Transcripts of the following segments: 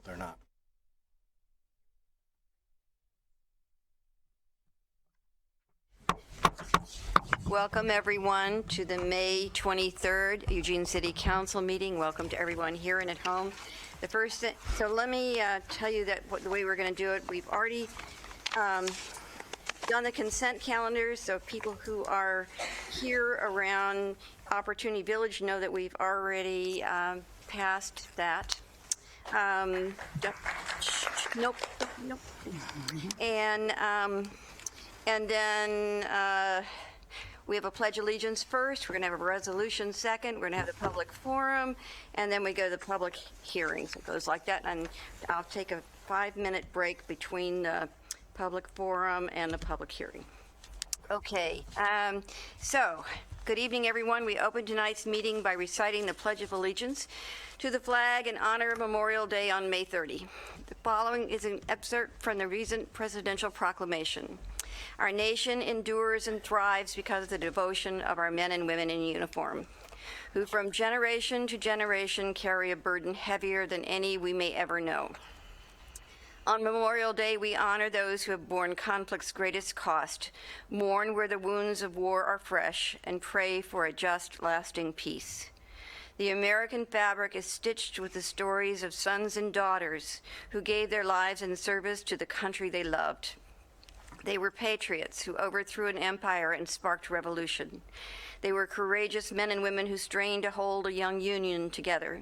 They're not. Welcome everyone to the May 23rd Eugene City Council meeting. Welcome to everyone here and at home. The first thing, so let me tell you that the way we're going to do it. We've already done the consent calendars, so people who are here around Opportunity Village know that we've already passed that. Nope. And then we have a Pledge of Allegiance first, we're going to have a resolution second, we're going to have the public forum, and then we go to the public hearings. It goes like that, and I'll take a 5-minute break between the public forum and the public hearing. Okay, so good evening, everyone. We open tonight's meeting by reciting the Pledge of Allegiance to the flag in honor of Memorial Day on May 30. The following is an excerpt from the recent presidential proclamation. Our nation endures and thrives because of the devotion of our men and women in uniform, who from generation to generation carry a burden heavier than any we may ever know. On Memorial Day, we honor those who have borne conflict's greatest cost, mourn where the wounds of war are fresh, and pray for a just, lasting peace. The American fabric is stitched with the stories of sons and daughters who gave their lives in service to the country they loved. They were patriots who overthrew an empire and sparked revolution. They were courageous men and women who strained to hold a young union together.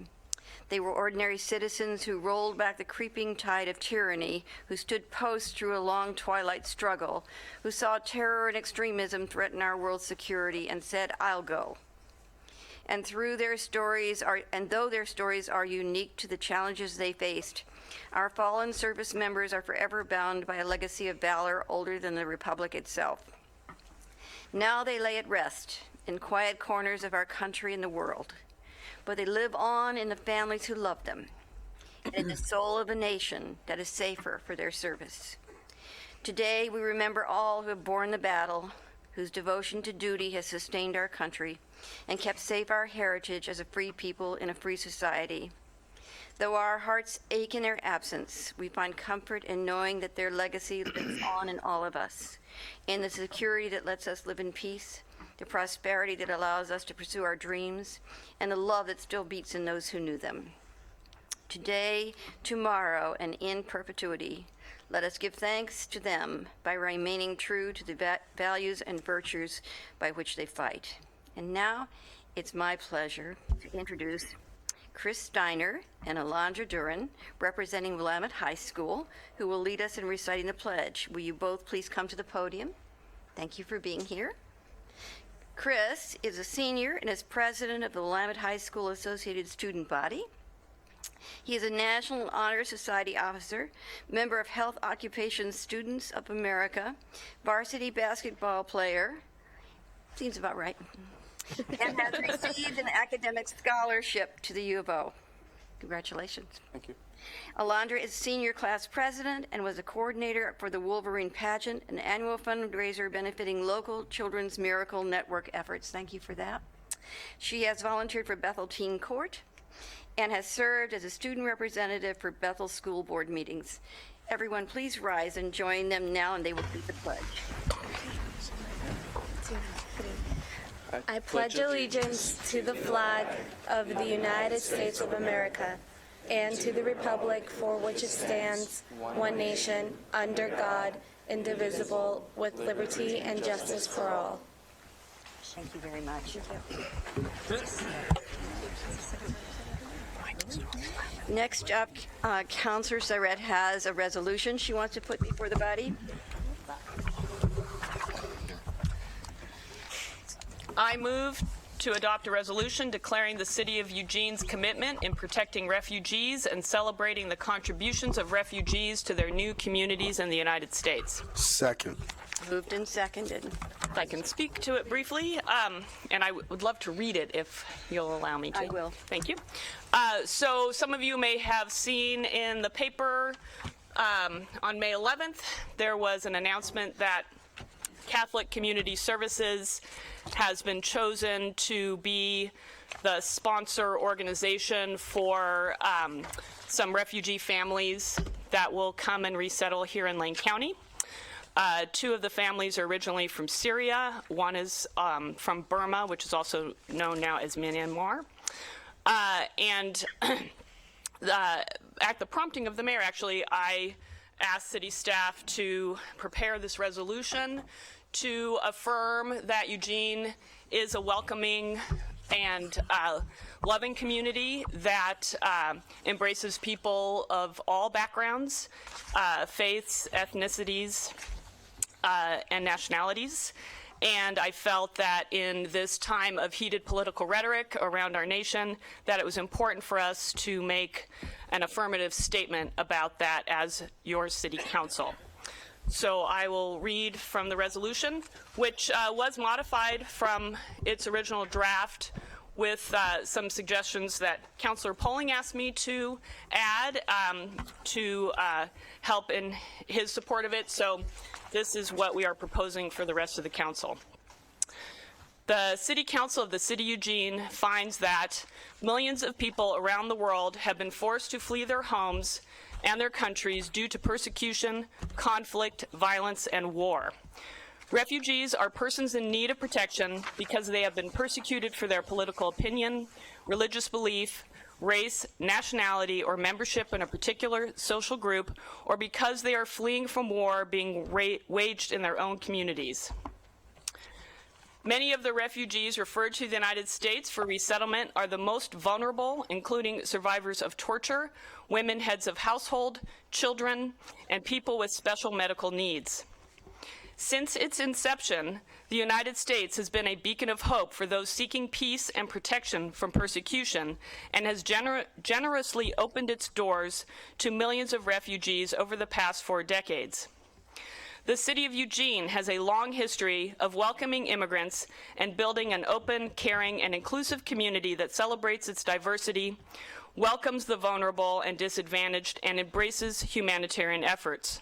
They were ordinary citizens who rolled back the creeping tide of tyranny, who stood post through a long twilight struggle, who saw terror and extremism threaten our world's security and said, "I'll go." And though their stories are unique to the challenges they faced, our fallen service members are forever bound by a legacy of valor older than the Republic itself. Now they lay at rest in quiet corners of our country and the world, but they live on in the families who love them and in the soul of a nation that is safer for their service. Today, we remember all who have borne the battle, whose devotion to duty has sustained our country and kept safe our heritage as a free people in a free society. Though our hearts ache in their absence, we find comfort in knowing that their legacy lives on in all of us, in the security that lets us live in peace, the prosperity that allows us to pursue our dreams, and the love that still beats in those who knew them. Today, tomorrow, and in perpetuity, let us give thanks to them by remaining true to the values and virtues by which they fight. And now, it's my pleasure to introduce Chris Steiner and Alondra Duran, representing Willamette High School, who will lead us in reciting the pledge. Will you both please come to the podium? Thank you for being here. Chris is a senior and is president of the Willamette High School Associated Student Body. He is a National Honor Society officer, member of Health Occupation Students of America, varsity basketball player, seems about right, and has received an academic scholarship to the U of O. Congratulations. Thank you. Alondra is senior class president and was a coordinator for the Wolverine Pageant, an annual fundraiser benefiting local Children's Miracle Network efforts. Thank you for that. She has volunteered for Bethel Teen Court and has served as a student representative for Bethel School Board meetings. Everyone, please rise and join them now, and they will lead the pledge. I pledge allegiance to the flag of the United States of America and to the republic for which it stands, one nation, under God, indivisible, with liberty and justice for all. Thank you very much. Next up, Councilor Surratt has a resolution she wants to put before the body. I move to adopt a resolution declaring the City of Eugene's commitment in protecting refugees and celebrating the contributions of refugees to their new communities in the United States. Second. Moved and seconded. If I can speak to it briefly, and I would love to read it if you'll allow me to. I will. Thank you. So some of you may have seen in the paper on May 11th, there was an announcement that Catholic Community Services has been chosen to be the sponsor organization for some refugee families that will come and resettle here in Lane County. Two of the families are originally from Syria. One is from Burma, which is also known now as Myanmar. And at the prompting of the mayor, actually, I asked city staff to prepare this resolution to affirm that Eugene is a welcoming and loving community that embraces people of all backgrounds, faiths, ethnicities, and nationalities. And I felt that in this time of heated political rhetoric around our nation, that it was important for us to make an affirmative statement about that as your city council. So I will read from the resolution, which was modified from its original draft with some suggestions that Councilor Polling asked me to add to help in his support of it. So this is what we are proposing for the rest of the council. The City Council of the City of Eugene finds that millions of people around the world have been forced to flee their homes and their countries due to persecution, conflict, violence, and war. Refugees are persons in need of protection because they have been persecuted for their political opinion, religious belief, race, nationality, or membership in a particular social group, or because they are fleeing from war being waged in their own communities. Many of the refugees referred to the United States for resettlement are the most vulnerable, including survivors of torture, women heads of household, children, and people with special medical needs. Since its inception, the United States has been a beacon of hope for those seeking peace and protection from persecution and has generously opened its doors to millions of refugees over the past 4 decades. The City of Eugene has a long history of welcoming immigrants and building an open, caring, and inclusive community that celebrates its diversity, welcomes the vulnerable and disadvantaged, and embraces humanitarian efforts.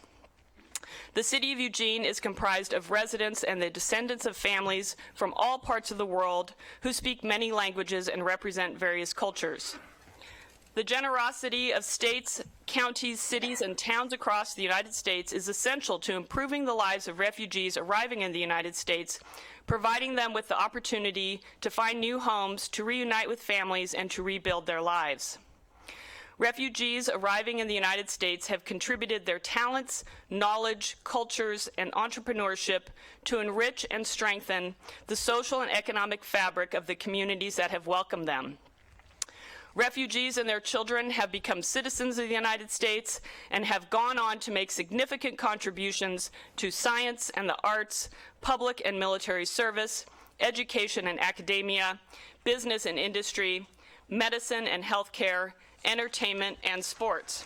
The City of Eugene is comprised of residents and the descendants of families from all parts of the world who speak many languages and represent various cultures. The generosity of states, counties, cities, and towns across the United States is essential to improving the lives of refugees arriving in the United States, providing them with the opportunity to find new homes, to reunite with families, and to rebuild their lives. Refugees arriving in the United States have contributed their talents, knowledge, cultures, and entrepreneurship to enrich and strengthen the social and economic fabric of the communities that have welcomed them. Refugees and their children have become citizens of the United States and have gone on to make significant contributions to science and the arts, public and military service, education and academia, business and industry, medicine and healthcare, entertainment, and sports.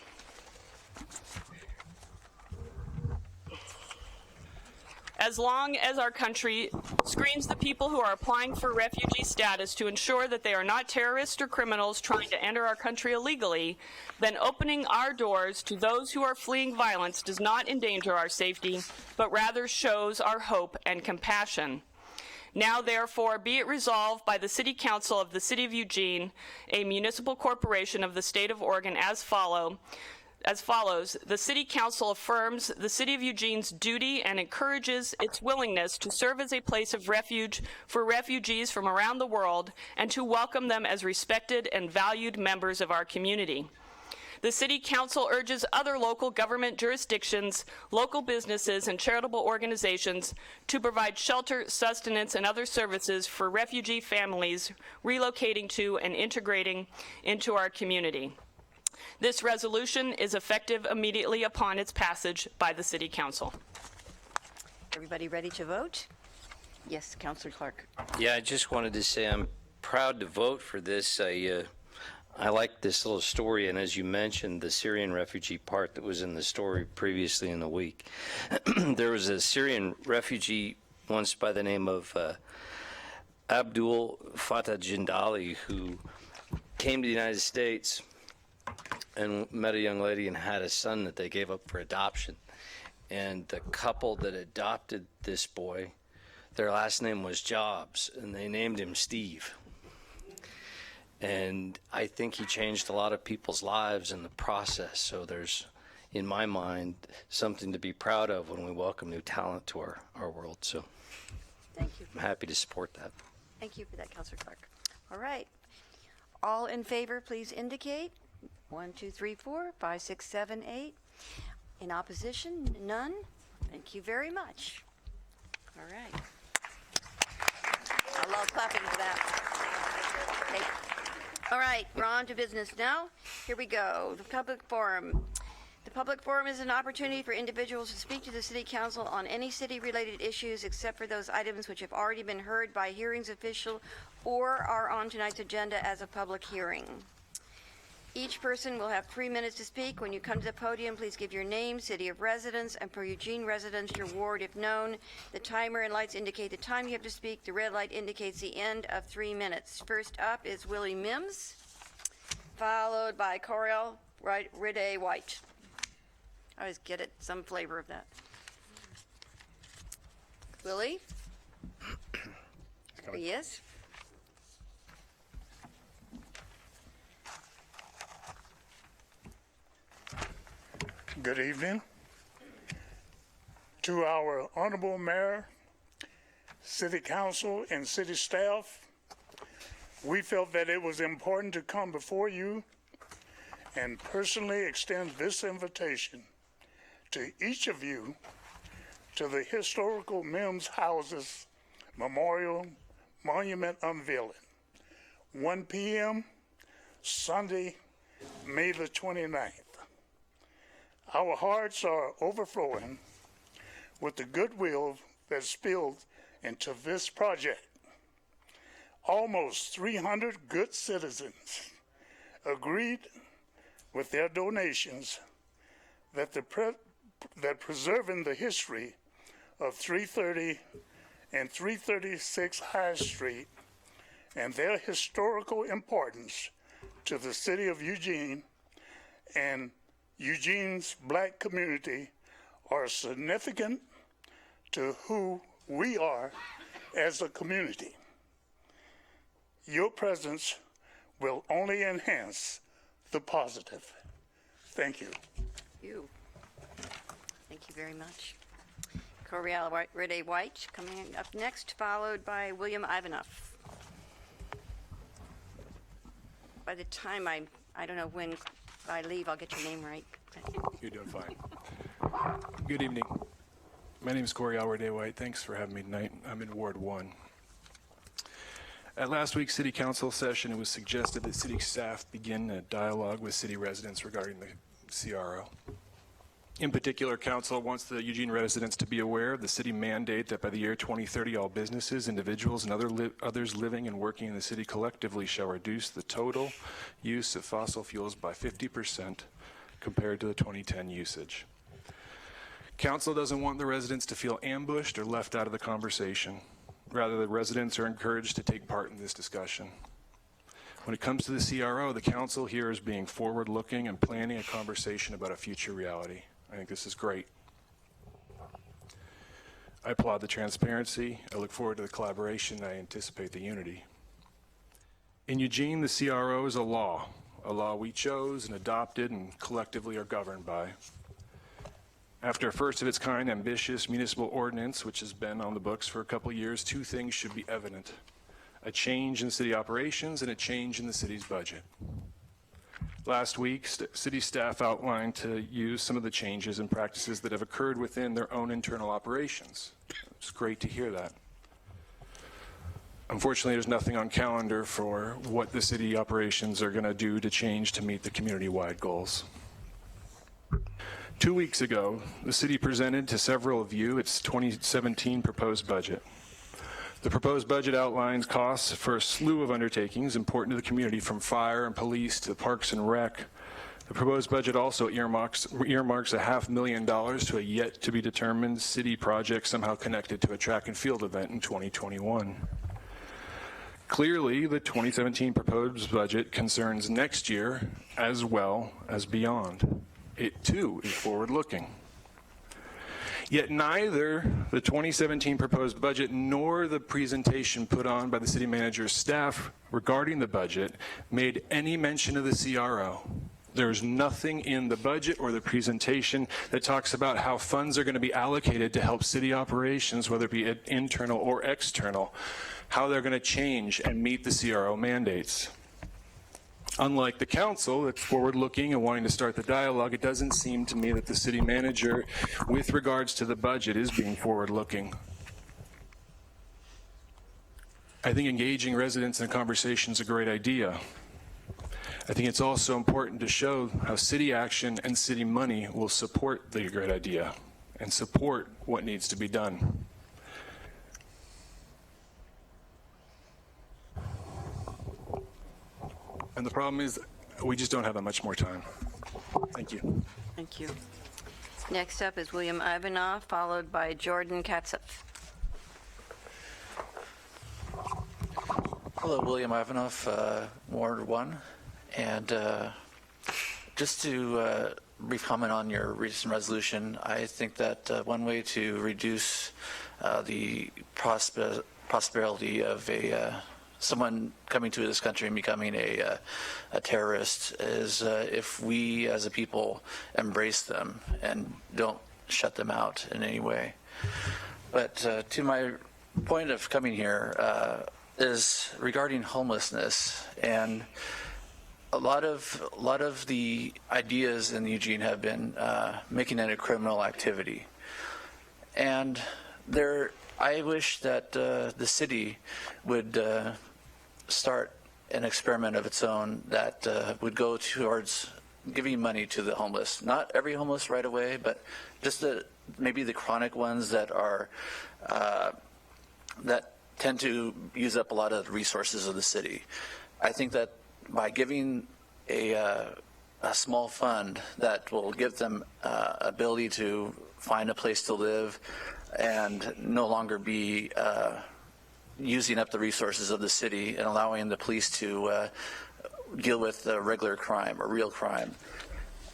As long as our country screens the people who are applying for refugee status to ensure that they are not terrorists or criminals trying to enter our country illegally, then opening our doors to those who are fleeing violence does not endanger our safety, but rather shows our hope and compassion. Now, therefore, be it resolved by the City Council of the City of Eugene, a municipal corporation of the State of Oregon, as follows. The City Council affirms the City of Eugene's duty and encourages its willingness to serve as a place of refuge for refugees from around the world and to welcome them as respected and valued members of our community. The City Council urges other local government jurisdictions, local businesses, and charitable organizations to provide shelter, sustenance, and other services for refugee families relocating to and integrating into our community. This resolution is effective immediately upon its passage by the City Council. Everybody ready to vote? Yes, Councilor Clark. Yeah, I just wanted to say I'm proud to vote for this. I like this little story, and as you mentioned, the Syrian refugee part that was in the story previously in the week. There was a Syrian refugee once by the name of Abdul Fattah Jindali who came to the United States and met a young lady and had a son that they gave up for adoption. And the couple that adopted this boy, their last name was Jobs, and they named him Steve. And I think he changed a lot of people's lives in the process. So there's, in my mind, something to be proud of when we welcome new talent to our world. So Thank you. I'm happy to support that. Thank you for that, Councilor Clark. All right. All in favor, please indicate. 1, 2, 3, 4, 5, 6, 7, 8. In opposition, none. Thank you very much. All right. I love clapping for that. Okay. All right, we're on to business now. Here we go. The public forum. The public forum is an opportunity for individuals to speak to the City Council on any city-related issues except for those items which have already been heard by hearings official or are on tonight's agenda as a public hearing. Each person will have 3 minutes to speak. When you come to the podium, please give your name, city of residence, and for Eugene residents, your ward if known. The timer and lights indicate the time you have to speak. The red light indicates the end of 3 minutes. First up is Willie Mims, followed by Coriel Ride White. I always get it, some flavor of that. Willie? There he is. Good evening. To our Honorable Mayor, City Council, and City staff, we felt that it was important to come before you and personally extend this invitation to each of you to the historical Mims Houses Memorial Monument unveiling, 1 p.m. Sunday, May the 29th. Our hearts are overflowing with the goodwill that spilled into this project. Almost 300 good citizens agreed with their donations that preserving the history of 330 and 336 High Street and their historical importance to the city of Eugene and Eugene's Black community are significant to who we are as a community. Your presence will only enhance the positive. Thank you. Thank you very much. Coriel Ride White coming up next, followed by William Ivanoff. By the time I don't know when I leave, I'll get your name right. You're doing fine. Good evening. My name is Coriel Ride White. Thanks for having me tonight. I'm in Ward 1. At last week's City Council session, it was suggested that City staff begin a dialogue with City residents regarding the CRO. In particular, Council wants the Eugene residents to be aware of the city mandate that by the year 2030, all businesses, individuals, and others living and working in the city collectively shall reduce the total use of fossil fuels by 50% compared to the 2010 usage. Council doesn't want the residents to feel ambushed or left out of the conversation. Rather, the residents are encouraged to take part in this discussion. When it comes to the CRO, the Council here is being forward-looking and planning a conversation about a future reality. I think this is great. I applaud the transparency. I look forward to the collaboration. I anticipate the unity. In Eugene, the CRO is a law we chose and adopted and collectively are governed by. After a first-of-its-kind ambitious municipal ordinance, which has been on the books for a couple years, two things should be evident: a change in city operations and a change in the city's budget. Last week, city staff outlined to use some of the changes and practices that have occurred within their own internal operations. It's great to hear that. Unfortunately, there's nothing on calendar for what the city operations are going to do to change to meet the community-wide goals. 2 weeks ago, the city presented to several of you its 2017 proposed budget. The proposed budget outlines costs for a slew of undertakings important to the community, from fire and police to parks and rec. The proposed budget also earmarks $500,000 to a yet-to-be-determined city project somehow connected to a track and field event in 2021. Clearly, the 2017 proposed budget concerns next year as well as beyond. It, too, is forward-looking. Yet neither the 2017 proposed budget nor the presentation put on by the city manager's staff regarding the budget made any mention of the CRO. There's nothing in the budget or the presentation that talks about how funds are going to be allocated to help city operations, whether it be internal or external, how they're going to change and meet the CRO mandates. Unlike the council that's forward-looking and wanting to start the dialogue, it doesn't seem to me that the city manager, with regards to the budget, is being forward-looking. I think engaging residents in a conversation is a great idea. I think it's also important to show how city action and city money will support the great idea and support what needs to be done. And the problem is, we just don't have that much more time. Thank you. Thank you. Next up is William Ivanov, followed by Jordan Katzif. Hello, William Ivanov, Ward 1. And just to brief comment on your recent resolution, I think that one way to reduce the possibility of someone coming to this country and becoming a terrorist is if we as a people embrace them and don't shut them out in any way. But to my point of coming here is regarding homelessness, and a lot of the ideas in Eugene have been making it a criminal activity, and I wish that the city would start an experiment of its own that would go towards giving money to the homeless. Not every homeless right away, but just maybe the chronic ones that are that tend to use up a lot of the resources of the city. I think that by giving a small fund that will give them ability to find a place to live and no longer be using up the resources of the city and allowing the police to deal with regular crime or real crime.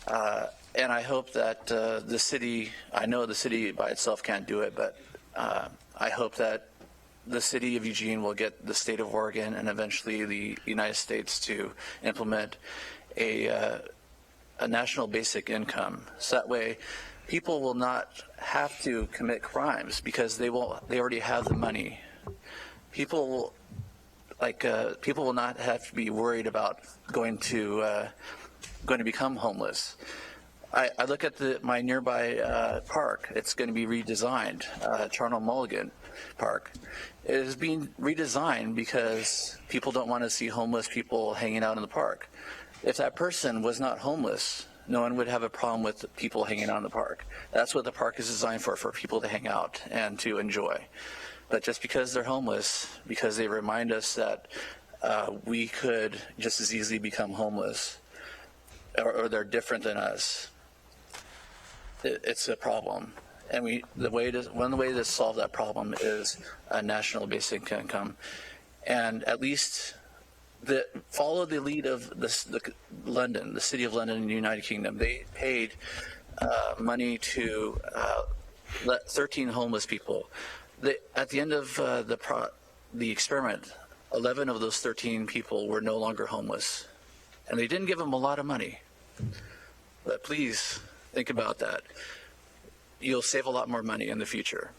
And I hope that the city, I know the city by itself can't do it, but I hope that the city of Eugene will get the state of Oregon and eventually the United States to implement a national basic income. So that way people will not have to commit crimes because they already have the money. People will not have to be worried about going to become homeless. I look at my nearby park. It's going to be redesigned, Charnel Mulligan Park. It is being redesigned because people don't want to see homeless people hanging out in the park. If that person was not homeless, no one would have a problem with people hanging out in the park. That's what the park is designed for people to hang out and to enjoy. But just because they're homeless, because they remind us that we could just as easily become homeless, or they're different than us, it's a problem. And one of the ways to solve that problem is a national basic income, and at least follow the lead of London, the City of London in the United Kingdom. They paid money to 13 homeless people. At the end of the experiment, 11 of those 13 people were no longer homeless, and they didn't give them a lot of money. But please think about that. You'll save a lot more money in the future.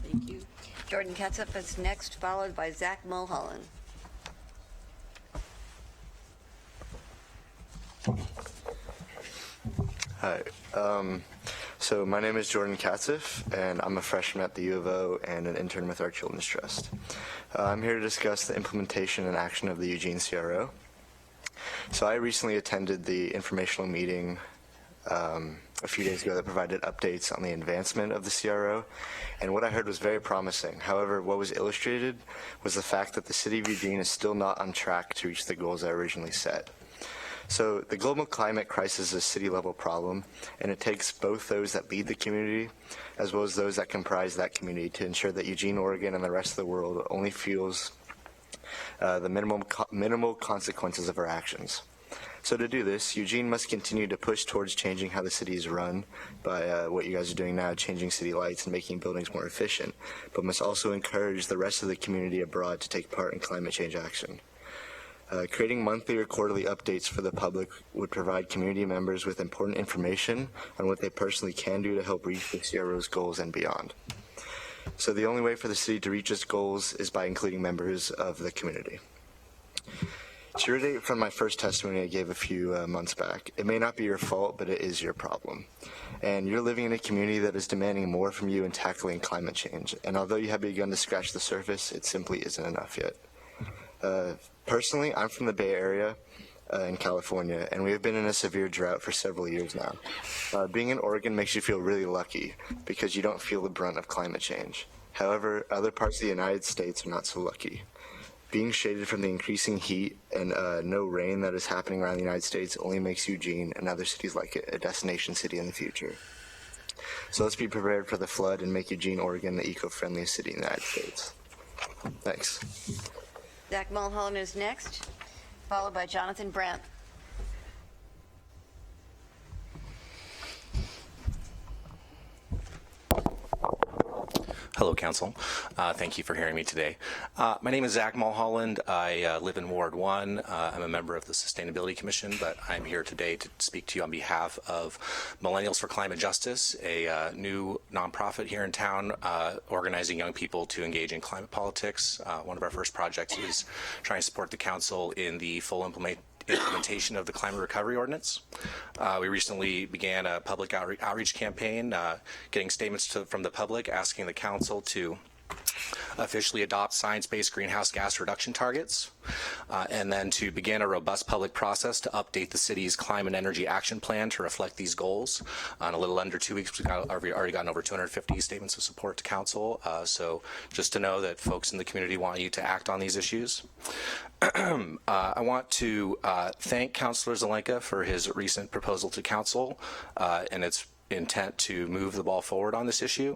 Thank you. Jordan Katzif is next, followed by Zach Mulholland. Hi. So my name is Jordan Katzif, and I'm a freshman at the U of O and an intern with our Children's Trust. I'm here to discuss the implementation and action of the Eugene CRO. So I recently attended the informational meeting a few days ago that provided updates on the advancement of the CRO, and what I heard was very promising. However, what was illustrated was the fact that the city of Eugene is still not on track to reach the goals I originally set. So the global climate crisis is a city-level problem, and it takes both those that lead the community as well as those that comprise that community to ensure that Eugene, Oregon, and the rest of the world only feels the minimal consequences of our actions. So to do this, Eugene must continue to push towards changing how the city is run by what you guys are doing now, changing city lights and making buildings more efficient, but must also encourage the rest of the community abroad to take part in climate change action. Creating monthly or quarterly updates for the public would provide community members with important information on what they personally can do to help reach the CRO's goals and beyond. So the only way for the city to reach its goals is by including members of the community. To reiterate from my first testimony I gave a few months back, it may not be your fault, but it is your problem. And you're living in a community that is demanding more from you in tackling climate change. And although you have begun to scratch the surface, it simply isn't enough yet. Personally, I'm from the Bay Area in California, and we have been in a severe drought for several years now. Being in Oregon makes you feel really lucky because you don't feel the brunt of climate change. However, other parts of the United States are not so lucky. Being shaded from the increasing heat and no rain that is happening around the United States only makes Eugene and other cities like it a destination city in the future. So let's be prepared for the flood and make Eugene, Oregon the eco-friendliest city in the United States. Thanks. Zach Mulholland is next, followed by Jonathan Brandt. Hello, Council. Thank you for hearing me today. My name is Zach Mulholland. I live in Ward 1. I'm a member of the Sustainability Commission, but I'm here today to speak to you on behalf of Millennials for Climate Justice, a new nonprofit here in town organizing young people to engage in climate politics. One of our first projects is trying to support the Council in the full implementation of the Climate Recovery Ordinance. We recently began a public outreach campaign, getting statements from the public asking the Council to officially adopt science-based greenhouse gas reduction targets, and then to begin a robust public process to update the city's climate energy action plan to reflect these goals. In a little under 2 weeks, we've already gotten over 250 statements of support to council. So just to know that folks in the community want you to act on these issues. I want to thank Councilor Zelenka for his recent proposal to council and its intent to move the ball forward on this issue.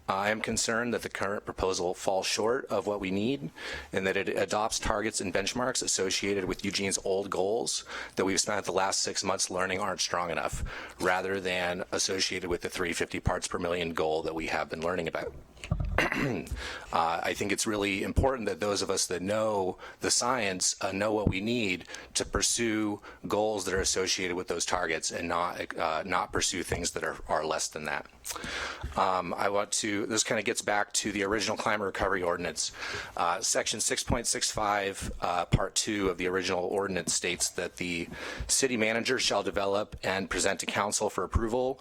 I am concerned that the current proposal falls short of what we need and that it adopts targets and benchmarks associated with Eugene's old goals that we've spent the last 6 months learning aren't strong enough, rather than associated with the 350 parts per million goal that we have been learning about. I think it's really important that those of us that know the science know what we need to pursue goals that are associated with those targets and not pursue things that are less than that. This kind of gets back to the original Climate Recovery Ordinance. Section 6.65, Part 2 of the original ordinance states that the city manager shall develop and present to council for approval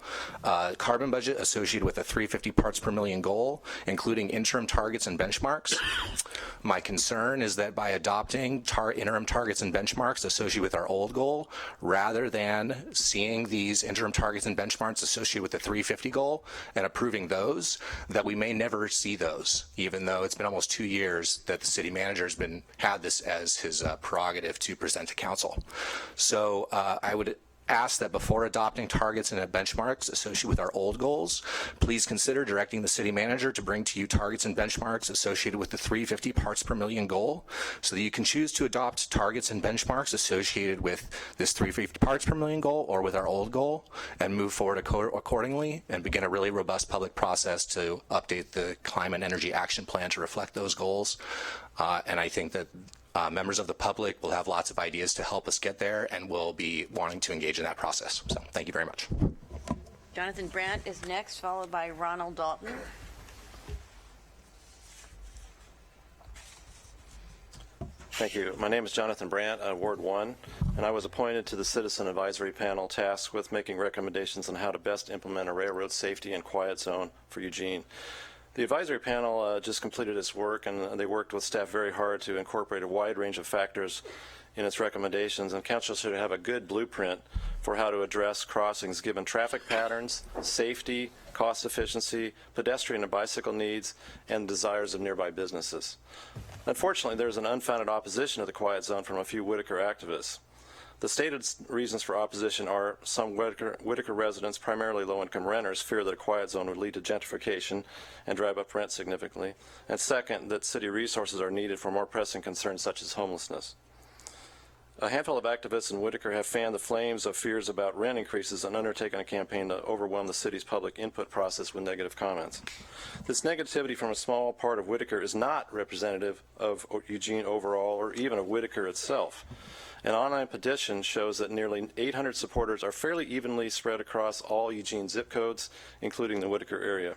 carbon budget associated with a 350 parts per million goal, including interim targets and benchmarks. My concern is that by adopting interim targets and benchmarks associated with our old goal, rather than seeing these interim targets and benchmarks associated with the 350 goal and approving those, that we may never see those, even though it's been almost 2 years that the city manager has had this as his prerogative to present to council. So I would ask that before adopting targets and benchmarks associated with our old goals, please consider directing the city manager to bring to you targets and benchmarks associated with the 350 parts per million goal, so that you can choose to adopt targets and benchmarks associated with this 350 parts per million goal or with our old goal, and move forward accordingly and begin a really robust public process to update the climate energy action plan to reflect those goals. And I think that members of the public will have lots of ideas to help us get there, and will be wanting to engage in that process. So thank you very much. Jonathan Brandt is next, followed by Ronald Dalton. Thank you. My name is Jonathan Brandt, Ward 1, and I was appointed to the Citizen Advisory Panel tasked with making recommendations on how to best implement a railroad safety and quiet zone for Eugene. The advisory panel just completed its work, and they worked with staff very hard to incorporate a wide range of factors in its recommendations, and council should have a good blueprint for how to address crossings given traffic patterns, safety, cost efficiency, pedestrian and bicycle needs, and desires of nearby businesses. Unfortunately, there's an unfounded opposition to the quiet zone from a few Whitaker activists. The stated reasons for opposition are some Whitaker residents, primarily low-income renters, fear that a quiet zone would lead to gentrification and drive up rent significantly, and second, that city resources are needed for more pressing concerns such as homelessness. A handful of activists in Whitaker have fanned the flames of fears about rent increases and undertaken a campaign to overwhelm the city's public input process with negative comments. This negativity from a small part of Whitaker is not representative of Eugene overall or even of Whitaker itself. An online petition shows that nearly 800 supporters are fairly evenly spread across all Eugene zip codes, including the Whitaker area.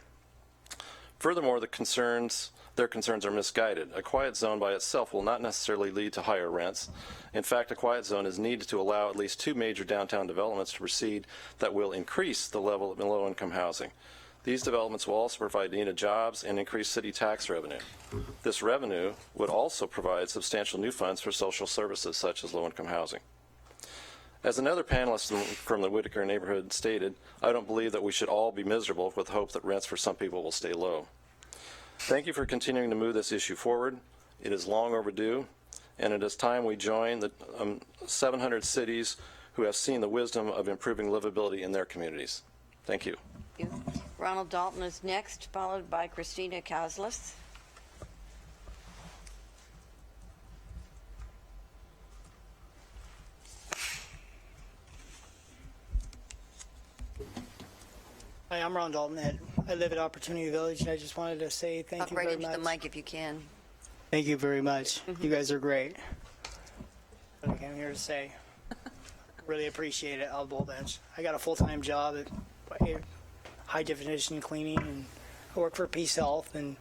Furthermore, their concerns are misguided. A quiet zone by itself will not necessarily lead to higher rents. In fact, a quiet zone is needed to allow at least 2 major downtown developments to proceed that will increase the level of low-income housing. These developments will also provide needed jobs and increase city tax revenue. This revenue would also provide substantial new funds for social services such as low-income housing. As another panelist from the Whitaker neighborhood stated, I don't believe that we should all be miserable with hope that rents for some people will stay low. Thank you for continuing to move this issue forward. It is long overdue, and it is time we join the 700 cities who have seen the wisdom of improving livability in their communities. Thank you. Thank you. Ronald Dalton is next, followed by Christina Kaslis. Hi, I'm Ron Dalton. I live at Opportunity Village, and I just wanted to say thank you Right very into much. the mic if you can. Thank you very much. You guys are great. What I came here to say. Really appreciate it, Al Bull Bench. I got a full-time job at high definition cleaning, and I work for Peace Health and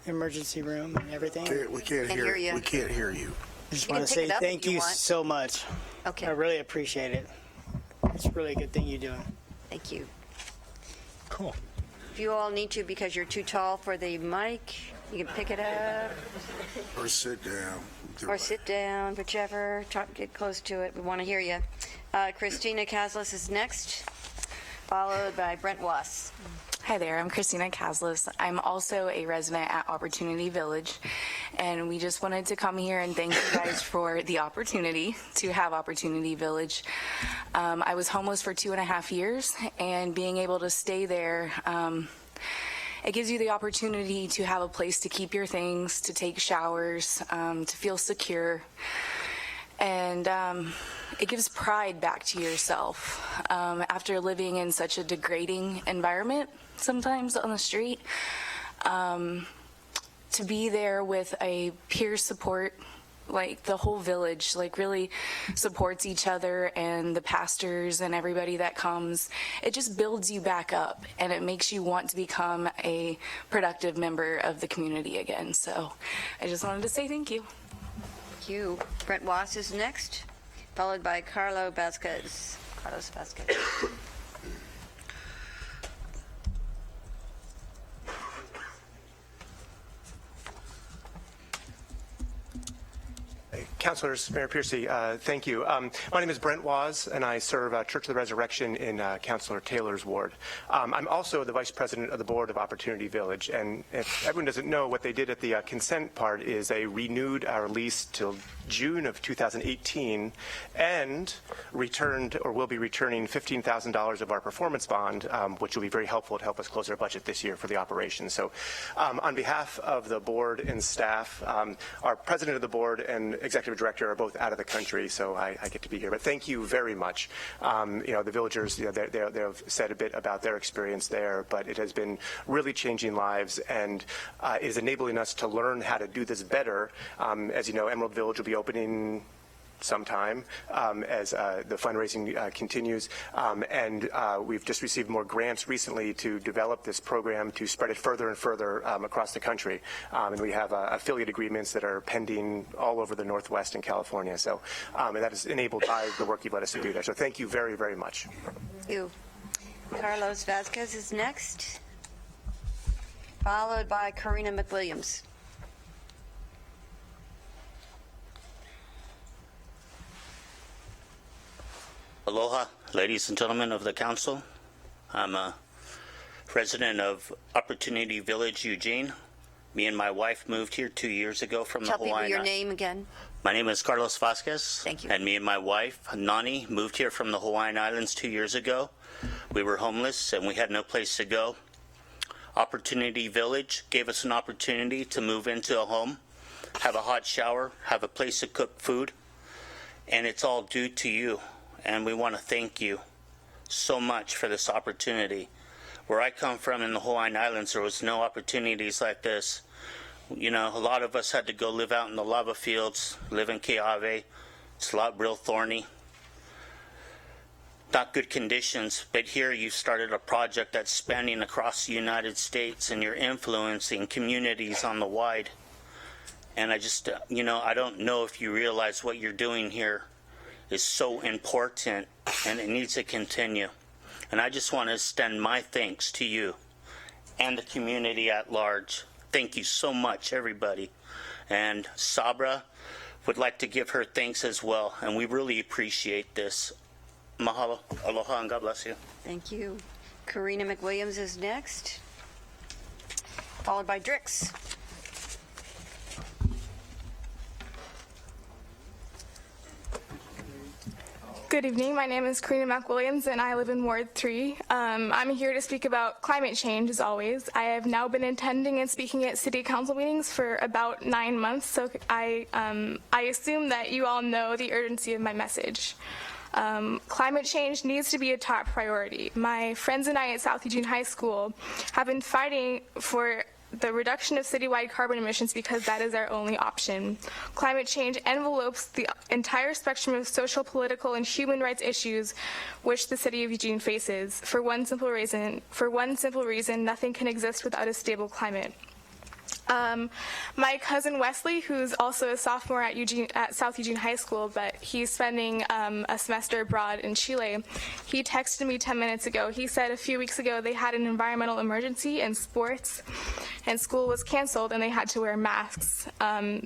emergency room and everything. We can't hear you. We can't hear you. I just You want can to pick say it up if thank you you want. so much. Okay. I really appreciate it. It's a really good thing you're doing. Thank you. Cool. If you all need to because you're too tall for the mic, you can pick it up Or sit down. or sit down, whichever. Get close to it. We want to hear you. Christina Kaslis is next, followed by Brent Wass. Hi there, I'm Christina Kaslis. I'm also a resident at Opportunity Village, and we just wanted to come here and thank you guys for the opportunity to have Opportunity Village. I was homeless for 2.5 years, and being able to stay there, it gives you the opportunity to have a place to keep your things, to take showers, to feel secure, and it gives pride back to yourself. After living in such a degrading environment sometimes on the street, to be there with a peer support, like the whole village like really supports each other, and the pastors and everybody that comes, it just builds you back up and it makes you want to become a productive member of the community again. So I just wanted to say thank you. Thank you. Brent Wass is next, followed by Carlos Vasquez. Councilors, Mayor Piercy, thank you. My name is Brent Waz, and I serve Church of the Resurrection in Councilor Taylor's ward. I'm also the Vice President of the Board of Opportunity Village, and if everyone doesn't know, what they did at the consent part is they renewed our lease till June of 2018 and returned, or will be returning, $15,000 of our performance bond, which will be very helpful to help us close our budget this year for the operation. So on behalf of the board and staff, our president of the board and executive director are both out of the country, so I get to be here. But thank you very much. The villagers, they've said a bit about their experience there, but it has been really changing lives and is enabling us to learn how to do this better. As you know, Emerald Village will be opening sometime as the fundraising continues, and we've just received more grants recently to develop this program to spread it further and further across the country, and we have affiliate agreements that are pending all over the Northwest and California, so and that is enabled by the work you've let us to do there. So thank you very, very much. Thank you. Carlos Vasquez is next, followed by Karina McWilliams. Aloha, ladies and gentlemen of the council. I'm a resident of Opportunity Village, Eugene. Me and my wife moved here 2 years ago from the Hawaiian. Tell people your name again. My name is Carlos Vasquez. Thank you. And me and my wife, Nani, moved here from the Hawaiian Islands 2 years ago. We were homeless and we had no place to go. Opportunity Village gave us an opportunity to move into a home, have a hot shower, have a place to cook food, and it's all due to you. And we want to thank you so much for this opportunity. Where I come from in the Hawaiian Islands, there was no opportunities like this. You know, a lot of us had to go live out in the lava fields, live in Keawe. It's a lot real thorny. Not good conditions, but here you've started a project that's spanning across the United States, and you're influencing communities on the wide. And I just, you know, I don't know if you realize what you're doing here is so important, and it needs to continue. And I just want to extend my thanks to you and the community at large. Thank you so much, everybody. And Sabra would like to give her thanks as well, and we really appreciate this. Mahalo, aloha, and God bless you. Thank you. Karina McWilliams is next, followed by Drix. Good evening. My name is Karina McWilliams, and I live in Ward 3. I'm here to speak about climate change, as always. I have now been attending and speaking at city council meetings for about 9 months, so I assume that you all know the urgency of my message. Climate change needs to be a top priority. My friends and I at South Eugene High School have been fighting for the reduction of citywide carbon emissions because that is our only option. Climate change envelopes the entire spectrum of social, political, and human rights issues which the city of Eugene faces. For one simple reason, nothing can exist without a stable climate. My cousin Wesley, who's also a sophomore at South Eugene High School, but he's spending a semester abroad in Chile, he texted me 10 minutes ago. He said a few weeks ago they had an environmental emergency in sports, and school was canceled, and they had to wear masks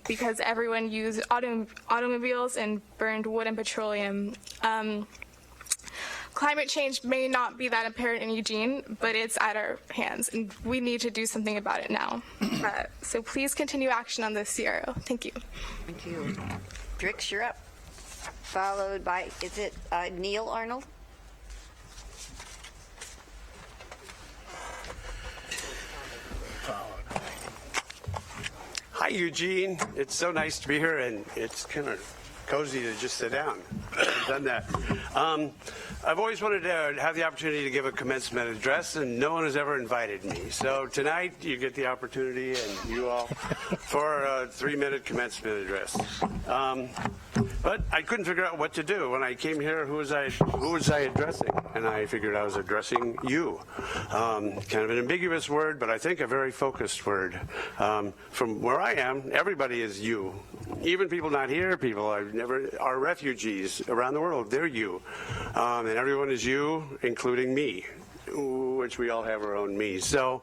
because everyone used automobiles and burned wood and petroleum. Climate change may not be that apparent in Eugene, but it's at our hands, and we need to do something about it now. So please continue action on this CRO. Thank you. Thank you. Drix, you're up. Followed by, is it Neil Arnold? Hi, Eugene. It's so nice to be here, and it's kind of cozy to just sit down. I've done that. I've always wanted to have the opportunity to give a commencement address, and no one has ever invited me. So tonight, you get the opportunity, and you all, for a 3-minute commencement address. But I couldn't figure out what to do. When I came here, who was I addressing? And I figured I was addressing you. Kind of an ambiguous word, but I think a very focused word. From where I am, everybody is you. Even people not here, people are refugees around the world. They're you. And everyone is you, including me, which we all have our own me. So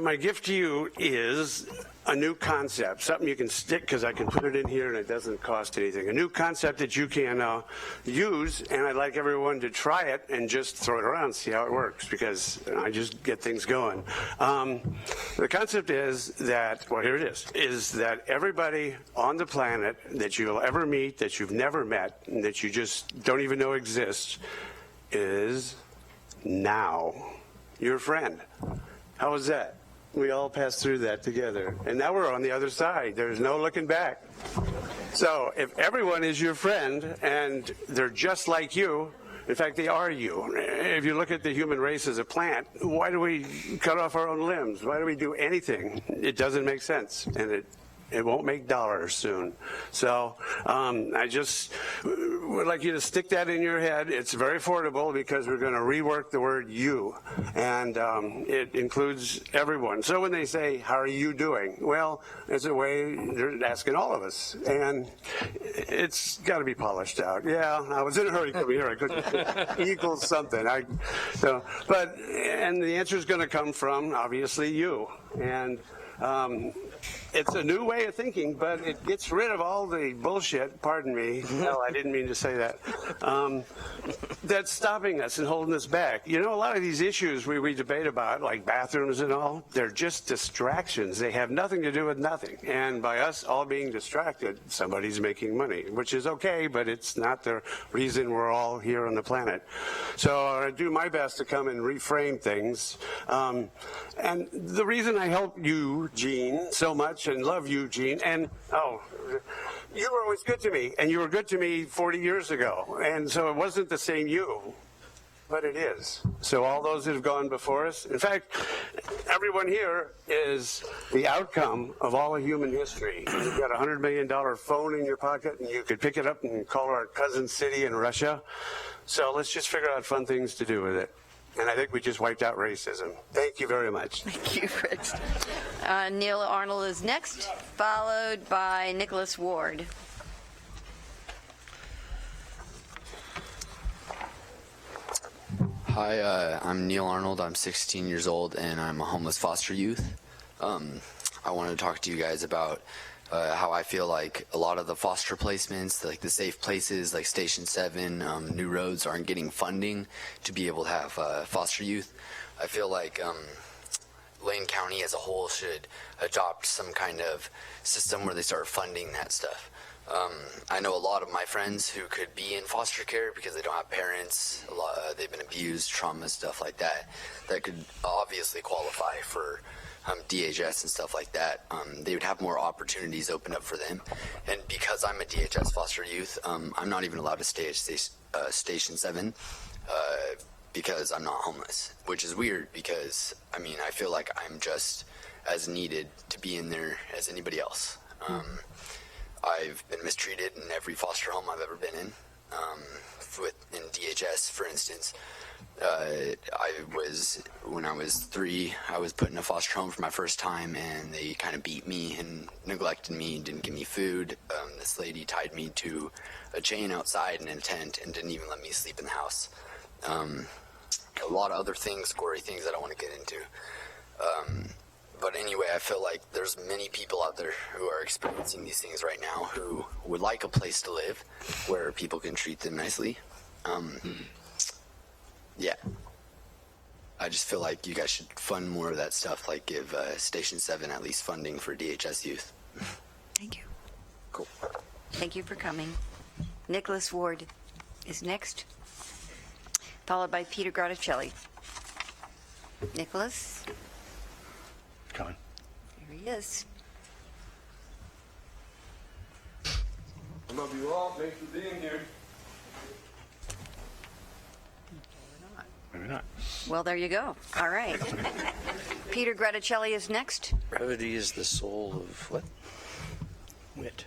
my gift to you is a new concept, something you can stick, because I can put it in here and it doesn't cost anything. A new concept that you can use, and I'd like everyone to try it and just throw it around, see how it works, because I just get things going. The concept is that, well, here it is that everybody on the planet that you'll ever meet, that you've never met, and that you just don't even know exists, is now your friend. How was that? We all passed through that together. And now we're on the other side. There's no looking back. So if everyone is your friend and they're just like you, in fact, they are you. If you look at the human race as a plant, why do we cut off our own limbs? Why do we do anything? It doesn't make sense. And it won't make dollars soon. So I just would like you to stick that in your head. It's very affordable because we're going to rework the word you, and it includes everyone. So when they say, how are you doing? Well, it's a way they're asking all of us, and it's got to be polished out. Yeah, I was in a hurry coming here. I couldn't equal something. And the answer is going to come from, obviously, you. And it's a new way of thinking, but it gets rid of all the bullshit, pardon me, no, I didn't mean to say that, that's stopping us and holding us back. You know, a lot of these issues we debate about, like bathrooms and all, they're just distractions. They have nothing to do with nothing. And by us all being distracted, somebody's making money, which is okay, but it's not the reason we're all here on the planet. So I do my best to come and reframe things. And the reason I help you, Gene, so much much and love Eugene. And, you were always good to me, and you were good to me 40 years ago. And so it wasn't the same you, but it is. So all those that have gone before us, in fact, everyone here is the outcome of all of human history. You've got a $100 million phone in your pocket, and you could pick it up and call our cousin city in Russia. So let's just figure out fun things to do with it. And I think we just wiped out racism. Thank you very much. Thank you, Fritz. Neil Arnold is next, followed by Nicholas Ward. Hi, I'm Neil Arnold. I'm 16 years old, and I'm a homeless foster youth. I wanted to talk to you guys about how I feel like a lot of the foster placements, like the safe places, like Station 7, New Roads, aren't getting funding to be able to have foster youth. I feel like Lane County as a whole should adopt some kind of system where they start funding that stuff. I know a lot of my friends who could be in foster care because they don't have parents, they've been abused, trauma, stuff like that, that could obviously qualify for DHS and stuff like that. They would have more opportunities open up for them. And because I'm a DHS foster youth, I'm not even allowed to stay at Station 7 because I'm not homeless, which is weird because, I mean, I feel like I'm just as needed to be in there as anybody else. I've been mistreated in every foster home I've ever been in. In DHS, for instance, when I was 3, I was put in a foster home for my first time, and they kind of beat me and neglected me, didn't give me food. This lady tied me to a chain outside in a tent and didn't even let me sleep in the house. A lot of other things, gory things I don't want to get into. But anyway, I feel like there's many people out there who are experiencing these things right now who would like a place to live where people can treat them nicely. Yeah. I just feel like you guys should fund more of that stuff, like give Station 7 at least funding for DHS youth. Thank you. Cool. Thank you for coming. Nicholas Ward is next, followed by Peter Graticelli. Nicholas? Coming. Here he is. I love you all. Thanks for being here. Maybe not. Well, there you go. All right. Peter Graticelli is next. Brevity is the soul of what? Wit.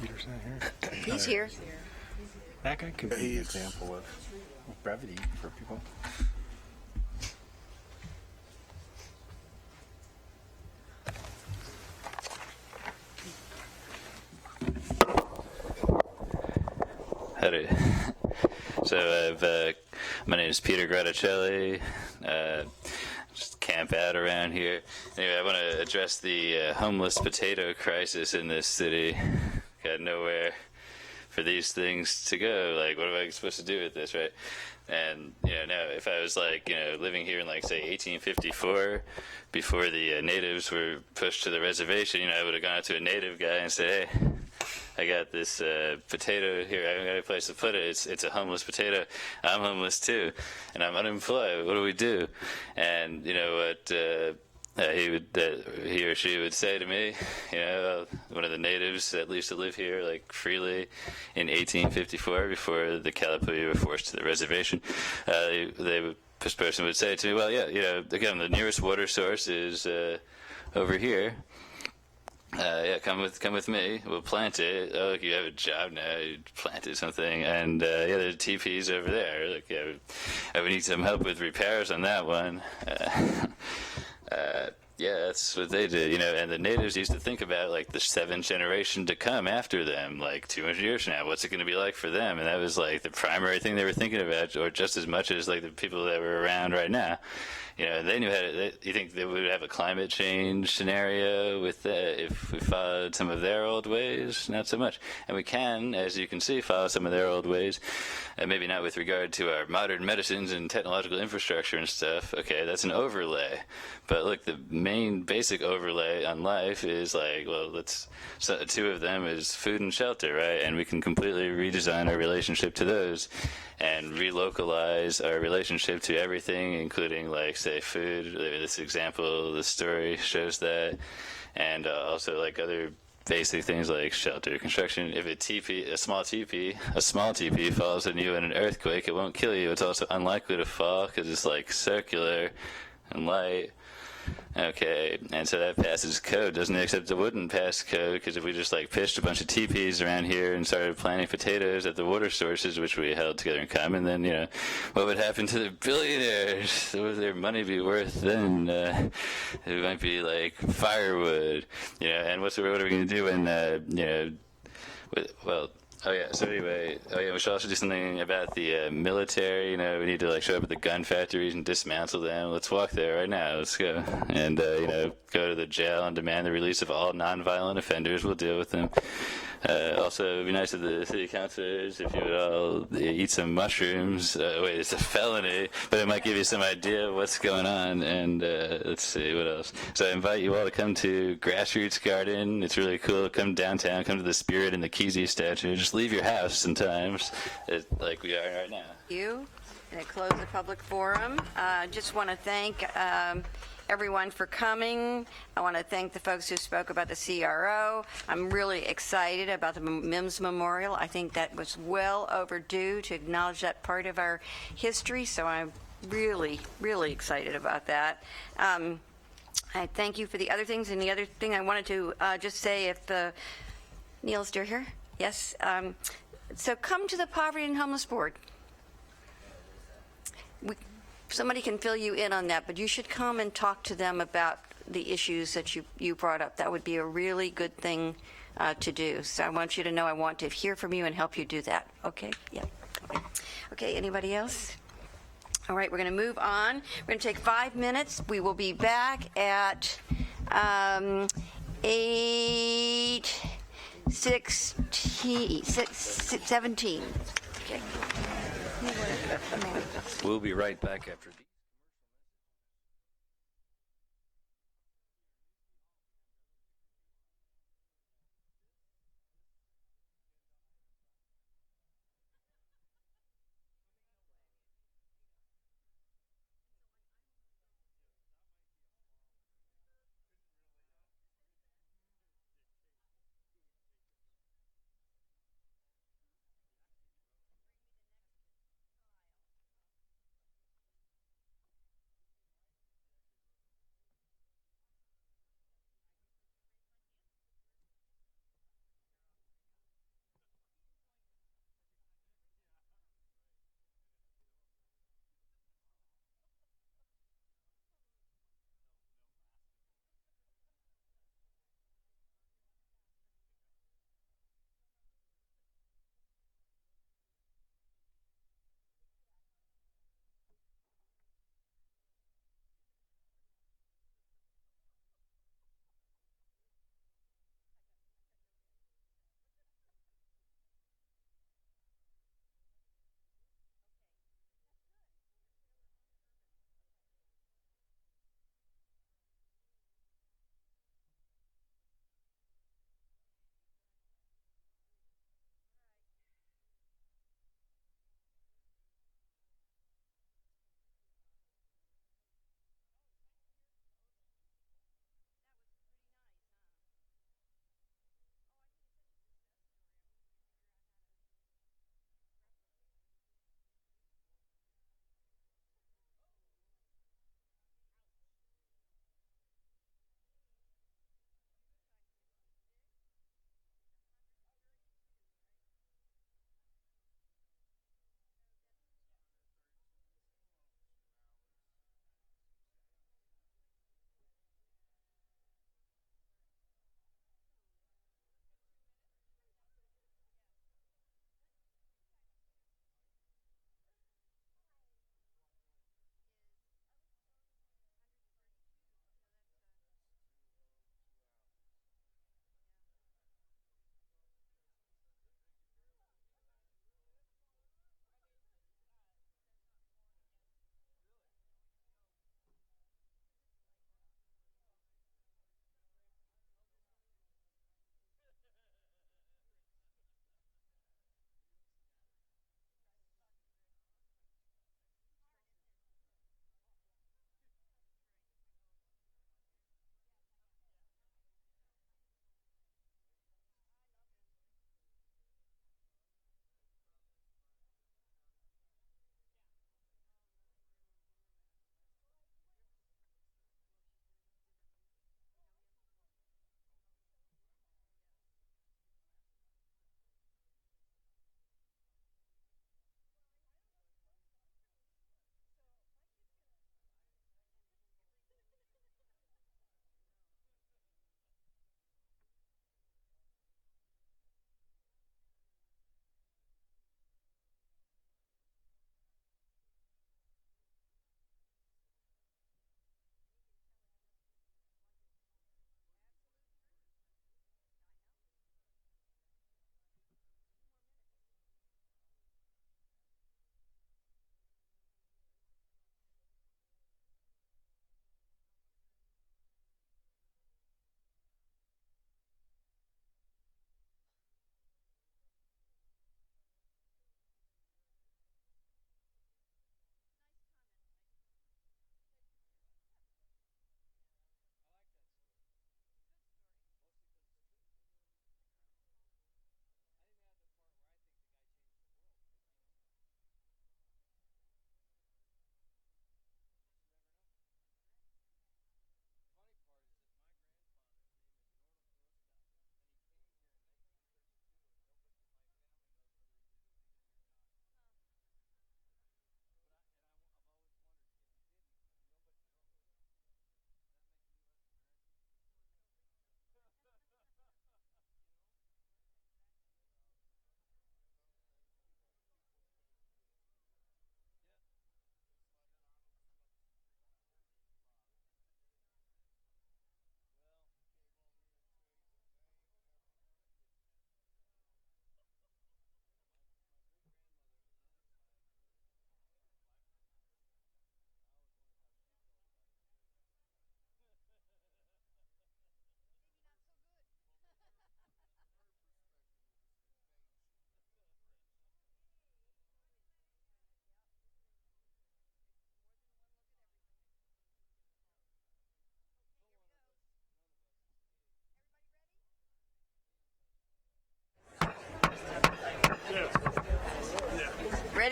Peter's not here. He's here. That guy could be an example of brevity for people. Howdy. So my name is Peter Graticelli. Just camp out around here. Anyway, I want to address the homeless potato crisis in this city. Got nowhere for these things to go. Like, what am I supposed to do with this, right? And, now if I was living here in say 1854, before the natives were pushed to the reservation, I would have gone up to a native guy and said, hey, I got this potato here. I haven't got a place to put it. It's a homeless potato. I'm homeless too, and I'm unemployed. What do we do? And you know what he or she would say to me? One of the natives that used to live here freely in 1854, before the Kalapuya were forced to the reservation. This person would say to me, "Well, again, the nearest water source is over here." Come with me. We'll plant it. Oh, look, you have a job now. You planted something, and the teepee's over there. We need some help with repairs on that one. That's what they did, and the natives used to think about the 7th generation to come after them, 200 years from now. What's it going to be like for them? And that was the primary thing they were thinking about, or just as much as the people that were around right now. They knew how to. You think they would have a climate change scenario with if we followed some of their old ways? Not so much. And we can, as you can see, follow some of their old ways. Maybe not with regard to our modern medicines and technological infrastructure and stuff. Okay, that's an overlay. But look, the main main basic overlay on life is like, well, so two of them is food and shelter, right? And we can completely redesign our relationship to those and relocalize our relationship to everything, including, like, say, food. This example, this story shows that. And also, like, other basic things like shelter, construction. If a small teepee falls on you in an earthquake, it won't kill you. It's also unlikely to fall because it's like circular and light. Okay, and so that passes code, doesn't it? Except it wouldn't pass code, because if we just like pitched a bunch of teepees around here and started planting potatoes at the water sources, which we held together in common, then, you know, what would happen to the billionaires? What would their money be worth then? It might be like firewood, you know. And what are we going to do when, you know, well. Oh yeah. So anyway, we should also do something about the military. You know, we need to like show up at the gun factories and dismantle them. Let's walk there right now. Let's go and you know, go to the jail and demand the release of all nonviolent offenders. We'll deal with them. Also, it'd be nice of the city councilors if you would all eat some mushrooms. Wait, it's a felony, but it might give you some idea of what's going on. And let's see, what else? So I invite you all to come to Grassroots Garden. It's really cool. Come downtown, come to the Spirit and the Kesey statue. Just leave your house sometimes, like we are right now. Thank you. And I close the public forum. Just want to thank everyone for coming. I want to thank the folks who spoke about the CRO. I'm really excited about the MIMS Memorial. I think that was well overdue to acknowledge that part of our history, so I'm really, really excited about that. I thank you for the other things, and the other thing I wanted to just say, if Neil's still here? Yes. So come to the Poverty and Homeless Board. Somebody can fill you in on that, but you should come and talk to them about the issues that you brought up. That would be a really good thing to do. So I want you to know I want to hear from you and help you do that. Okay? Yeah. Okay, anybody else? All right, we're going to move on. We're going to take 5 minutes. We will be back at 8:17. Okay. We'll be right back after the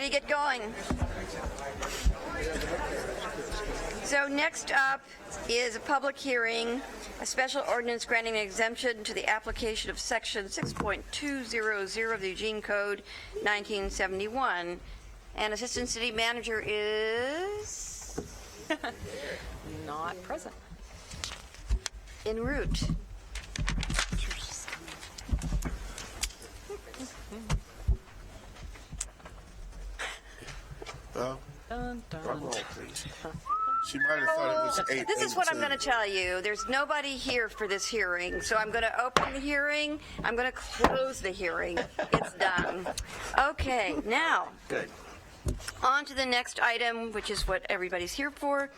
ready to get going. So next up is a public hearing, a special ordinance granting an exemption to the application of section 6.200 of the Eugene Code 1971. And Assistant City Manager is Not present. en route. Well, Dun, dun. drum roll, please. She might have thought it was 8. This is what I'm going to tell you. There's nobody here for this hearing, so I'm going to open the hearing. I'm going to close the hearing. It's done. Okay, now. Good. On to the next item, which is what everybody's here for.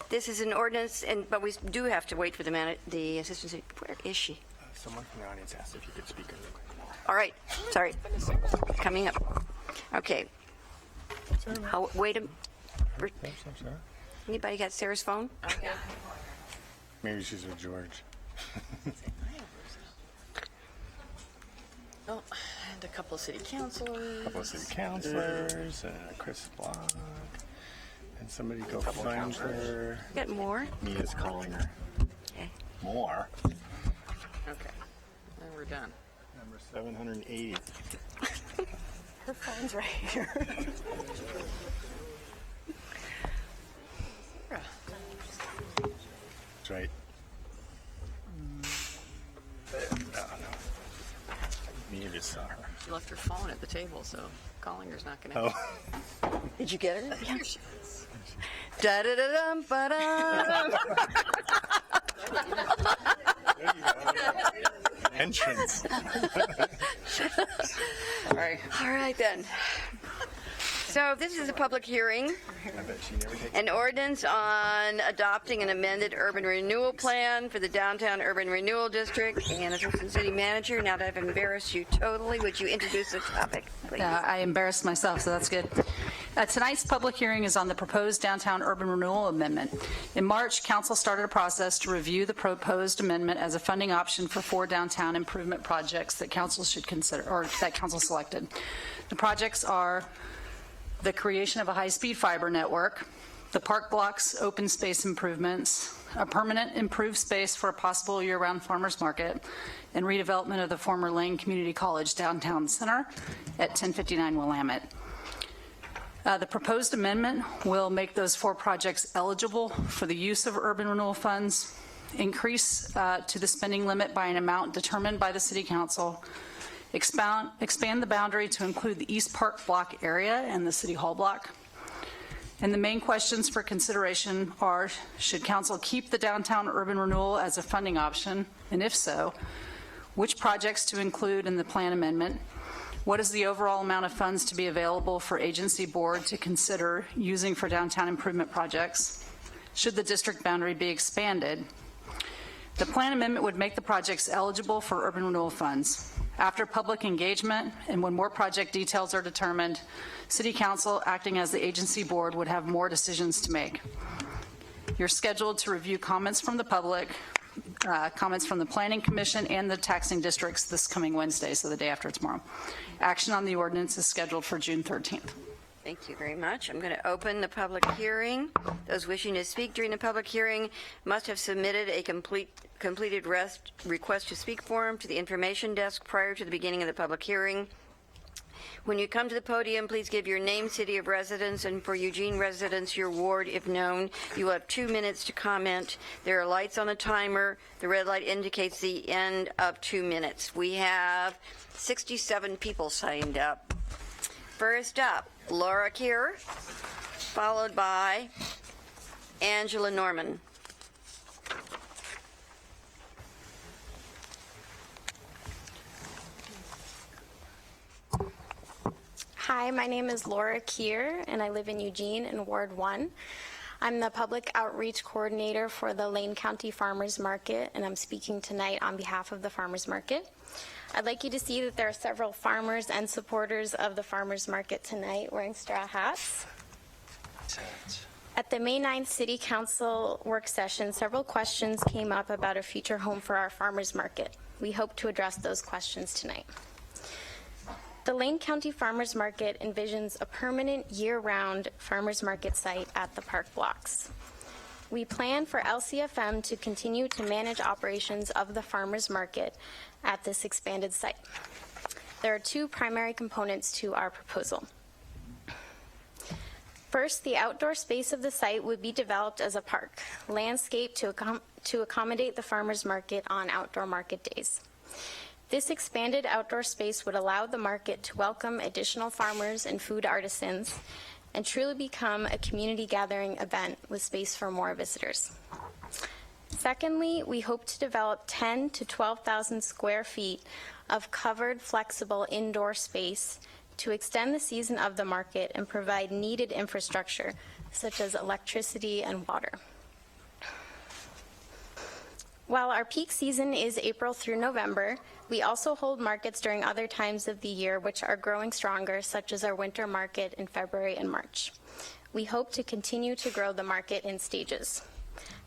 This is an ordinance, but we do have to wait for the assistant city. Where is she? Someone from the audience asked if you could speak. All right, sorry. Coming up. Okay. Wait a. Anybody got Sarah's phone? Maybe she's with George. Oh, and a couple of city councilors. A couple of city councilors, Chris Block, and somebody go find her. Get more? Mia's calling her. Okay. More? Okay, then we're done. Number 780. Her phone's right here. That's right. No. Mia just saw her. She left her phone at the table, so calling her's not going to Oh. Did you get her? Here she is. Da-da-da-dum, ba-dum. Entrance. All right then. So this is a public hearing, I bet she never takes an ordinance on adopting an amended urban renewal plan for the downtown urban renewal district. And Assistant City Manager, now that I've embarrassed you totally, would you introduce the topic, please? I embarrassed myself, so that's good. Tonight's public hearing is on the proposed downtown urban renewal amendment. In March, council started a process to review the proposed amendment as a funding option for 4 downtown improvement projects that council should consider, or that council selected. The projects are the creation of a high-speed fiber network, the park blocks open space improvements, a permanent improved space for a possible year-round farmers market, and redevelopment of the former Lane Community College downtown center at 1059 Willamette. The proposed amendment will make those 4 projects eligible for the use of urban renewal funds, increase to the spending limit by an amount determined by the City Council, expand the boundary to include the East Park block area and the City Hall block. And the main questions for consideration are, should council keep the downtown urban renewal as a funding option? And if so, which projects to include in the plan amendment? What is the overall amount of funds to be available for agency board to consider using for downtown improvement projects? Should the district boundary be expanded? The plan amendment would make the projects eligible for urban renewal funds. After public engagement and when more project details are determined, City Council, acting as the agency board, would have more decisions to make. You're scheduled to review comments from the public, comments from the Planning Commission and the taxing districts this coming Wednesday, so the day after tomorrow. Action on the ordinance is scheduled for June 13th. Thank you very much. I'm going to open the public hearing. Those wishing to speak during the public hearing must have submitted a completed request to speak form to the information desk prior to the beginning of the public hearing. When you come to the podium, please give your name, city of residence, and for Eugene residents, your ward, if known. You will have 2 minutes to comment. There are lights on the timer. The red light indicates the end of 2 minutes. We have 67 people signed up. First up, Laura Keir, followed by Angela Norman. Hi, my name is Laura Keir, and I live in Eugene in Ward 1. I'm the Public Outreach Coordinator for the Lane County Farmers Market, and I'm speaking tonight on behalf of the Farmers Market. I'd like you to see that there are several farmers and supporters of the Farmers Market tonight wearing straw hats. At the May 9th City Council work session, several questions came up about a future home for our Farmers Market. We hope to address those questions tonight. The Lane County Farmers Market envisions a permanent year-round farmers market site at the park blocks. We plan for LCFM to continue to manage operations of the farmers market at this expanded site. There are two primary components to our proposal. First, the outdoor space of the site would be developed as a park, landscaped to accommodate the farmers market on outdoor market days. This expanded outdoor space would allow the market to welcome additional farmers and food artisans and truly become a community gathering event with space for more visitors. Secondly, we hope to develop 10 to 12,000 square feet of covered, flexible indoor space to extend the season of the market and provide needed infrastructure such as electricity and water. While our peak season is April through November, we also hold markets during other times of the year which are growing stronger, such as our winter market in February and March. We hope to continue to grow the market in stages.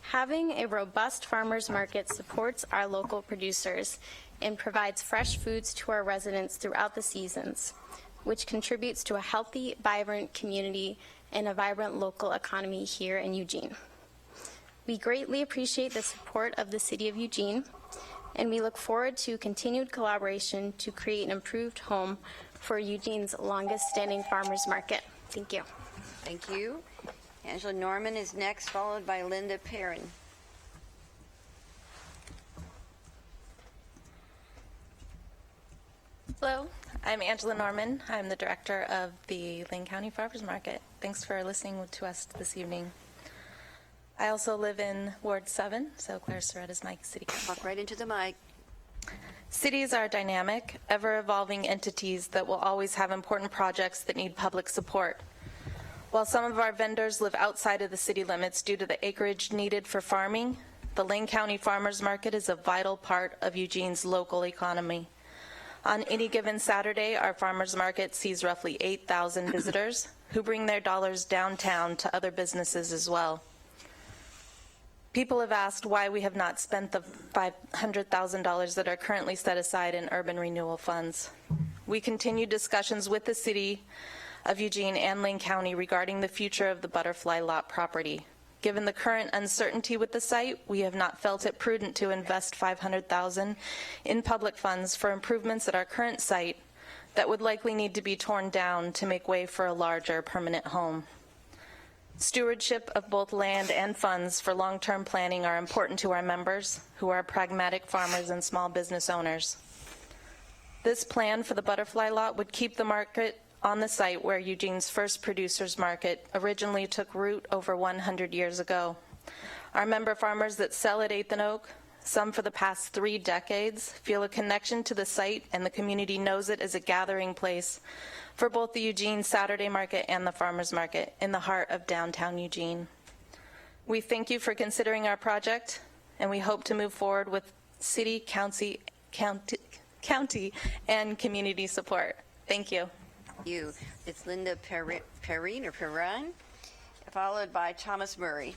Having a robust farmers market supports our local producers and provides fresh foods to our residents throughout the seasons, which contributes to a healthy, vibrant community and a vibrant local economy here in Eugene. We greatly appreciate the support of the City of Eugene, and we look forward to continued collaboration to create an improved home for Eugene's longest-standing farmers market. Thank you. Thank you. Angela Norman is next, followed by Linda Perrin. Hello, I'm Angela Norman. I'm the director of the Lane County Farmers Market. Thanks for listening to us this evening. I also live in Ward 7, so Claire Surratt is my city council. Talk right into the mic. Cities are dynamic, ever-evolving entities that will always have important projects that need public support. While some of our vendors live outside of the city limits due to the acreage needed for farming, the Lane County Farmers Market is a vital part of Eugene's local economy. On any given Saturday, our farmers market sees roughly 8,000 visitors who bring their dollars downtown to other businesses as well. People have asked why we have not spent the $500,000 that are currently set aside in urban renewal funds. We continue discussions with the City of Eugene and Lane County regarding the future of the Butterfly Lot property. Given the current uncertainty with the site, we have not felt it prudent to invest $500,000 in public funds for improvements at our current site that would likely need to be torn down to make way for a larger permanent home. Stewardship of both land and funds for long-term planning are important to our members, who are pragmatic farmers and small business owners. This plan for the Butterfly Lot would keep the market on the site where Eugene's first producers market originally took root over 100 years ago. Our member farmers that sell at 8th and Oak, some for the past 3 decades, feel a connection to the site, and the community knows it as a gathering place for both the Eugene Saturday Market and the Farmers Market in the heart of downtown Eugene. We thank you for considering our project, and we hope to move forward with city, county, and community support. Thank you. You. It's Linda Perrin, followed by Thomas Murray.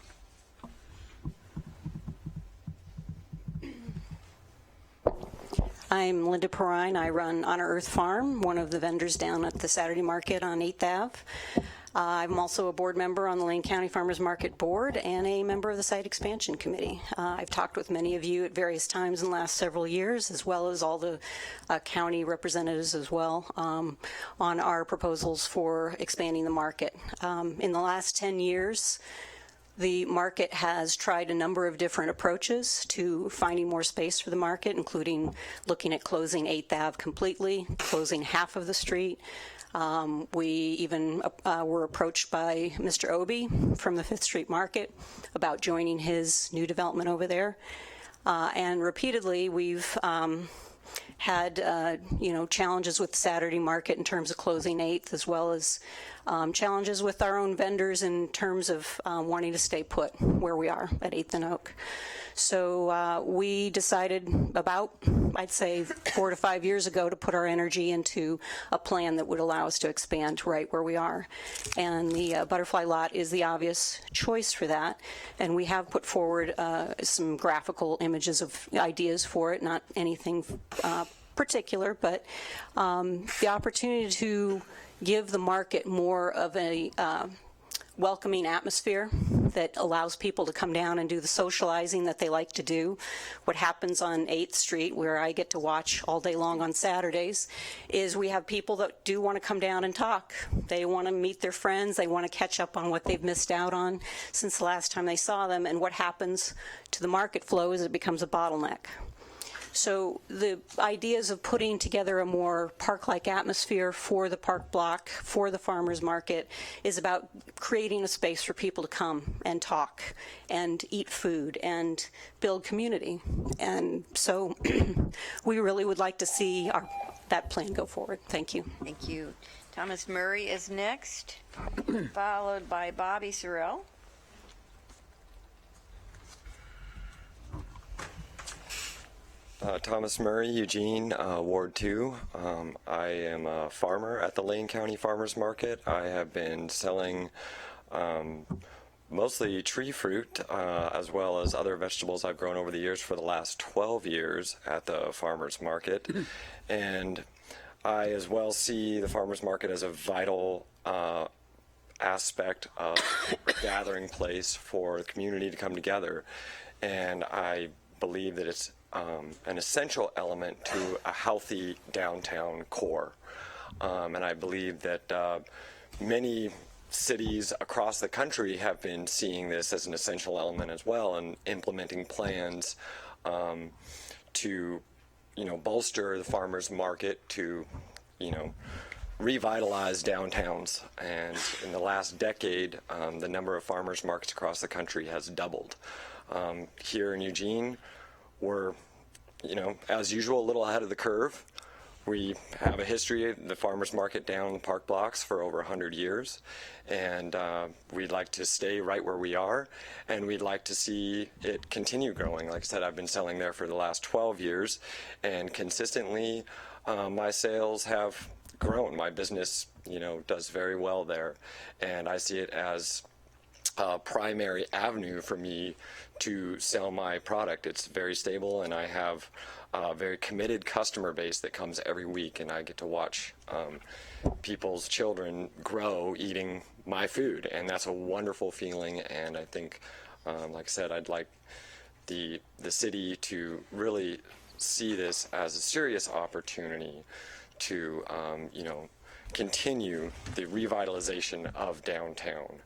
I'm Linda Perrine. I run Honor Earth Farm, one of the vendors down at the Saturday Market on 8th Ave. I'm also a board member on the Lane County Farmers Market Board and a member of the Site Expansion Committee. I've talked with many of you at various times in the last several years, as well as all the county representatives as well, on our proposals for expanding the market. In the last 10 years, the market has tried a number of different approaches to finding more space for the market, including looking at closing 8th Ave completely, closing half of the street. We even were approached by Mr. Obie from the 5th Street Market about joining his new development over there. And repeatedly, we've had challenges with the Saturday Market in terms of closing 8th, as well as challenges with our own vendors in terms of wanting to stay put where we are at 8th and Oak. So we decided about, I'd say, 4 to 5 years ago to put our energy into a plan that would allow us to expand right where we are. And the Butterfly Lot is the obvious choice for that. And we have put forward some graphical images of ideas for it, not anything particular, but the opportunity to give the market more of a welcoming atmosphere that allows people to come down and do the socializing that they like to do. What happens on 8th Street, where I get to watch all day long on Saturdays, is we have people that do want to come down and talk. They want to meet their friends. They want to catch up on what they've missed out on since the last time they saw them. And what happens to the market flow is it becomes a bottleneck. So the ideas of putting together a more park-like atmosphere for the park block, for the farmers market, is about creating a space for people to come and talk and eat food and build community. And so we really would like to see that plan go forward. Thank you. Thank you. Thomas Murray is next, followed by Bobby Sorrell. Thomas Murray, Eugene, Ward 2. I am a farmer at the Lane County Farmers Market. I have been selling mostly tree fruit as well as other vegetables I've grown over the years for the last 12 years at the farmers market. And I as well see the farmers market as a vital aspect of a gathering place for the community to come together. And I believe that it's an essential element to a healthy downtown core. And I believe that many cities across the country have been seeing this as an essential element as well and implementing plans to, bolster the farmers market, to, revitalize downtowns. And in the last decade, the number of farmers markets across the country has doubled. Here in Eugene, we're, as usual, a little ahead of the curve. We have a history of the farmers market down in the park blocks for over 100 years, and we'd like to stay right where we are, and we'd like to see it continue growing. Like I said, I've been selling there for the last 12 years, and consistently my sales have grown. My business, does very well there, and I see it as a primary avenue for me to sell my product. It's very stable, and I have a very committed customer base that comes every week, and I get to watch people's children grow eating my food, and that's a wonderful feeling. And I think, like I said, I'd like the city to really see this as a serious opportunity to continue the revitalization of downtown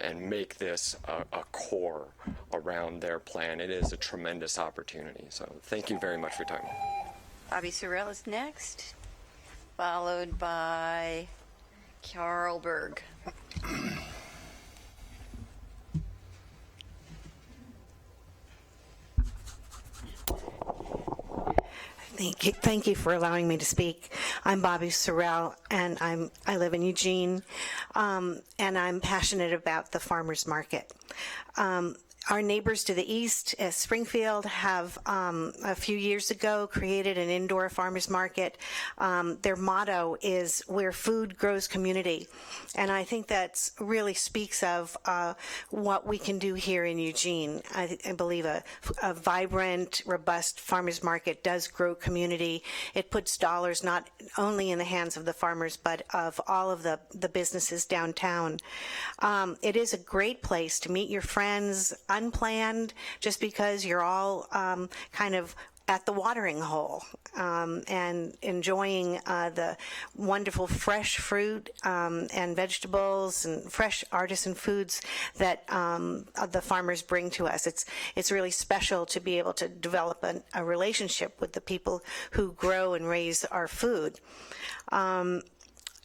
and make this a core around their plan. It is a tremendous opportunity. So thank you very much for your time. Bobby Sorrell is next, followed by Carl Berg. Thank you for allowing me to speak. I'm Bobby Sorrell, and I live in Eugene, and I'm passionate about the farmers market. Our neighbors to the east, Springfield, have a few years ago created an indoor farmers market. Their motto is "Where food grows community," and I think that really speaks of what we can do here in Eugene. I believe a vibrant, robust farmers market does grow community. It puts dollars not only in the hands of the farmers, but of all of the businesses downtown. It is a great place to meet your friends, unplanned, just because you're all kind of at the watering hole and enjoying the wonderful fresh fruit and vegetables and fresh artisan foods that the farmers bring to us. It's really special to be able to develop a relationship with the people who grow and raise our food.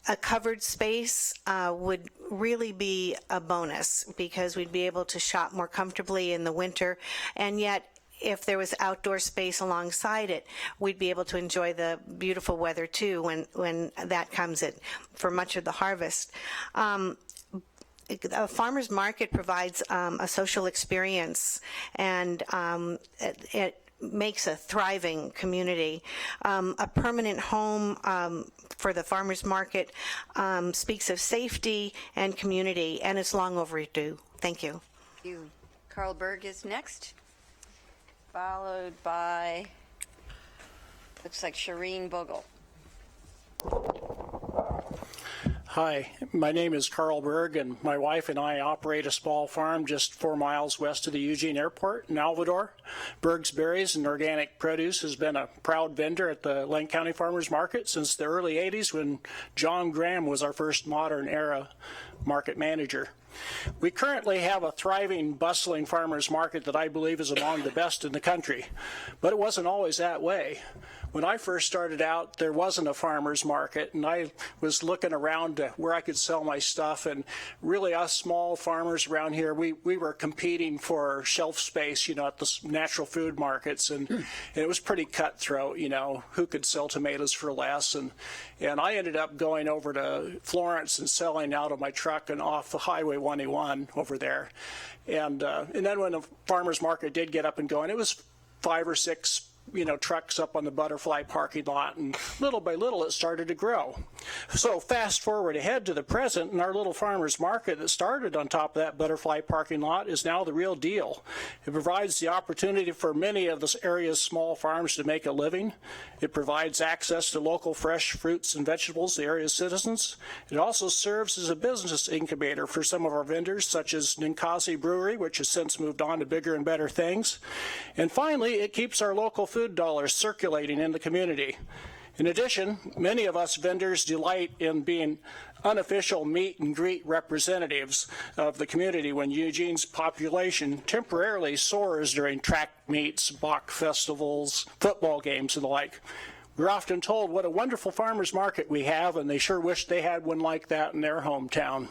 A covered space would really be a bonus because we'd be able to shop more comfortably in the winter, and yet if there was outdoor space alongside it, we'd be able to enjoy the beautiful weather too when that comes in for much of the harvest. A farmer's market provides a social experience, and it makes a thriving community. A permanent home for the farmers market speaks of safety and community, and it's long overdue. Thank you. Thank you. Carl Berg is next, followed by Looks like Shireen Vogel. Hi, my name is Carl Berg, and my wife and I operate a small farm just 4 miles west of the Eugene Airport in Alvador. Berg's Berries and Organic Produce has been a proud vendor at the Lane County Farmers Market since the early 80s when John Graham was our first modern era market manager. We currently have a thriving, bustling farmers market that I believe is among the best in the country, but it wasn't always that way. When I first started out, there wasn't a farmer's market, and I was looking around to where I could sell my stuff, and really us small farmers around here, we were competing for shelf space, at the natural food markets, and it was pretty cutthroat, who could sell tomatoes for less, and I ended up going over to Florence and selling out of my truck and off the Highway 181 over there, and then when the farmer's market did get up and going, it was 5 or 6 trucks up on the Butterfly parking lot, and little by little it started to grow. So fast forward ahead to the present, and our little farmers market that started on top of that Butterfly parking lot is now the real deal. It provides the opportunity for many of this area's small farms to make a living. It provides access to local fresh fruits and vegetables to the area's citizens. It also serves as a business incubator for some of our vendors, such as Ninkasi Brewery, which has since moved on to bigger and better things. And finally, it keeps our local food dollars circulating in the community. In addition, many of us vendors delight in being unofficial meet and greet representatives of the community when Eugene's population temporarily soars during track meets, Bach festivals, football games, and the like. We're often told what a wonderful farmers market we have, and they sure wish they had one like that in their hometown.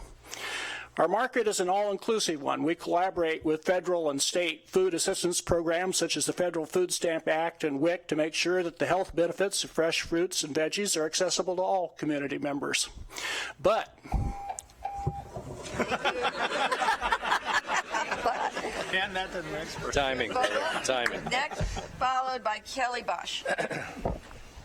Our market is an all-inclusive one. We collaborate with federal and state food assistance programs such as the Federal Food Stamp Act and WIC to make sure that the health benefits of fresh fruits and veggies are accessible to all community members. But And that the next person. Timing. Next, followed by Kelly Bosch.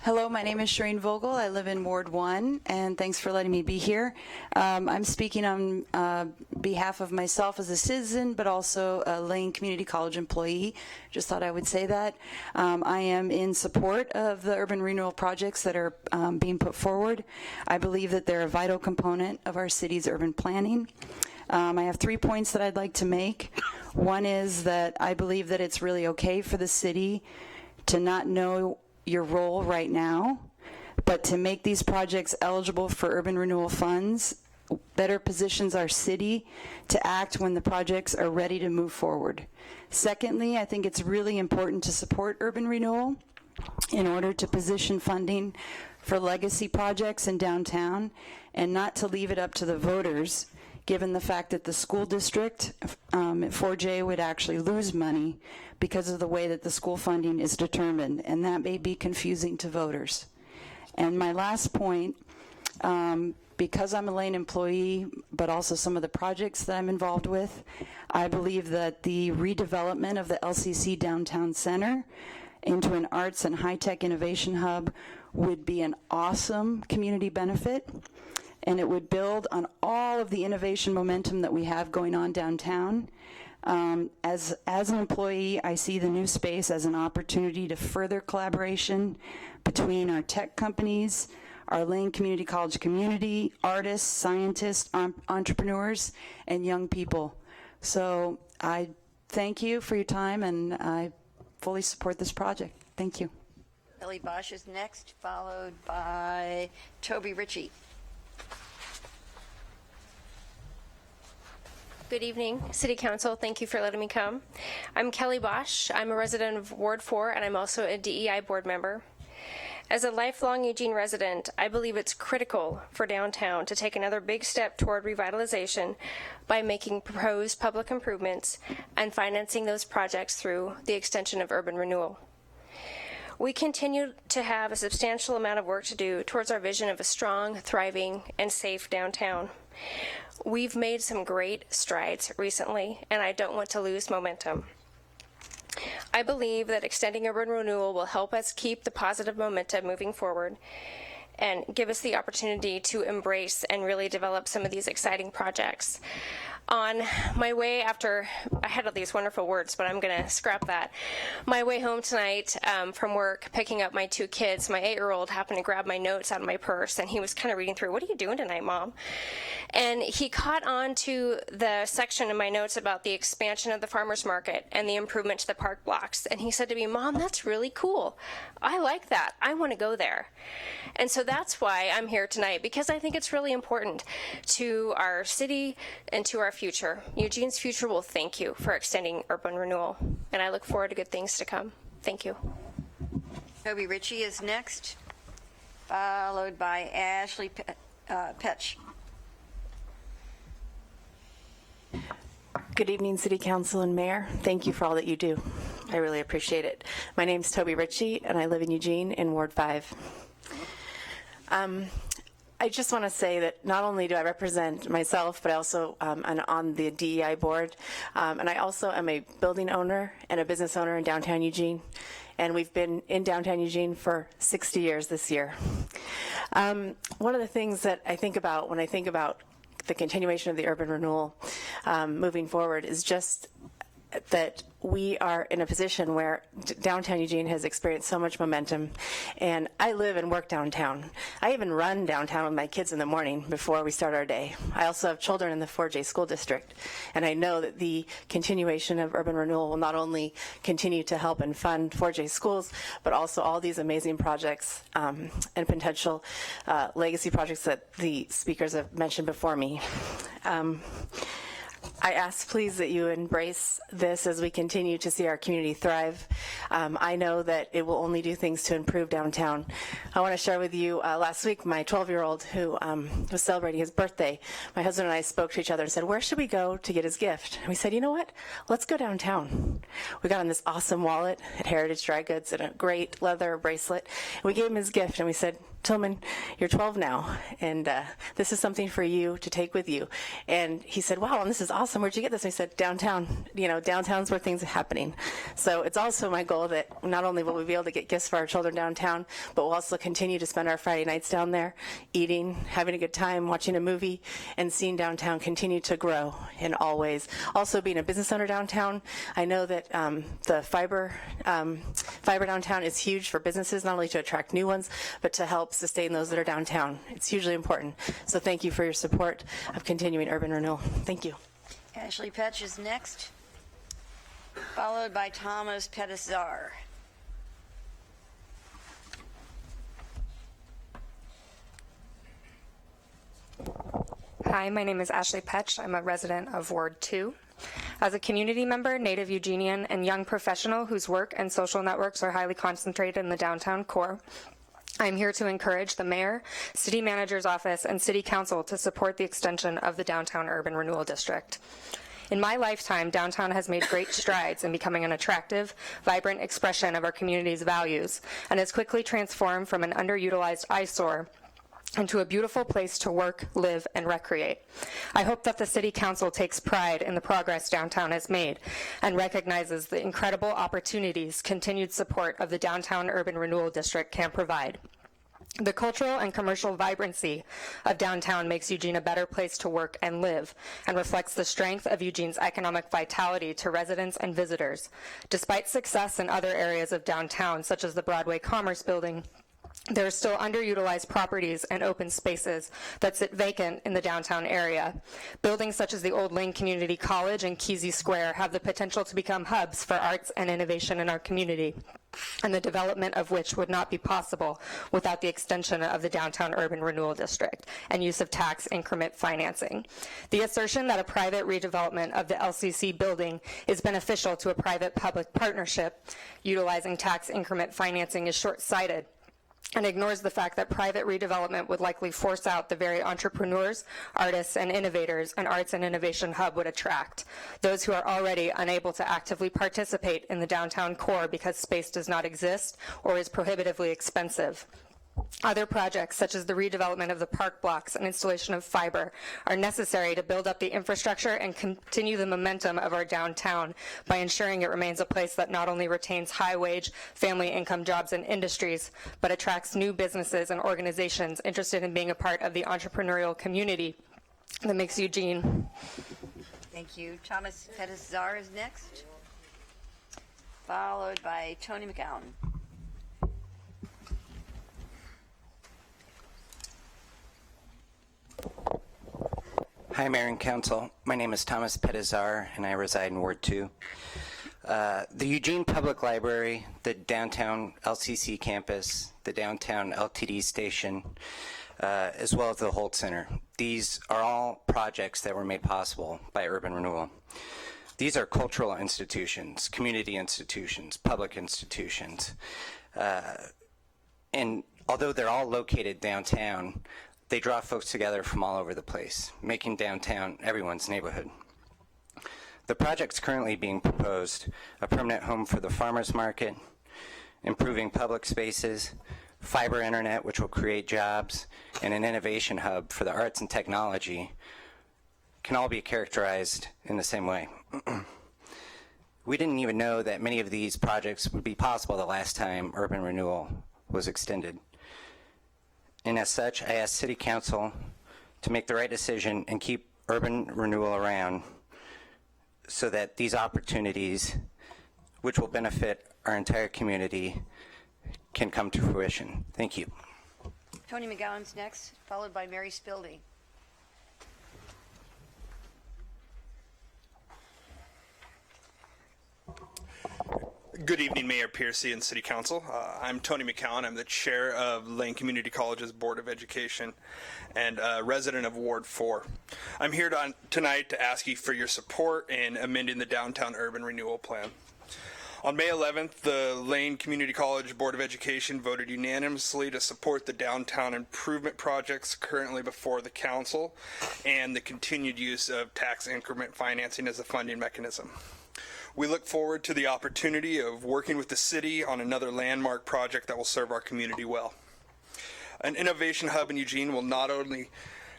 Hello, my name is Shireen Vogel. I live in Ward 1, and thanks for letting me be here. I'm speaking on behalf of myself as a citizen, but also a Lane Community College employee. Just thought I would say that. I am in support of the urban renewal projects that are being put forward. I believe that they're a vital component of our city's urban planning. I have 3 points that I'd like to make. One is that I believe that it's really okay for the city to not know your role right now, but to make these projects eligible for urban renewal funds better positions our city to act when the projects are ready to move forward. Secondly, I think it's really important to support urban renewal in order to position funding for legacy projects in downtown and not to leave it up to the voters, given the fact that the school district at 4J would actually lose money because of the way that the school funding is determined, and that may be confusing to voters. And my last point, because I'm a Lane employee, but also some of the projects that I'm involved with, I believe that the redevelopment of the LCC Downtown Center into an arts and high-tech innovation hub would be an awesome community benefit, and it would build on all of the innovation momentum that we have going on downtown. As an employee, I see the new space as an opportunity to further collaboration between our tech companies, our Lane Community College community, artists, scientists, entrepreneurs, and young people. So I thank you for your time, and I fully support this project. Thank you. Kelly Bosch is next, followed by Toby Ritchie. Good evening, City Council. Thank you for letting me come. I'm Kelly Bosch. I'm a resident of Ward 4, and I'm also a DEI board member. As a lifelong Eugene resident, I believe it's critical for downtown to take another big step toward revitalization by making proposed public improvements and financing those projects through the extension of urban renewal. We continue to have a substantial amount of work to do towards our vision of a strong, thriving, and safe downtown. We've made some great strides recently, and I don't want to lose momentum. I believe that extending urban renewal will help us keep the positive momentum moving forward, and give us the opportunity to embrace and really develop some of these exciting projects. On my way after, I had all these wonderful words, but I'm going to scrap that. My way home tonight from work, picking up my 2 kids, my 8-year-old happened to grab my notes out of my purse, and he was kind of reading through, "What are you doing tonight, Mom?" And he caught on to the section in my notes about the expansion of the farmers market and the improvement to the park blocks. And he said to me, "Mom, that's really cool. I like that. I want to go there." And so that's why I'm here tonight, because I think it's really important to our city and to our future. Eugene's future will thank you for extending urban renewal, and I look forward to good things to come. Thank you. Toby Ritchie is next, followed by Ashley Petch. Good evening, City Council and Mayor. Thank you for all that you do. I really appreciate it. My name is Toby Ritchie, and I live in Eugene in Ward 5. I just want to say that not only do I represent myself, but I also am on the DEI board, and I also am a building owner and a business owner in downtown Eugene, and we've been in downtown Eugene for 60 years this year. One of the things that I think about when I think about the continuation of the urban renewal moving forward is just that we are in a position where downtown Eugene has experienced so much momentum, and I live and work downtown. I even run downtown with my kids in the morning before we start our day. I also have children in the 4J school district, and I know that the continuation of urban renewal will not only continue to help and fund 4J schools, but also all these amazing projects and potential legacy projects that the speakers have mentioned before me. I ask, please, that you embrace this as we continue to see our community thrive. I know that it will only do things to improve downtown. I want to share with you, last week, my 12-year-old who was celebrating his birthday, my husband and I spoke to each other and said, "Where should we go to get his gift?" And we said, "You know what? Let's go downtown." We got him this awesome wallet at Heritage Dry Goods and a great leather bracelet. And we gave him his gift, and we said, "Tillman, you're 12 now, and this is something for you to take with you." And he said, "Wow, this is awesome. Where'd you get this?" And I said, "Downtown. You know, downtown's where things are happening." So it's also my goal that not only will we be able to get gifts for our children downtown, but we'll also continue to spend our Friday nights down there, eating, having a good time, watching a movie, and seeing downtown continue to grow in all ways. Also, being a business owner downtown, I know that the fiber downtown is huge for businesses, not only to attract new ones, but to help sustain those that are downtown. It's hugely important. So thank you for your support of continuing urban renewal. Thank you. Ashley Petch is next, followed by Thomas Pettisar. Hi, my name is Ashley Petch. I'm a resident of Ward 2. As a community member, native Eugenian, and young professional whose work and social networks are highly concentrated in the downtown core, I'm here to encourage the mayor, city manager's office, and city council to support the extension of the Downtown Urban Renewal District. In my lifetime, downtown has made great strides in becoming an attractive, vibrant expression of our community's values, and has quickly transformed from an underutilized eyesore into a beautiful place to work, live, and recreate. I hope that the City Council takes pride in the progress downtown has made and recognizes the incredible opportunities continued support of the Downtown Urban Renewal District can provide. The cultural and commercial vibrancy of downtown makes Eugene a better place to work and live, and reflects the strength of Eugene's economic vitality to residents and visitors. Despite success in other areas of downtown, such as the Broadway Commerce Building, there are still underutilized properties and open spaces that sit vacant in the downtown area. Buildings such as the Old Lane Community College and Kesey Square have the potential to become hubs for arts and innovation in our community, and the development of which would not be possible without the extension of the Downtown Urban Renewal District and use of tax increment financing. The assertion that a private redevelopment of the LCC building is beneficial to a private-public partnership utilizing tax increment financing is short-sighted and ignores the fact that private redevelopment would likely force out the very entrepreneurs, artists, and innovators an arts and innovation hub would attract, those who are already unable to actively participate in the downtown core because space does not exist or is prohibitively expensive. Other projects, such as the redevelopment of the park blocks and installation of fiber, are necessary to build up the infrastructure and continue the momentum of our downtown by ensuring it remains a place that not only retains high-wage, family income jobs and industries, but attracts new businesses and organizations interested in being a part of the entrepreneurial community that makes Eugene. Thank you. Thomas Pettis-Czar is next, followed by Tony McGowan. Hi, Mayor and Council. My name is Thomas Pettis-Czar, and I reside in Ward 2. The Eugene Public Library, the downtown LCC campus, the downtown LTD station, as well as the Holt Center. These are all projects that were made possible by urban renewal. These are cultural institutions, community institutions, public institutions. And although they're all located downtown, they draw folks together from all over the place, making downtown everyone's neighborhood. The projects currently being proposed, a permanent home for the farmers market, improving public spaces, fiber internet, which will create jobs, and an innovation hub for the arts and technology, can all be characterized in the same way. We didn't even know that many of these projects would be possible the last time urban renewal was extended. And as such, I ask City Council to make the right decision and keep urban renewal around so that these opportunities, which will benefit our entire community, can come to fruition. Thank you. Tony McGowan's next, followed by Mary Spildy. Good evening, Mayor Piercy and City Council. I'm Tony McCowan. I'm the chair of Lane Community College's Board of Education and a resident of Ward 4. I'm here tonight to ask you for your support in amending the Downtown Urban Renewal Plan. On May 11th, the Lane Community College Board of Education voted unanimously to support the downtown improvement projects currently before the council and the continued use of tax increment financing as a funding mechanism. We look forward to the opportunity of working with the city on another landmark project that will serve our community well. An innovation hub in Eugene will not only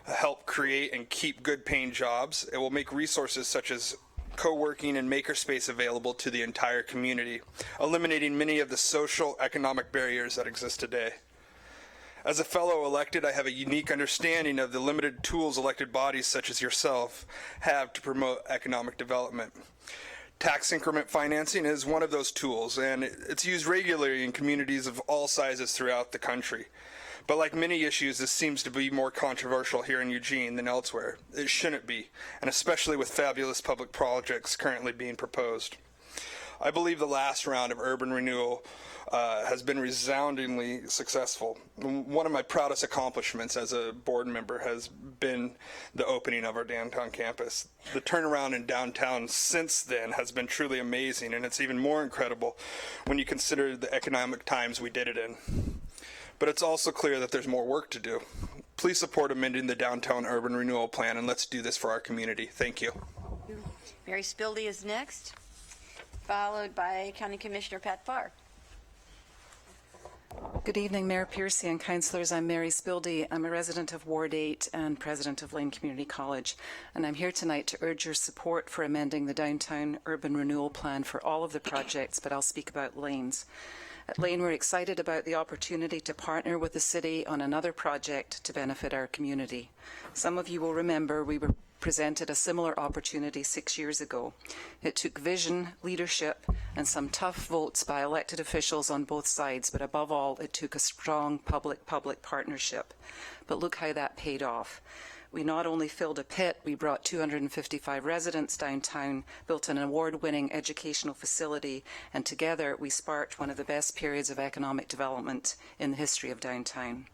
help create and keep good paying jobs, it will make resources such as co-working and makerspace available to the entire community, eliminating many of the social economic barriers that exist today. As a fellow elected, I have a unique understanding of the limited tools elected bodies such as yourself have to promote economic development. Tax increment financing is one of those tools, and it's used regularly in communities of all sizes throughout the country. But like many issues, this seems to be more controversial here in Eugene than elsewhere. It shouldn't be, and especially with fabulous public projects currently being proposed. I believe the last round of urban renewal has been resoundingly successful. One of my proudest accomplishments as a board member has been the opening of our downtown campus. The turnaround in downtown since then has been truly amazing, and it's even more incredible when you consider the economic times we did it in. But it's also clear that there's more work to do. Please support amending the Downtown Urban Renewal Plan, and let's do this for our community. Thank you. Mary Spildy is next, followed by County Commissioner Pat Farr. Good evening, Mayor Piercy and councillors. I'm Mary Spildy. I'm a resident of Ward 8 and president of Lane Community College, and I'm here tonight to urge your support for amending the Downtown Urban Renewal Plan for all of the projects, but I'll speak about Lanes. At Lane, we're excited about the opportunity to partner with the city on another project to benefit our community. Some of you will remember we were presented a similar opportunity 6 years ago. It took vision, leadership, and some tough votes by elected officials on both sides, but above all, it took a strong public-public partnership. But look how that paid off. We not only filled a pit, we brought 255 residents downtown, built an award-winning educational facility, and together we sparked one of the best periods of economic development in the history of downtown.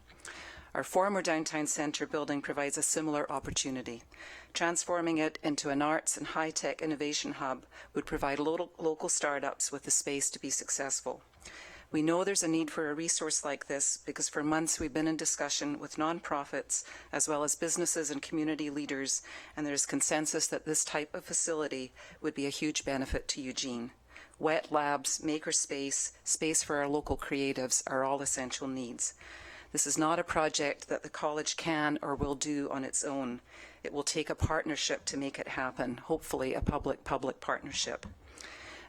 Our former downtown centre building provides a similar opportunity. Transforming it into an arts and high-tech innovation hub would provide local startups with the space to be successful. We know there's a need for a resource like this because for months we've been in discussion with nonprofits as well as businesses and community leaders, and there's consensus that this type of facility would be a huge benefit to Eugene. Wet labs, makerspace, space for our local creatives are all essential needs. This is not a project that the college can or will do on its own. It will take a partnership to make it happen, hopefully a public-public partnership.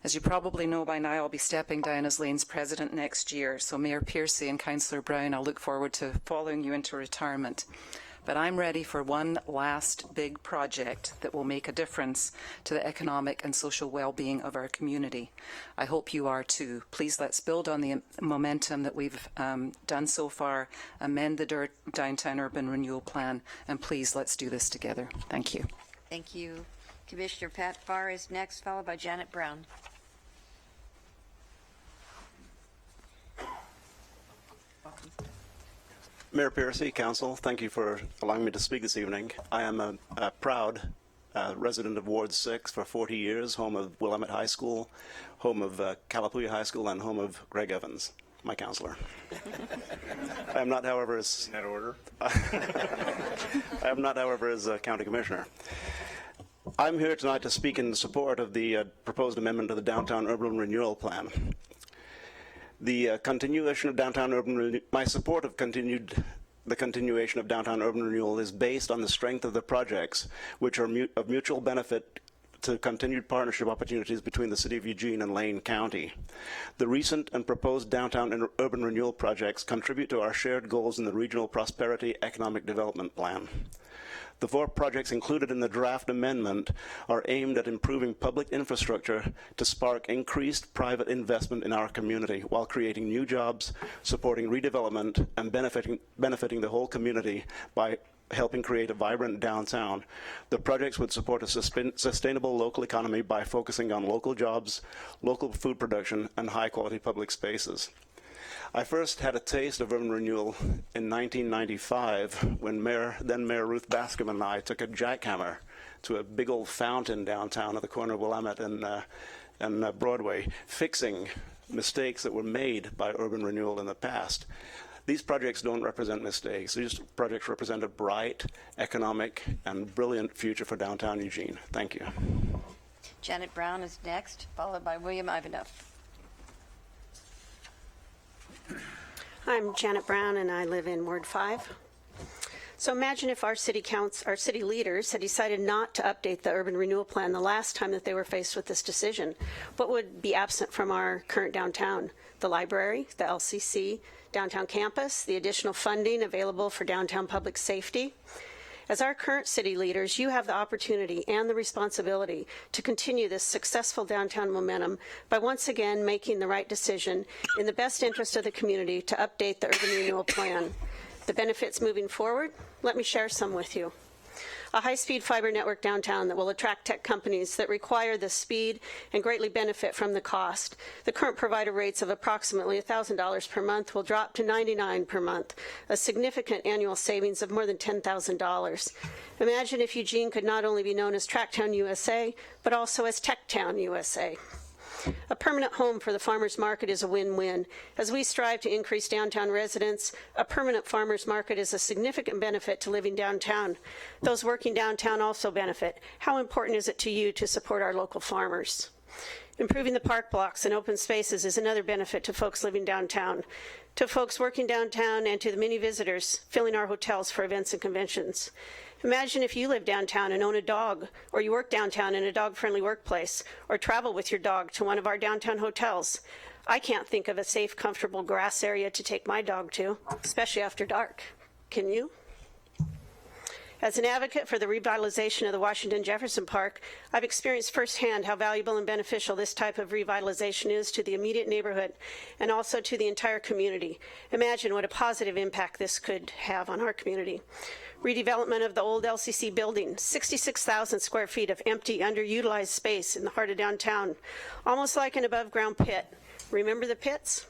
As you probably know by now, I'll be stepping down as Lane's president next year, so Mayor Piercy and Councillor Brown, I'll look forward to following you into retirement. But I'm ready for one last big project that will make a difference to the economic and social well-being of our community. I hope you are too. Please let's build on the momentum that we've done so far, amend the Downtown Urban Renewal Plan, and please let's do this together. Thank you. Thank you. Commissioner Pat Farr is next, followed by Janet Brown. Mayor Piercy, Council, thank you for allowing me to speak this evening. I am a proud resident of Ward 6 for 40 years, home of Willamette High School, home of Kalapuya High School, and home of Greg Evans, my counselor. I am not, however, as... In that order? I am not, however, as a county commissioner. I'm here tonight to speak in support of the proposed amendment to the Downtown Urban Renewal Plan. The continuation of downtown urban my support of the continuation of downtown urban renewal is based on the strength of the projects, which are of mutual benefit to continued partnership opportunities between the City of Eugene and Lane County. The recent and proposed downtown and urban renewal projects contribute to our shared goals in the Regional Prosperity Economic Development Plan. The 4 projects included in the draft amendment are aimed at improving public infrastructure to spark increased private investment in our community while creating new jobs, supporting redevelopment, and benefiting the whole community by helping create a vibrant downtown. The projects would support a sustainable local economy by focusing on local jobs, local food production, and high-quality public spaces. I first had a taste of urban renewal in 1995 when then Mayor Ruth Bascom and I took a jackhammer to a big old fountain downtown at the corner of Willamette and Broadway, fixing mistakes that were made by urban renewal in the past. These projects don't represent mistakes. These projects represent a bright, economic, and brilliant future for downtown Eugene. Thank you. Janet Brown is next, followed by William Ivanoff. I'm Janet Brown, and I live in Ward 5. So imagine if our city leaders had decided not to update the urban renewal plan the last time that they were faced with this decision. What would be absent from our current downtown? The library, the LCC, downtown campus, the additional funding available for downtown public safety. As our current city leaders, you have the opportunity and the responsibility to continue this successful downtown momentum by once again making the right decision in the best interest of the community to update the urban renewal plan. The benefits moving forward, let me share some with you. A high-speed fiber network downtown that will attract tech companies that require the speed and greatly benefit from the cost. The current provider rates of approximately $1,000 per month will drop to $99 per month, a significant annual savings of more than $10,000. Imagine if Eugene could not only be known as Tracktown USA, but also as Techtown USA. A permanent home for the farmers market is a win-win. As we strive to increase downtown residents, a permanent farmers market is a significant benefit to living downtown. Those working downtown also benefit. How important is it to you to support our local farmers? Improving the park blocks and open spaces is another benefit to folks living downtown, to folks working downtown, and to the many visitors filling our hotels for events and conventions. Imagine if you live downtown and own a dog, or you work downtown in a dog-friendly workplace, or travel with your dog to one of our downtown hotels. I can't think of a safe, comfortable grass area to take my dog to, especially after dark. Can you? As an advocate for the revitalization of the Washington Jefferson Park, I've experienced firsthand how valuable and beneficial this type of revitalization is to the immediate neighborhood and also to the entire community. Imagine what a positive impact this could have on our community. Redevelopment of the old LCC building, 66,000 square feet of empty, underutilized space in the heart of downtown, almost like an above-ground pit. Remember the pits?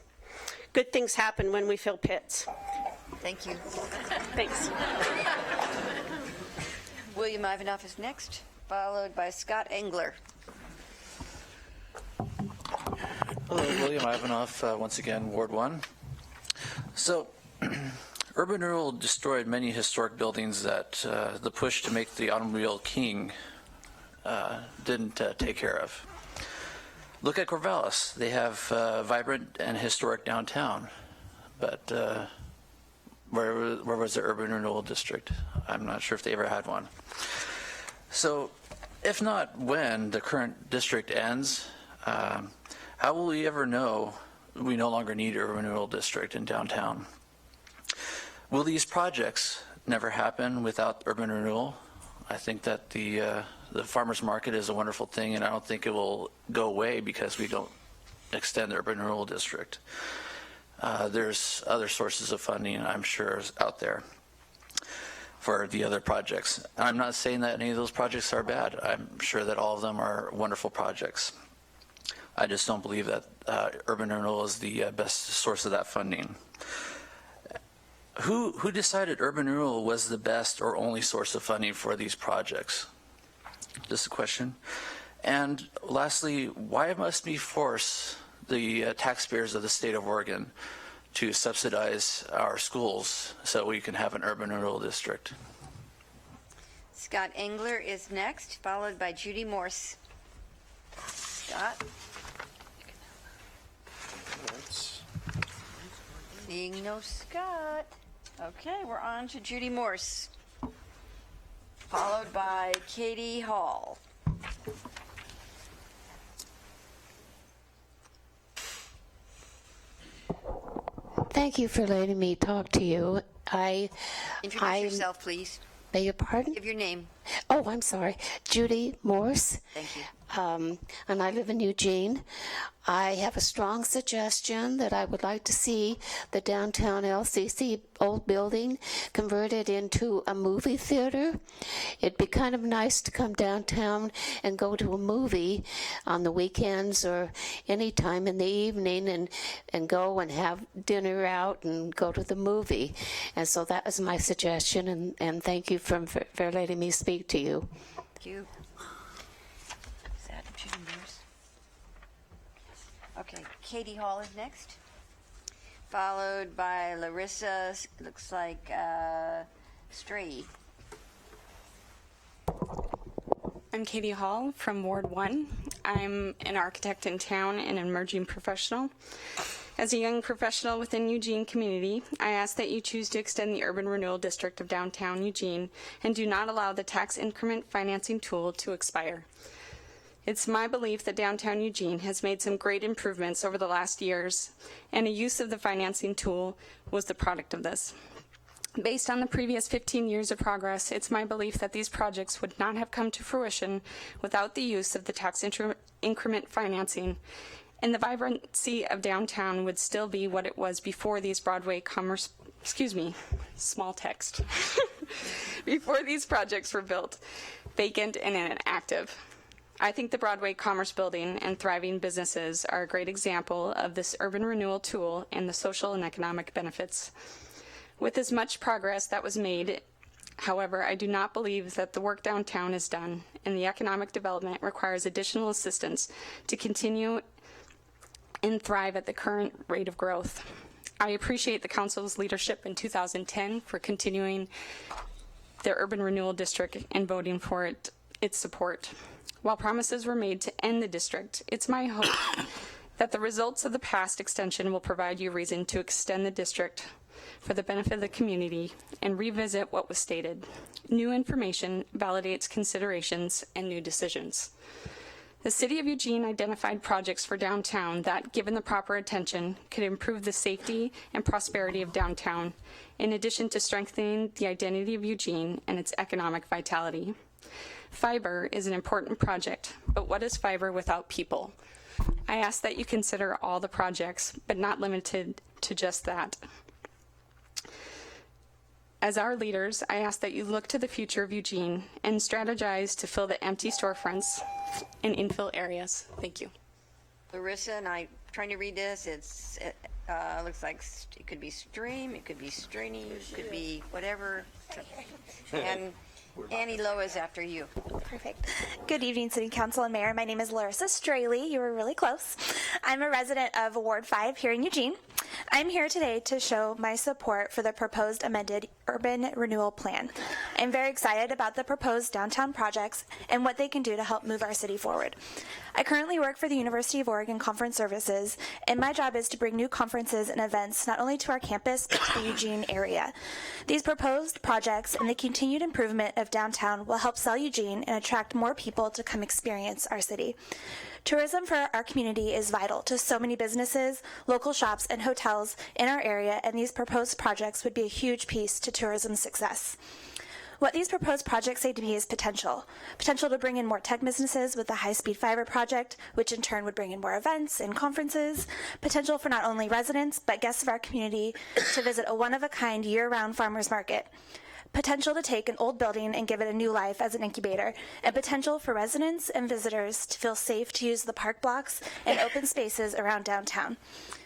Good things happen when we fill pits. Thank you. Thanks. William Ivanoff is next, followed by Scott Engler. Hello, William Ivanoff, once again, Ward 1. So, urban renewal destroyed many historic buildings that the push to make the automobile king didn't take care of. Look at Corvallis. They have vibrant and historic downtown, but where was the urban renewal district? I'm not sure if they ever had one. So if not when the current district ends, how will we ever know we no longer need a renewal district in downtown? Will these projects never happen without urban renewal? I think that the farmers market is a wonderful thing, and I don't think it will go away because we don't extend the urban renewal district. There's other sources of funding, I'm sure, out there for the other projects. I'm not saying that any of those projects are bad. I'm sure that all of them are wonderful projects. I just don't believe that urban renewal is the best source of that funding. Who decided urban renewal was the best or only source of funding for these projects? Just a question. And lastly, why must we force the taxpayers of the state of Oregon to subsidize our schools so we can have an urban renewal district? Scott Engler is next, followed by Judy Morse. Scott? Seeing no Scott. Okay, we're on to Judy Morse, followed by Katie Hall. Thank you for letting me talk to you. Introduce yourself, please. Beg your pardon? Give your name. Oh, I'm sorry. Judy Morse. Thank you. And I live in Eugene. I have a strong suggestion that I would like to see the downtown LCC old building converted into a movie theater. It'd be kind of nice to come downtown and go to a movie on the weekends or any time in the evening and go and have dinner out and go to the movie. And so that was my suggestion, and thank you for letting me speak to you. Thank you. Is that Judy Morse? Okay, Katie Hall is next, followed by Larissa, looks like Stray. I'm Katie Hall from Ward 1. I'm an architect in town and an emerging professional. As a young professional within Eugene community, I ask that you choose to extend the urban renewal district of downtown Eugene and do not allow the tax increment financing tool to expire. It's my belief that downtown Eugene has made some great improvements over the last years, and a use of the financing tool was the product of this. Based on the previous 15 years of progress, it's my belief that these projects would not have come to fruition without the use of the tax increment financing, and the vibrancy of downtown would still be what it was before these small text, before these projects were built, vacant and inactive. I think the Broadway Commerce Building and thriving businesses are a great example of this urban renewal tool and the social and economic benefits. With as much progress that was made, however, I do not believe that the work downtown is done, and the economic development requires additional assistance to continue and thrive at the current rate of growth. I appreciate the council's leadership in 2010 for continuing the urban renewal district and voting for its support. While promises were made to end the district, it's my hope that the results of the past extension will provide you reason to extend the district for the benefit of the community and revisit what was stated. New information validates considerations and new decisions. The City of Eugene identified projects for downtown that, given the proper attention, could improve the safety and prosperity of downtown, in addition to strengthening the identity of Eugene and its economic vitality. Fiber is an important project, but what is fiber without people? I ask that you consider all the projects, but not limited to just that. As our leaders, I ask that you look to the future of Eugene and strategize to fill the empty storefronts and infill areas. Thank you. Larissa, and I'm trying to read this. It looks like it could be stream, it could be strainy, it could be whatever. And Annie Lowe is after you. Perfect. Good evening, City Council and Mayor. My name is Larissa Straley. You were really close. I'm a resident of Ward 5 here in Eugene. I'm here today to show my support for the proposed amended urban renewal plan. I'm very excited about the proposed downtown projects and what they can do to help move our city forward. I currently work for the University of Oregon Conference Services, and my job is to bring new conferences and events not only to our campus, but to the Eugene area. These proposed projects and the continued improvement of downtown will help sell Eugene and attract more people to come experience our city. Tourism for our community is vital to so many businesses, local shops, and hotels in our area, and these proposed projects would be a huge piece to tourism's success. What these proposed projects say to me is potential. Potential to bring in more tech businesses with the high-speed fiber project, which in turn would bring in more events and conferences. Potential for not only residents, but guests of our community to visit a one-of-a-kind year-round farmers market. Potential to take an old building and give it a new life as an incubator, and potential for residents and visitors to feel safe to use the park blocks and open spaces around downtown.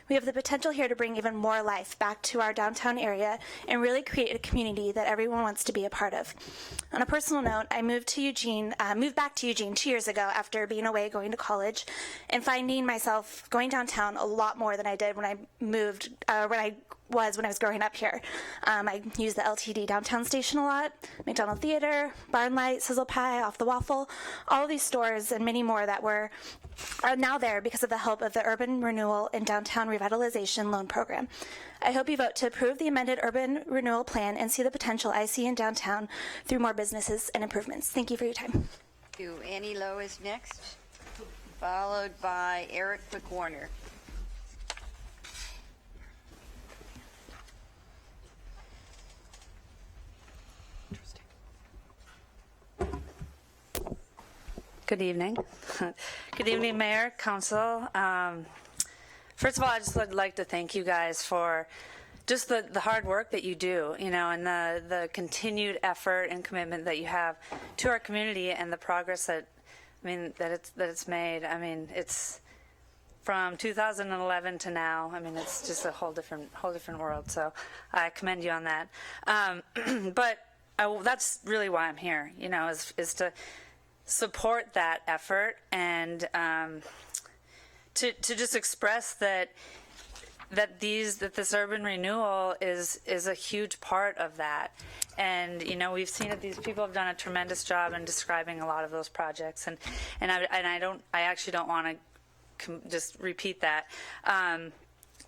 We have the potential here to bring even more life back to our downtown area and really create a community that everyone wants to be a part of. On a personal note, I moved back to Eugene 2 years ago after being away going to college and finding myself going downtown a lot more than I did when I moved, when I was growing up here. I used the LTD downtown station a lot, McDonald Theater, Barn Light, Sizzle Pie, Off the Waffle, all of these stores and many more that are now there because of the help of the Urban Renewal and Downtown Revitalization Loan Program. I hope you vote to approve the amended Urban Renewal Plan and see the potential I see in downtown through more businesses and improvements. Thank you for your time. Thank you. Annie Lowe is next, followed by Eric Quick-Warner. Good evening. Good evening, Mayor, Council. First of all, I just would like to thank you guys for just the hard work that you do, and the continued effort and commitment that you have to our community and the progress that it's made. It's from 2011 to now. It's just a whole different world. So I commend you on that. But that's really why I'm here, is to support that effort and to just express that this urban renewal is a huge part of that. And we've seen that these people have done a tremendous job in describing a lot of those projects, and I actually don't want to just repeat that.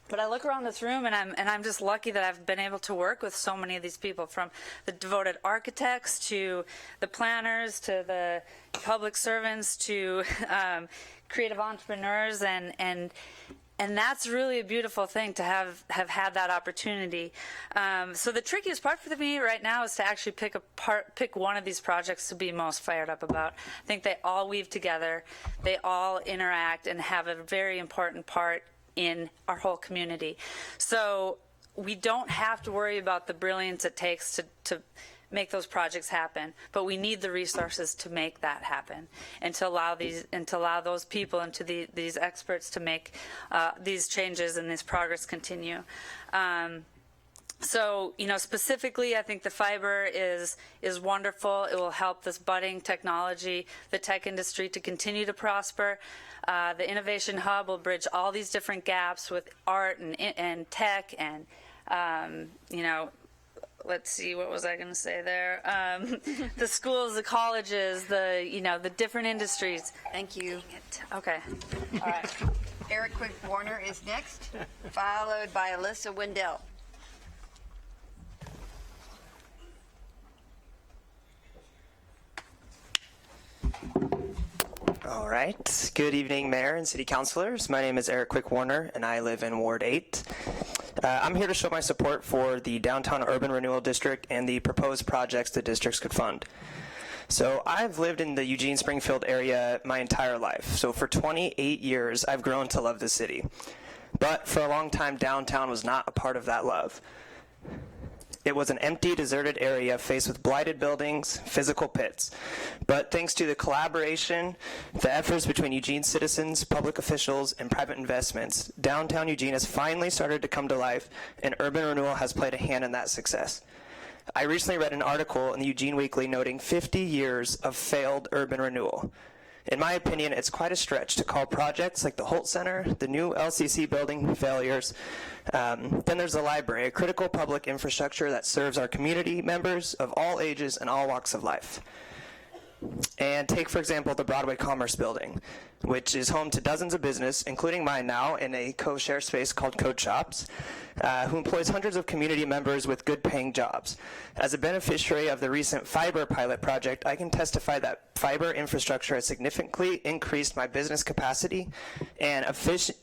But I look around this room, and I'm just lucky that I've been able to work with so many of these people, from the devoted architects to the planners to the public servants to creative entrepreneurs, and that's really a beautiful thing to have had that opportunity. So the trickiest part for me right now is to actually pick one of these projects to be most fired up about. I think they all weave together, they all interact, and have a very important part in our whole community. So we don't have to worry about the brilliance it takes to make those projects happen, but we need the resources to make that happen, and to allow those people and to these experts to make these changes and this progress continue. So, specifically, I think the fiber is wonderful. It will help this budding technology, the tech industry, to continue to prosper. The Innovation Hub will bridge all these different gaps with art and tech and, let's see, what was I going to say there? The schools, the colleges, the different industries. Thank you. Okay. All right. Eric Quick-Warner is next, followed by Alyssa Wendell. All right. Good evening, Mayor and City Councilors. My name is Eric Quick-Warner, and I live in Ward 8. I'm here to show my support for the Downtown Urban Renewal District and the proposed projects the districts could fund. So I've lived in the Eugene-Springfield area my entire life. So for 28 years, I've grown to love the city. But for a long time, downtown was not a part of that love. It was an empty, deserted area faced with blighted buildings, physical pits. But thanks to the collaboration, the efforts between Eugene citizens, public officials, and private investments, downtown Eugene has finally started to come to life, and urban renewal has played a hand in that success. I recently read an article in the Eugene Weekly noting 50 years of failed urban renewal. In my opinion, it's quite a stretch to call projects like the Holt Center, the new LCC building failures. Then there's the library, a critical public infrastructure that serves our community members of all ages and all walks of life. And take, for example, the Broadway Commerce Building, which is home to dozens of business, including mine now, in a co-share space called Code Shops, who employs hundreds of community members with good-paying jobs. As a beneficiary of the recent fiber pilot project, I can testify that fiber infrastructure has significantly increased my business capacity and efficiency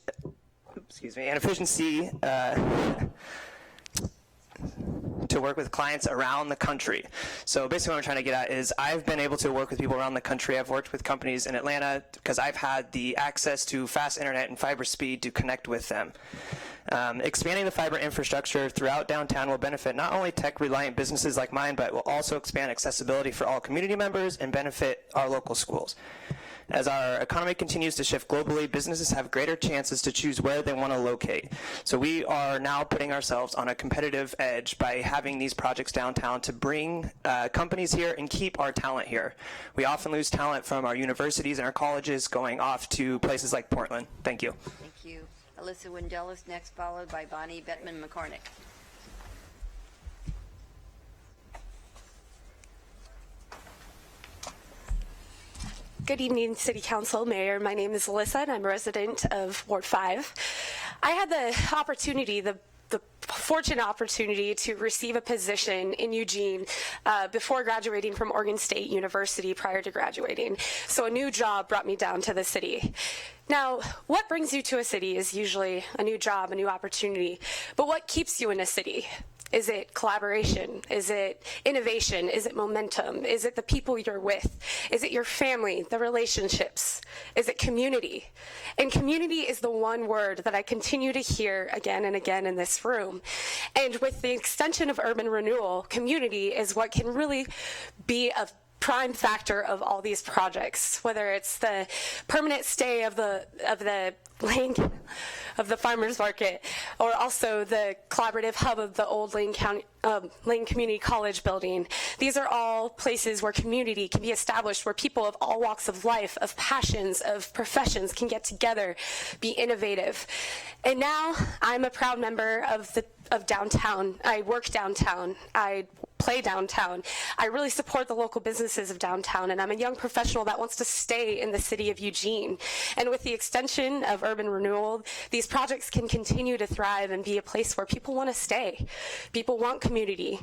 to work with clients around the country. So basically what I'm trying to get at is I've been able to work with people around the country. I've worked with companies in Atlanta because I've had the access to fast internet and fiber speed to connect with them. Expanding the fiber infrastructure throughout downtown will benefit not only tech-reliant businesses like mine, but will also expand accessibility for all community members and benefit our local schools. As our economy continues to shift globally, businesses have greater chances to choose where they want to locate. So we are now putting ourselves on a competitive edge by having these projects downtown to bring companies here and keep our talent here. We often lose talent from our universities and our colleges going off to places like Portland. Thank you. Thank you. Alyssa Wendell is next, followed by Bonnie Bettman-McCormick. Good evening, City Council, Mayor. My name is Alyssa, and I'm a resident of Ward 5. I had the opportunity, the fortunate opportunity to receive a position in Eugene before graduating from Oregon State University prior to graduating. So a new job brought me down to the city. Now, what brings you to a city is usually a new job, a new opportunity. But what keeps you in a city? Is it collaboration? Is it innovation? Is it momentum? Is it the people you're with? Is it your family, the relationships? Is it community? And community is the one word that I continue to hear again and again in this room. And with the extension of urban renewal, community is what can really be a prime factor of all these projects, whether it's the permanent stay of the Lane of the farmers market, or also the collaborative hub of the old Lane Community College building. These are all places where community can be established, where people of all walks of life, of passions, of professions can get together, be innovative. And now I'm a proud member of downtown. I work downtown. I play downtown. I really support the local businesses of downtown, and I'm a young professional that wants to stay in the city of Eugene. And with the extension of urban renewal, these projects can continue to thrive and be a place where people want to stay. People want community.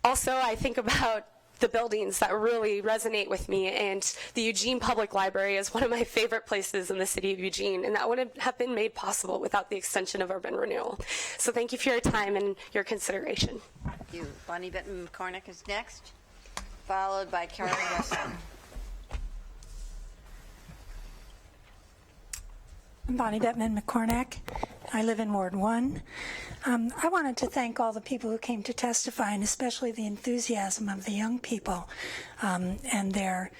Also, I think about the buildings that really resonate with me, and the Eugene Public Library is one of my favorite places in the city of Eugene, and that wouldn't have been made possible without the extension of urban renewal. So thank you for your time and your consideration. Thank you. Bonnie Bettman-McCormick is next, followed by Karen Wesson. I'm Bonnie Bettman-McCormick. I live in Ward 1. I wanted to thank all the people who came to testify, and especially the enthusiasm of the young people and their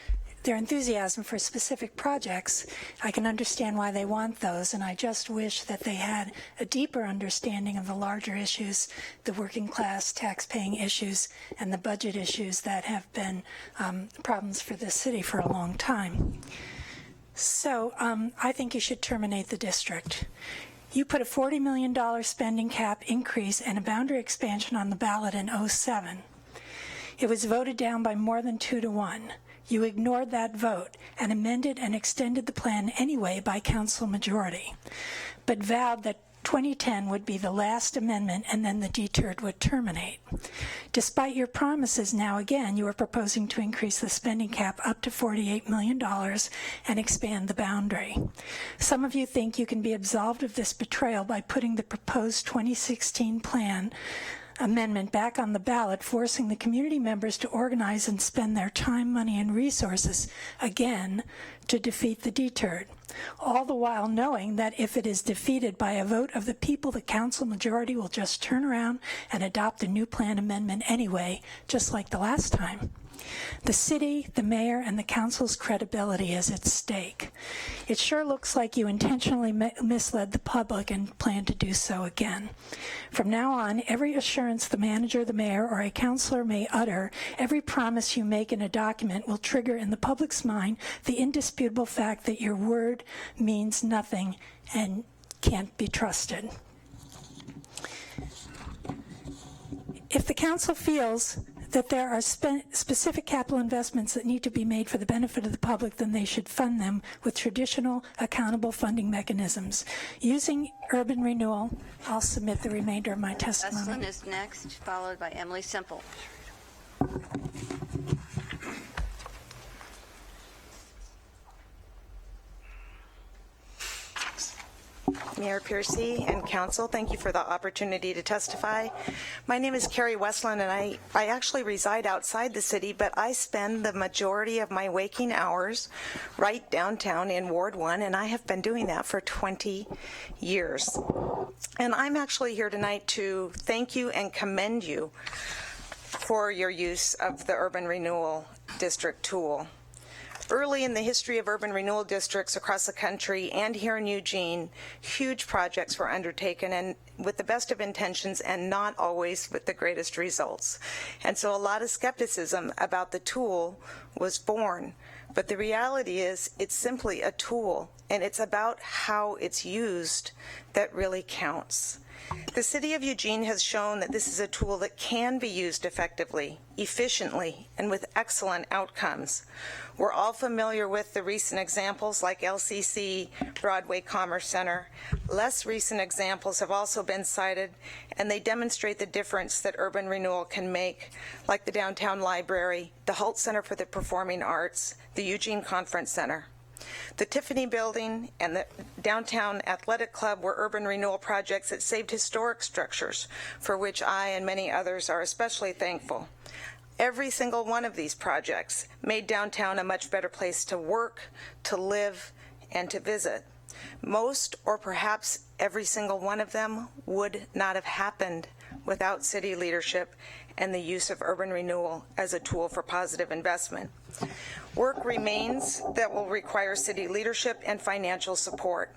enthusiasm for specific projects. I can understand why they want those, and I just wish that they had a deeper understanding of the larger issues, the working class tax-paying issues, and the budget issues that have been problems for this city for a long time. So I think you should terminate the district. You put a $40 million spending cap increase and a boundary expansion on the ballot in '07. It was voted down by more than 2-1. You ignored that vote and amended and extended the plan anyway by council majority, but vowed that 2010 would be the last amendment and then the deterred would terminate. Despite your promises, now again, you are proposing to increase the spending cap up to $48 million and expand the boundary. Some of you think you can be absolved of this betrayal by putting the proposed 2016 plan amendment back on the ballot, forcing the community members to organize and spend their time, money, and resources again to defeat the deterred, all the while knowing that if it is defeated by a vote of the people, the council majority will just turn around and adopt a new plan amendment anyway, just like the last time. The city, the mayor, and the council's credibility is at stake. It sure looks like you intentionally misled the public and plan to do so again. From now on, every assurance the manager, the mayor, or a councilor may utter, every promise you make in a document will trigger in the public's mind the indisputable fact that your word means nothing and can't be trusted. If the council feels that there are specific capital investments that need to be made for the benefit of the public, then they should fund them with traditional accountable funding mechanisms. Using urban renewal, I'll submit the remainder of my testimony. Westland is next, followed by Emily Semple. Mayor Piercy and Council, thank you for the opportunity to testify. My name is Carrie Westland, and I actually reside outside the city, but I spend the majority of my waking hours right downtown in Ward 1, and I have been doing that for 20 years. And I'm actually here tonight to thank you and commend you for your use of the Urban Renewal District tool. Early in the history of urban renewal districts across the country and here in Eugene, huge projects were undertaken and with the best of intentions and not always with the greatest results. And so a lot of skepticism about the tool was born. But the reality is it's simply a tool, and it's about how it's used that really counts. The City of Eugene has shown that this is a tool that can be used effectively, efficiently, and with excellent outcomes. We're all familiar with the recent examples like LCC, Broadway Commerce Center. Less recent examples have also been cited, and they demonstrate the difference that urban renewal can make, like the Downtown Library, the Holt Center for the Performing Arts, the Eugene Conference Center. The Tiffany Building and the Downtown Athletic Club were urban renewal projects that saved historic structures, for which I and many others are especially thankful. Every single one of these projects made downtown a much better place to work, to live, and to visit. Most, or perhaps every single one of them, would not have happened without city leadership and the use of urban renewal as a tool for positive investment. Work remains that will require city leadership and financial support.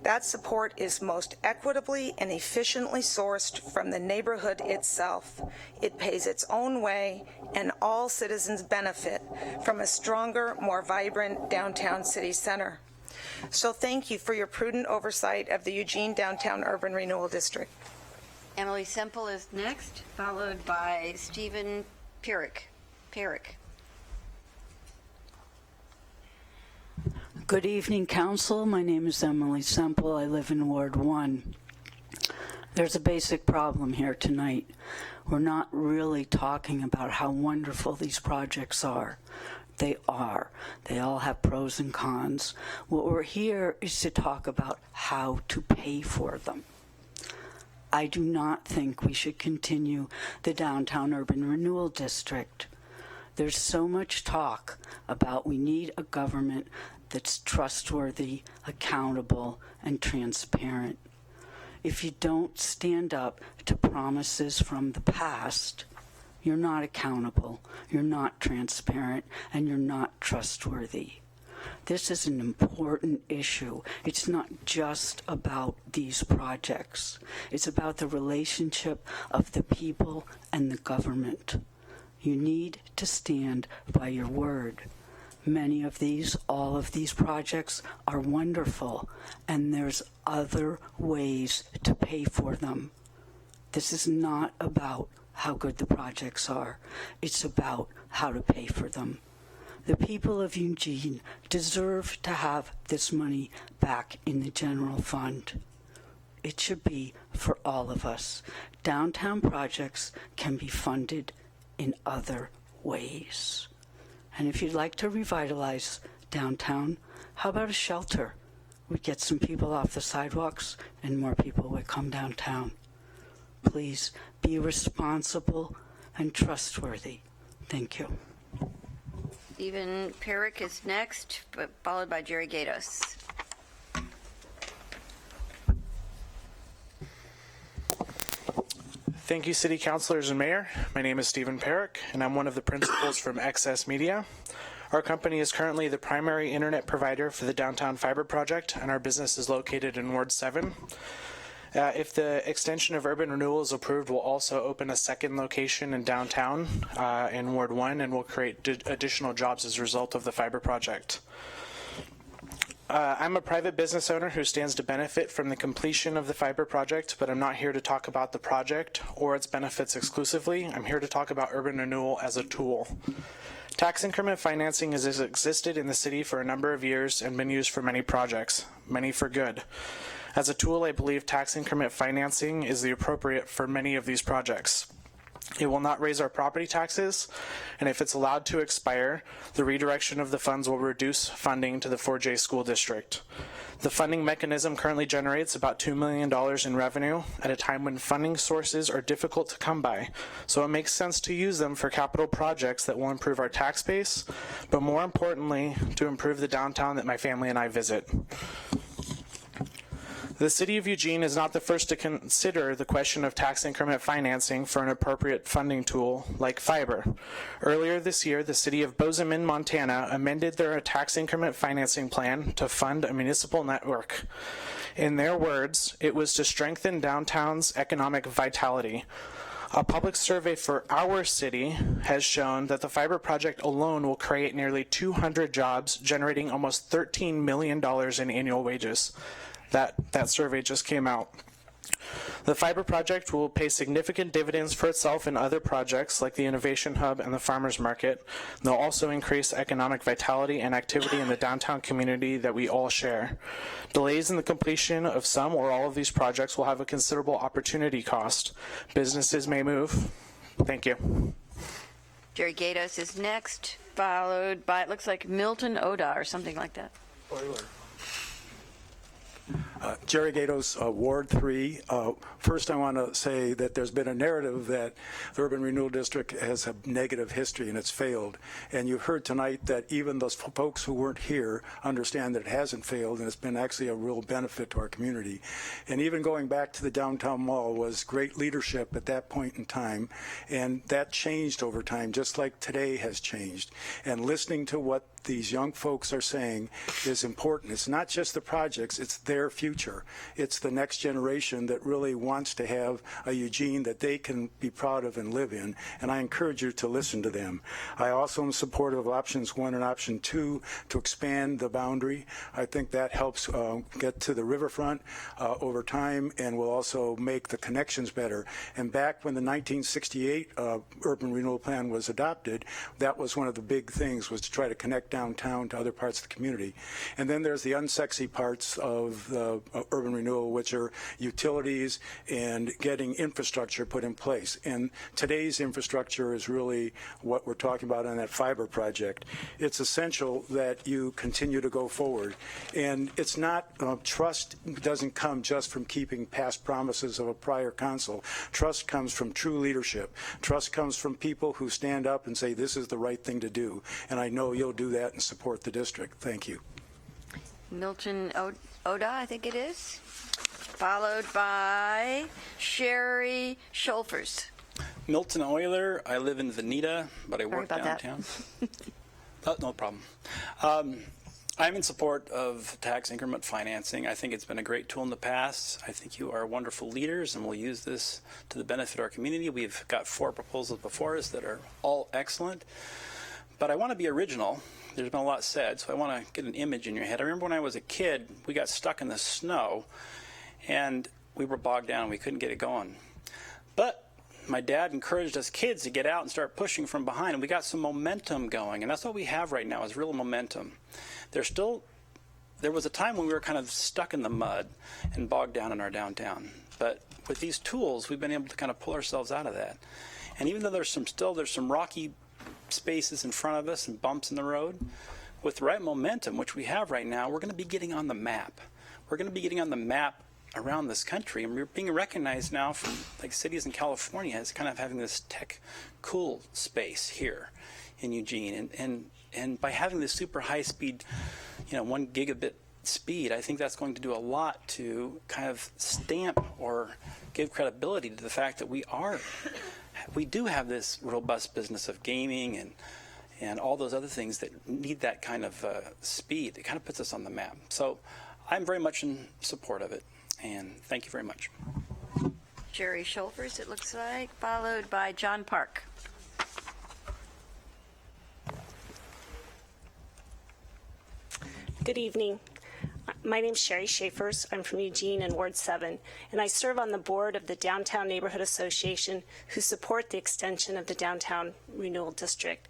That support is most equitably and efficiently sourced from the neighborhood itself. It pays its own way, and all citizens benefit from a stronger, more vibrant downtown city center. So thank you for your prudent oversight of the Eugene Downtown Urban Renewal District. Emily Semple is next, followed by Stephen Pierrick. Good evening, Council. My name is Emily Semple. I live in Ward 1. There's a basic problem here tonight. We're not really talking about how wonderful these projects are. They are. They all have pros and cons. What we're here is to talk about how to pay for them. I do not think we should continue the Downtown Urban Renewal District. There's so much talk about we need a government that's trustworthy, accountable, and transparent. If you don't stand up to promises from the past, you're not accountable, you're not transparent, and you're not trustworthy. This is an important issue. It's not just about these projects. It's about the relationship of the people and the government. You need to stand by your word. Many of these, all of these projects are wonderful, and there's other ways to pay for them. This is not about how good the projects are. It's about how to pay for them. The people of Eugene deserve to have this money back in the general fund. It should be for all of us. Downtown projects can be funded in other ways. And if you'd like to revitalize downtown, how about a shelter? We'd get some people off the sidewalks and more people would come downtown. Please be responsible and trustworthy. Thank you. Stephen Pierrick is next, followed by Jerry Gatos. Thank you, City Councilors and Mayor. My name is Stephen Perrick, and I'm one of the principals from XS Media. Our company is currently the primary internet provider for the Downtown Fiber Project, and our business is located in Ward 7. If the extension of urban renewal is approved, we'll also open a second location in downtown in Ward 1, and we'll create additional jobs as a result of the fiber project. I'm a private business owner who stands to benefit from the completion of the fiber project, but I'm not here to talk about the project or its benefits exclusively. I'm here to talk about urban renewal as a tool. Tax increment financing has existed in the city for a number of years and been used for many projects, many for good. As a tool, I believe tax increment financing is the appropriate for many of these projects. It will not raise our property taxes, and if it's allowed to expire, the redirection of the funds will reduce funding to the 4J school district. The funding mechanism currently generates about $2 million in revenue at a time when funding sources are difficult to come by, so it makes sense to use them for capital projects that will improve our tax base, but more importantly, to improve the downtown that my family and I visit. The City of Eugene is not the first to consider the question of tax increment financing for an appropriate funding tool like fiber. Earlier this year, the City of Bozeman, Montana amended their tax increment financing plan to fund a municipal network. In their words, it was to strengthen downtown's economic vitality. A public survey for our city has shown that the fiber project alone will create nearly 200 jobs, generating almost $13 million in annual wages. That survey just came out. The fiber project will pay significant dividends for itself and other projects like the Innovation Hub and the Farmers Market. They'll also increase economic vitality and activity in the downtown community that we all share. Delays in the completion of some or all of these projects will have a considerable opportunity cost. Businesses may move. Thank you. Jerry Gatos is next, followed by, it looks like Milton Oda or something like that. Jerry Gatos, Ward 3. First, I want to say that there's been a narrative that the Urban Renewal District has a negative history and it's failed. And you've heard tonight that even those folks who weren't here understand that it hasn't failed and it's been actually a real benefit to our community. And even going back to the downtown mall was great leadership at that point in time. And that changed over time, just like today has changed. And listening to what these young folks are saying is important. It's not just the projects, it's their future. It's the next generation that really wants to have a Eugene that they can be proud of and live in, and I encourage you to listen to them. I also am supportive of options 1 and option 2 to expand the boundary. I think that helps get to the riverfront over time and will also make the connections better. And back when the 1968 Urban Renewal Plan was adopted, that was one of the big things, was to try to connect downtown to other parts of the community. And then there's the unsexy parts of the urban renewal, which are utilities and getting infrastructure put in place. And today's infrastructure is really what we're talking about on that fiber project. It's essential that you continue to go forward. And it's not, trust doesn't come just from keeping past promises of a prior council. Trust comes from true leadership. Trust comes from people who stand up and say, this is the right thing to do. And I know you'll do that and support the district. Thank you. Milton Oda, I think it is, followed by Sherry Schulfers. Milton Euler. I live in Veneta, but I work downtown. No problem. I'm in support of tax increment financing. I think it's been a great tool in the past. I think you are wonderful leaders, and we'll use this to the benefit of our community. We've got 4 proposals before us that are all excellent. But I want to be original. There's been a lot said, so I want to get an image in your head. I remember when I was a kid, we got stuck in the snow, and we were bogged down. We couldn't get it going. But my dad encouraged us kids to get out and start pushing from behind, and we got some momentum going. And that's what we have right now, is real momentum. There was a time when we were kind of stuck in the mud and bogged down in our downtown. But with these tools, we've been able to kind of pull ourselves out of that. And even though there's some rocky spaces in front of us and bumps in the road, with the right momentum, which we have right now, we're going to be getting on the map. We're going to be getting on the map around this country, and we're being recognized now from like cities in California as kind of having this tech cool space here in Eugene. And by having this super high speed, 1 gigabit speed, I think that's going to do a lot to kind of stamp or give credibility to the fact that we do have this robust business of gaming and all those other things that need that kind of speed. It kind of puts us on the map. So I'm very much in support of it, and thank you very much. Jerry Schulfers, it looks like, followed by John Park. Good evening. My name is Sherry Schaefers. I'm from Eugene in Ward 7, and I serve on the board of the Downtown Neighborhood Association, who support the extension of the Downtown Renewal District.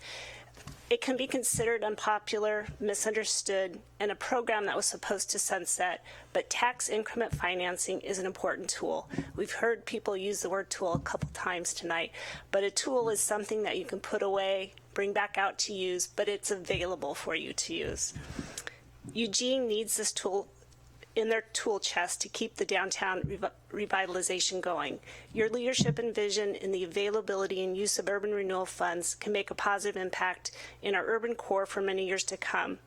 It can be considered unpopular, misunderstood, and a program that was supposed to sunset, but tax increment financing is an important tool. We've heard people use the word tool a couple times tonight, but a tool is something that you can put away, bring back out to use, but it's available for you to use. Eugene needs this tool in their tool chest to keep the downtown revitalization going. Your leadership and vision in the availability and use of urban renewal funds can make a positive impact in our urban core for many years to come.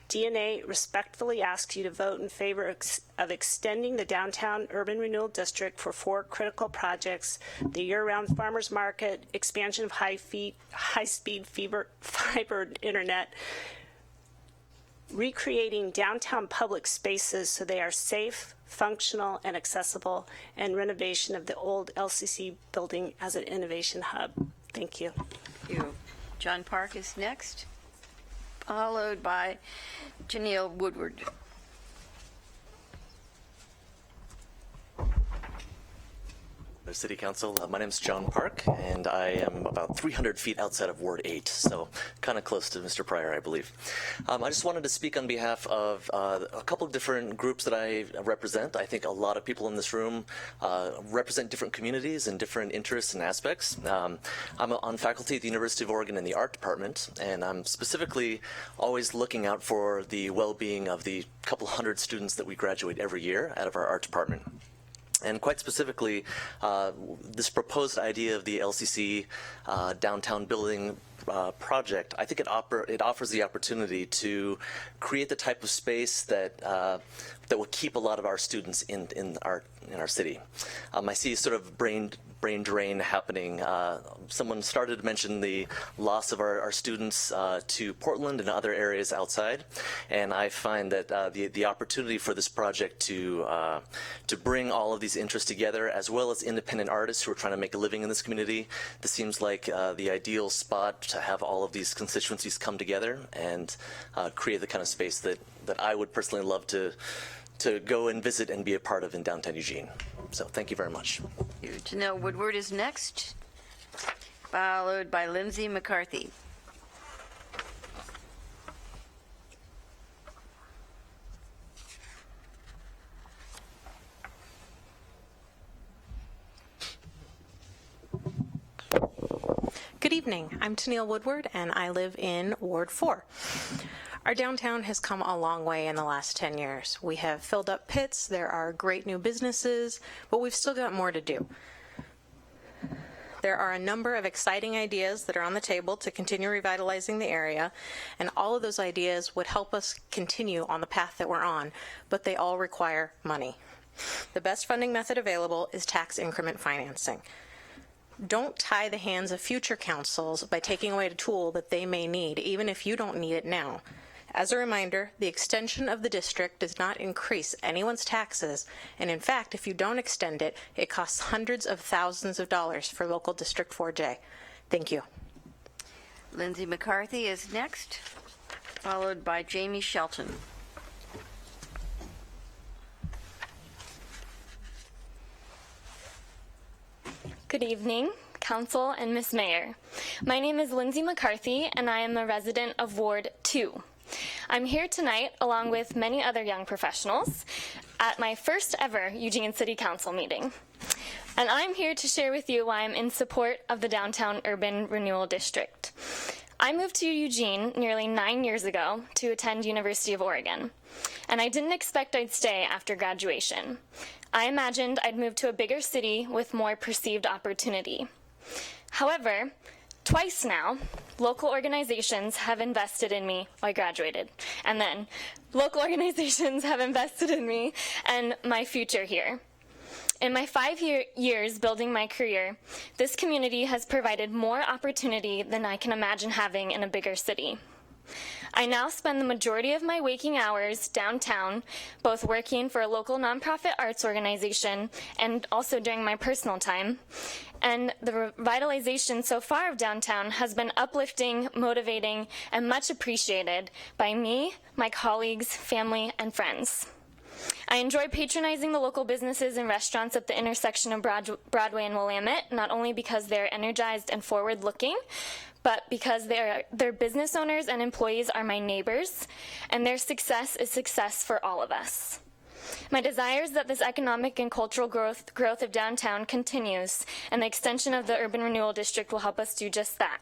DNA respectfully asks you to vote in favor of extending the downtown urban renewal district for 4 critical projects: the year-round farmers market, expansion of high-speed fiber internet, recreating downtown public spaces so they are safe, functional, and accessible, and renovation of the old LCC building as an innovation hub. Thank you. Thank you. John Park is next, followed by Janelle Woodward. City Council. My name is John Park, and I am about 300 feet outside of Ward 8, so kind of close to Mr. Pryor, I believe. I just wanted to speak on behalf of a couple of different groups that I represent. I think a lot of people in this room represent different communities and different interests and aspects. I'm on faculty at the University of Oregon in the art department, and I'm specifically always looking out for the well-being of the couple hundred students that we graduate every year out of our art department. And quite specifically, this proposed idea of the LCC downtown building project, I think it offers the opportunity to create the type of space that will keep a lot of our students in our city. I see sort of brain drain happening. Someone started to mention the loss of our students to Portland and other areas outside, and I find that the opportunity for this project to bring all of these interests together, as well as independent artists who are trying to make a living in this community, this seems like the ideal spot to have all of these constituencies come together and create the kind of space that I would personally love to go and visit and be a part of in downtown Eugene. So thank you very much. Janelle Woodward is next, followed by Lindsay McCarthy. Good evening. I'm Tennille Woodward, and I live in Ward 4. Our downtown has come a long way in the last 10 years. We have filled up pits, there are great new businesses, but we've still got more to do. There are a number of exciting ideas that are on the table to continue revitalizing the area, and all of those ideas would help us continue on the path that we're on, but they all require money. The best funding method available is tax increment financing. Don't tie the hands of future councils by taking away a tool that they may need, even if you don't need it now. As a reminder, the extension of the district does not increase anyone's taxes, and in fact, if you don't extend it, it costs hundreds of thousands of dollars for local District 4J. Thank you. Lindsay McCarthy is next, followed by Jamie Shelton. Good evening, Council and Ms. Mayor. My name is Lindsay McCarthy, and I am a resident of Ward 2. I'm here tonight, along with many other young professionals, at my first ever Eugene City Council meeting. And I'm here to share with you why I'm in support of the Downtown Urban Renewal District. I moved to Eugene nearly 9 years ago to attend University of Oregon, and I didn't expect I'd stay after graduation. I imagined I'd move to a bigger city with more perceived opportunity. However, Twice now, local organizations have invested in me. I graduated. And then local organizations have invested in me and my future here. In my 5 years building my career, this community has provided more opportunity than I can imagine having in a bigger city. I now spend the majority of my waking hours downtown, both working for a local nonprofit arts organization and also during my personal time. And the revitalization so far of downtown has been uplifting, motivating, and much appreciated by me, my colleagues, family, and friends. I enjoy patronizing the local businesses and restaurants at the intersection of Broadway and Willamette, not only because they're energized and forward-looking, but because their business owners and employees are my neighbors, and their success is success for all of us. My desire is that this economic and cultural growth of downtown continues, and the extension of the Urban Renewal District will help us do just that.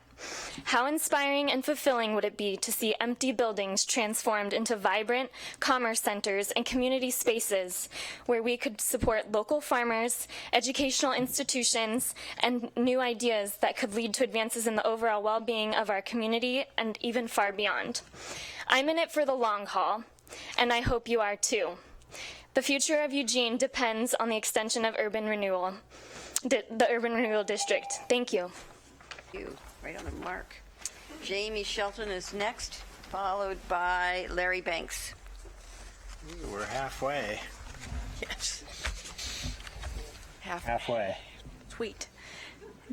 How inspiring and fulfilling would it be to see empty buildings transformed into vibrant commerce centers and community spaces where we could support local farmers, educational institutions, and new ideas that could lead to advances in the overall well-being of our community and even far beyond. I'm in it for the long haul, and I hope you are too. The future of Eugene depends on the extension of urban renewal, the Urban Renewal District. Thank you. Thank you. Right on the mark. Jamie Shelton is next, followed by Larry Banks. Ooh, we're halfway. Yes. Halfway. Sweet.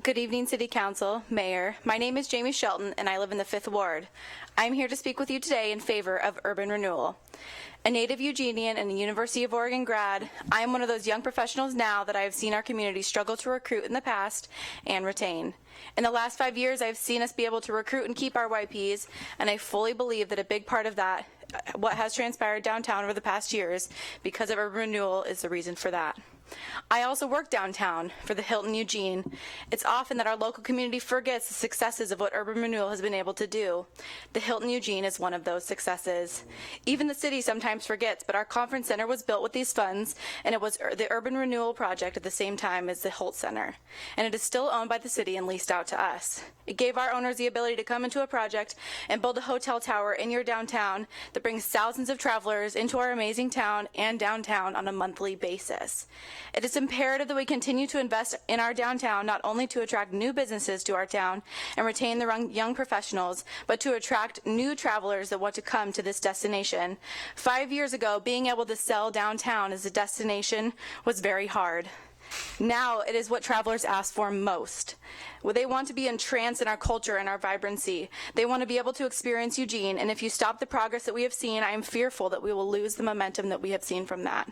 Good evening, City Council, Mayor. My name is Jamie Shelton, and I live in the 5th Ward. I'm here to speak with you today in favor of urban renewal. A native Eugenian and a University of Oregon grad, I am one of those young professionals now that I have seen our community struggle to recruit in the past and retain. In the last 5 years, I've seen us be able to recruit and keep our YPs, and I fully believe that a big part of that, what has transpired downtown over the past years, because of urban renewal, is the reason for that. I also work downtown for the Hilton Eugene. It's often that our local community forgets the successes of what urban renewal has been able to do. The Hilton Eugene is one of those successes. Even the city sometimes forgets, but our conference center was built with these funds, and it was the urban renewal project at the same time as the Holt Center. And it is still owned by the city and leased out to us. It gave our owners the ability to come into a project and build a hotel tower in your downtown that brings thousands of travelers into our amazing town and downtown on a monthly basis. It is imperative that we continue to invest in our downtown, not only to attract new businesses to our town and retain the young professionals, but to attract new travelers that want to come to this destination. 5 years ago, being able to sell downtown as a destination was very hard. Now it is what travelers ask for most. Well, they want to be entranced in our culture and our vibrancy. They want to be able to experience Eugene, and if you stop the progress that we have seen, I am fearful that we will lose the momentum that we have seen from that.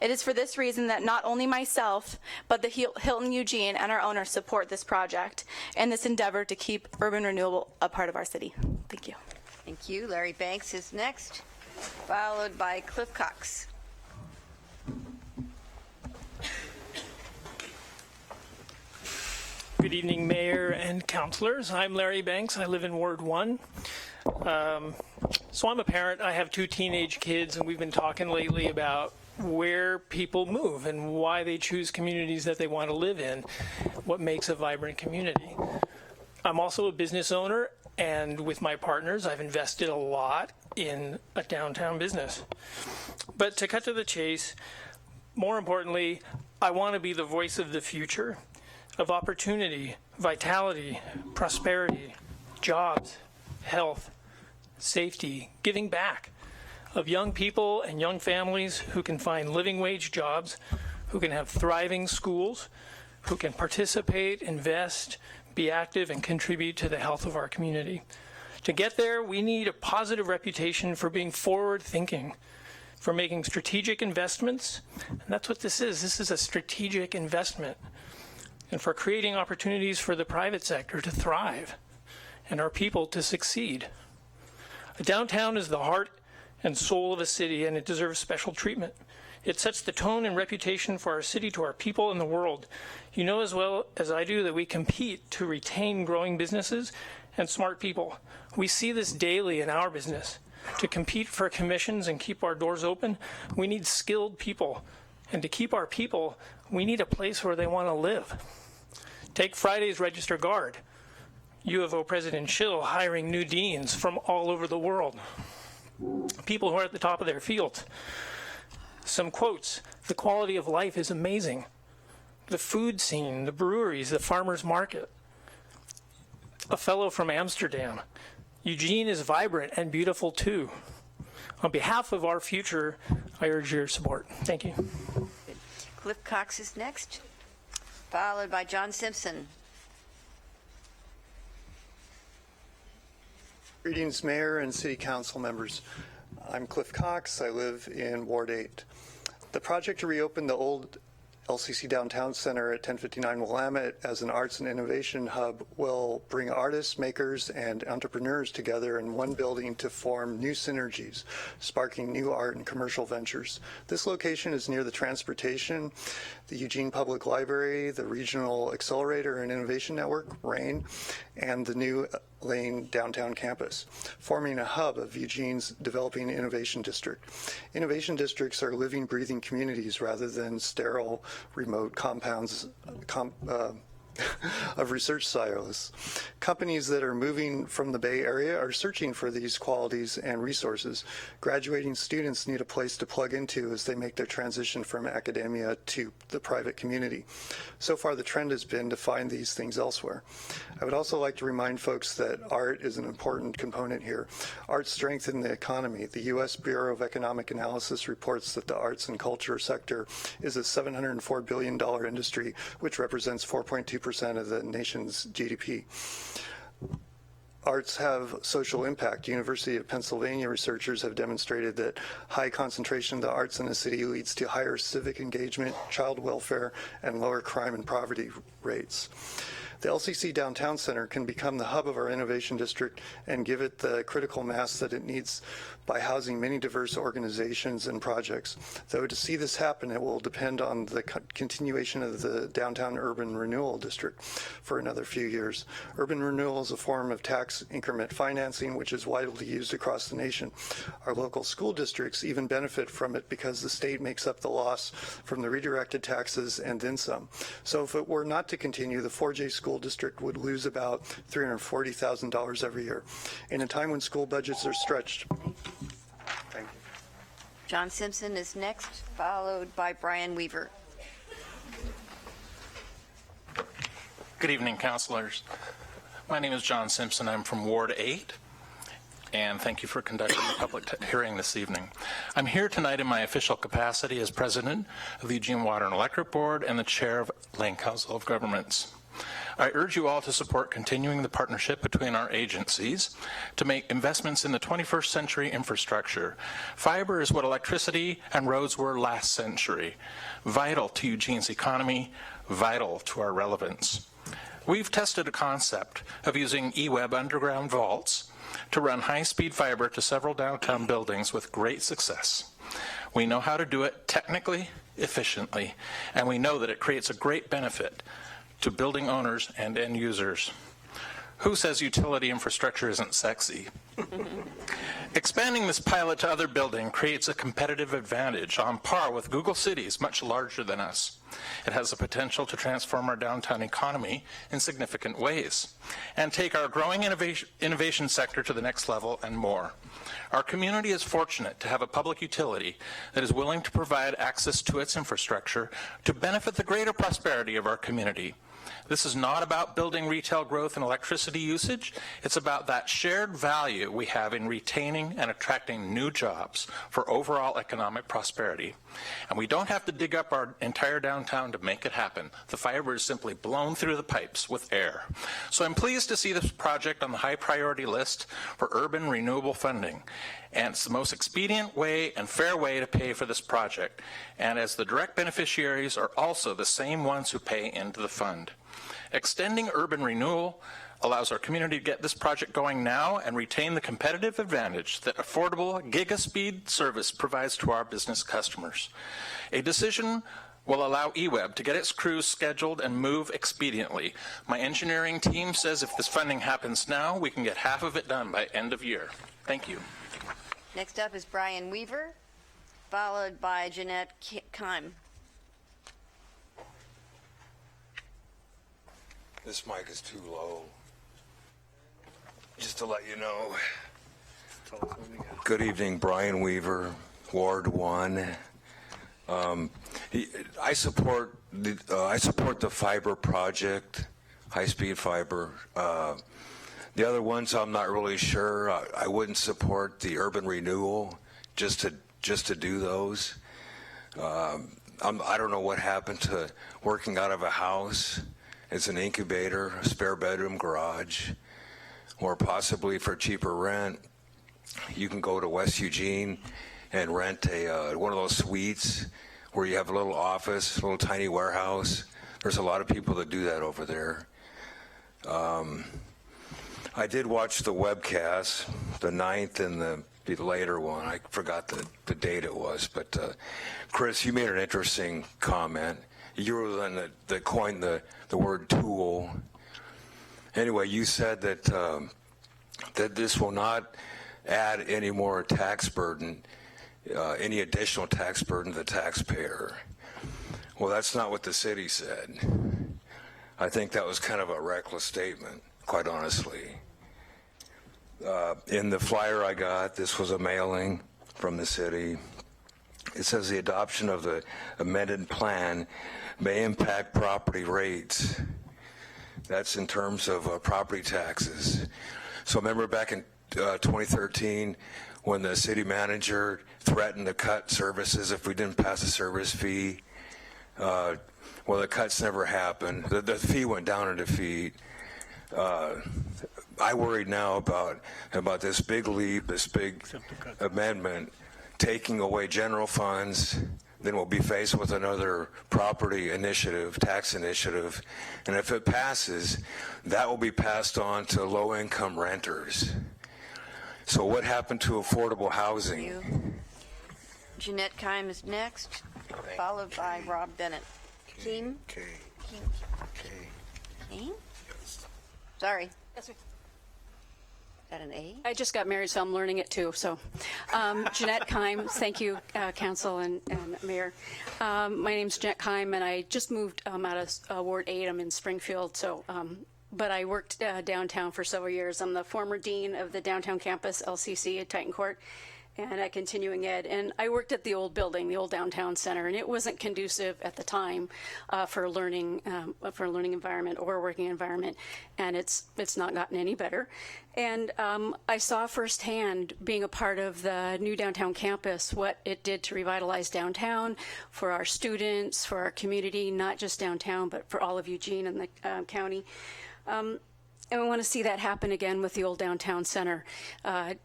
It is for this reason that not only myself, but the Hilton Eugene and our owners support this project and this endeavor to keep urban renewal a part of our city. Thank you. Thank you. Larry Banks is next, followed by Cliff Cox. Good evening, Mayor and councilors. I'm Larry Banks. I live in Ward 1. So I'm a parent. I have 2 teenage kids, and we've been talking lately about where people move and why they choose communities that they want to live in, what makes a vibrant community. I'm also a business owner, and with my partners, I've invested a lot in a downtown business. But to cut to the chase, more importantly, I want to be the voice of the future, of opportunity, vitality, prosperity, jobs, health, safety, giving back, of young people and young families who can find living wage jobs, who can have thriving schools, who can participate, invest, be active, and contribute to the health of our community. To get there, we need a positive reputation for being forward-thinking, for making strategic investments, and that's what this is. This is a strategic investment. And for creating opportunities for the private sector to thrive and our people to succeed. A downtown is the heart and soul of a city, and it deserves special treatment. It sets the tone and reputation for our city to our people and the world. You know as well as I do that we compete to retain growing businesses and smart people. We see this daily in our business. To compete for commissions and keep our doors open, we need skilled people. And to keep our people, we need a place where they want to live. Take Friday's Register Guard. U of O President Schill hiring new deans from all over the world, people who are at the top of their field. Some quotes: the quality of life is amazing. The food scene, the breweries, the farmers market. A fellow from Amsterdam: Eugene is vibrant and beautiful too. On behalf of our future, I urge your support. Thank you. Cliff Cox is next, followed by John Simpson. Greetings, Mayor and City Council members. I'm Cliff Cox. I live in Ward 8. The project to reopen the old LCC Downtown Center at 1059 Willamette as an arts and innovation hub will bring artists, makers, and entrepreneurs together in one building to form new synergies, sparking new art and commercial ventures. This location is near the transportation, the Eugene Public Library, the Regional Accelerator and Innovation Network, RAIN, and the new Lane downtown campus, forming a hub of Eugene's developing innovation district. Innovation districts are living, breathing communities rather than sterile, remote compounds of research silos. Companies that are moving from the Bay Area are searching for these qualities and resources. Graduating students need a place to plug into as they make their transition from academia to the private community. So far, the trend has been to find these things elsewhere. I would also like to remind folks that art is an important component here. Arts strengthen the economy. The U.S. Bureau of Economic Analysis reports that the arts and culture sector is a $704 billion industry, which represents 4.2% of the nation's GDP. Arts have social impact. University of Pennsylvania researchers have demonstrated that high concentration of the arts in a city leads to higher civic engagement, child welfare, and lower crime and poverty rates. The LCC Downtown Center can become the hub of our innovation district and give it the critical mass that it needs by housing many diverse organizations and projects. Though to see this happen, it will depend on the continuation of the Downtown Urban Renewal District for another few years. Urban renewal is a form of tax increment financing, which is widely used across the nation. Our local school districts even benefit from it because the state makes up the loss from the redirected taxes and then some. So if it were not to continue, the 4J school district would lose about $340,000 every year in a time when school budgets are stretched. Thank you. John Simpson is next, followed by Brian Weaver. Good evening, councilors. My name is John Simpson. I'm from Ward 8, and thank you for conducting the public hearing this evening. I'm here tonight in my official capacity as president of the Eugene Water and Electric Board and the chair of Lane Council of Governments. I urge you all to support continuing the partnership between our agencies to make investments in the 21st century infrastructure. Fiber is what electricity and roads were last century. Vital to Eugene's economy, vital to our relevance. We've tested a concept of using eWeb underground vaults to run high-speed fiber to several downtown buildings with great success. We know how to do it technically, efficiently, and we know that it creates a great benefit to building owners and end users. Who says utility infrastructure isn't sexy? Expanding this pilot to other buildings creates a competitive advantage on par with Google cities much larger than us. It has the potential to transform our downtown economy in significant ways and take our growing innovation sector to the next level and more. Our community is fortunate to have a public utility that is willing to provide access to its infrastructure to benefit the greater prosperity of our community. This is not about building retail growth and electricity usage. It's about that shared value we have in retaining and attracting new jobs for overall economic prosperity. And we don't have to dig up our entire downtown to make it happen. The fiber is simply blown through the pipes with air. So I'm pleased to see this project on the high priority list for urban renewable funding. And it's the most expedient way and fair way to pay for this project. And as the direct beneficiaries are also the same ones who pay into the fund. Extending urban renewal allows our community to get this project going now and retain the competitive advantage that affordable giga-speed service provides to our business customers. A decision will allow eWeb to get its crews scheduled and move expediently. My engineering team says if this funding happens now, we can get half of it done by end of year. Thank you. Next up is Brian Weaver, followed by Jeanette Kime. This mic is too low. Just to let you know. Good evening, Brian Weaver, Ward 1. I support the fiber project, high-speed fiber. The other ones, I'm not really sure. I wouldn't support the urban renewal just to do those. I don't know what happened to working out of a house as an incubator, a spare bedroom, garage, or possibly for cheaper rent. You can go to West Eugene and rent one of those suites where you have a little office, a little tiny warehouse. There's a lot of people that do that over there. I did watch the webcast, the 9th and the later one. I forgot the date it was, but Chris, you made an interesting comment. You were the one that coined the word tool. Anyway, you said that that this will not add any more tax burden, any additional tax burden to the taxpayer. Well, that's not what the city said. I think that was kind of a reckless statement, quite honestly. In the flyer I got, this was a mailing from the city. It says the adoption of the amended plan may impact property rates. That's in terms of property taxes. So remember back in 2013 when the city manager threatened to cut services if we didn't pass a service fee? Well, the cuts never happened. The fee went down in defeat. I worry now about this big leap, this big amendment, taking away general funds. Then we'll be faced with another property initiative, tax initiative, and if it passes, that will be passed on to low-income renters. So what happened to affordable housing? Jeanette Keim is next, followed by Rob Bennett. Keim? Keim? Sorry. Is that an A? I just got married, so I'm learning it too. So, Jeanette Keim, thank you, Council and Mayor. My name's Jeanette Keim, and I just moved out of Ward 8. I'm in Springfield, so but I worked downtown for several years. I'm the former dean of the downtown campus, LCC at Titan Court, and at Continuing Ed. And I worked at the old building, the old downtown center, and it wasn't conducive at the time for a learning environment or working environment, and it's not gotten any better. And I saw firsthand, being a part of the new downtown campus, what it did to revitalize downtown for our students, for our community, not just downtown, but for all of Eugene and the county. And we want to see that happen again with the old downtown center.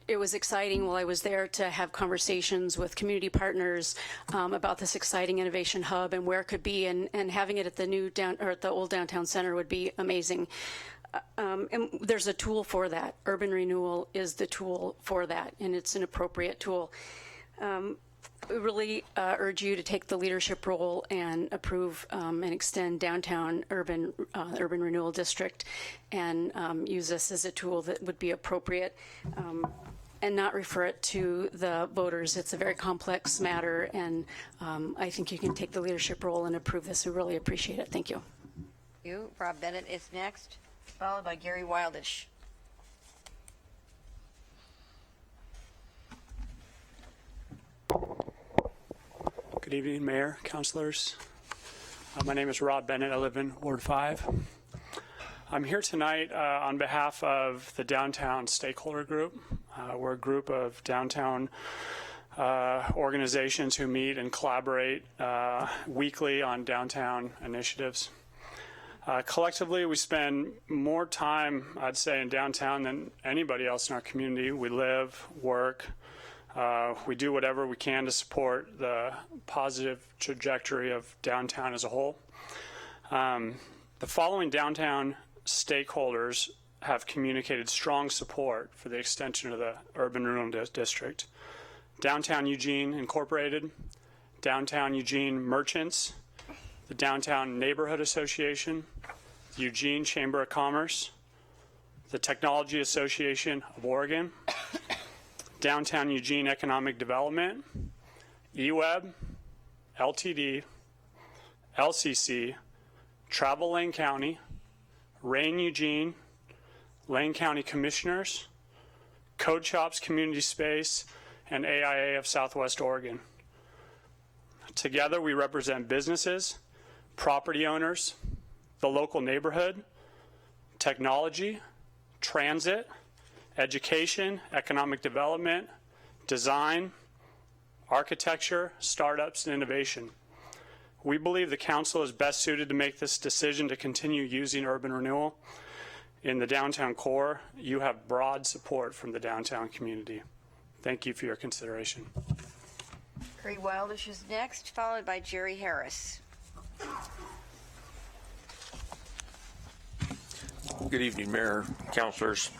It was exciting while I was there to have conversations with community partners about this exciting innovation hub and where it could be, and having it at the old downtown center would be amazing. And there's a tool for that. Urban renewal is the tool for that, and it's an appropriate tool. We really urge you to take the leadership role and approve and extend downtown urban renewal district, and use this as a tool that would be appropriate, and not refer it to the voters. It's a very complex matter, and I think you can take the leadership role and approve this. We really appreciate it. Thank you. Thank you. Rob Bennett is next, followed by Gary Wildish. Good evening, Mayor, councilors. My name is Rob Bennett. I live in Ward 5. I'm here tonight on behalf of the Downtown Stakeholder Group. We're a group of downtown organizations who meet and collaborate weekly on downtown initiatives. Collectively, we spend more time, I'd say, in downtown than anybody else in our community. We live, work, we do whatever we can to support the positive trajectory of downtown as a whole. The following downtown stakeholders have communicated strong support for the extension of the Urban Renewal District. Downtown Eugene Incorporated, Downtown Eugene Merchants, the Downtown Neighborhood Association, the Eugene Chamber of Commerce, the Technology Association of Oregon, Downtown Eugene Economic Development, eWeb, LTD, LCC, Travel Lane County, Rain Eugene, Lane County Commissioners, Code Shops Community Space, and AIA of Southwest Oregon. Together, we represent businesses, property owners, the local neighborhood, technology, transit, education, economic development, design, architecture, startups, and innovation. We believe the council is best suited to make this decision to continue using urban renewal in the downtown core. You have broad support from the downtown community. Thank you for your consideration. Kerry Wildish is next, followed by Jerry Harris. Good evening, Mayor, councilors.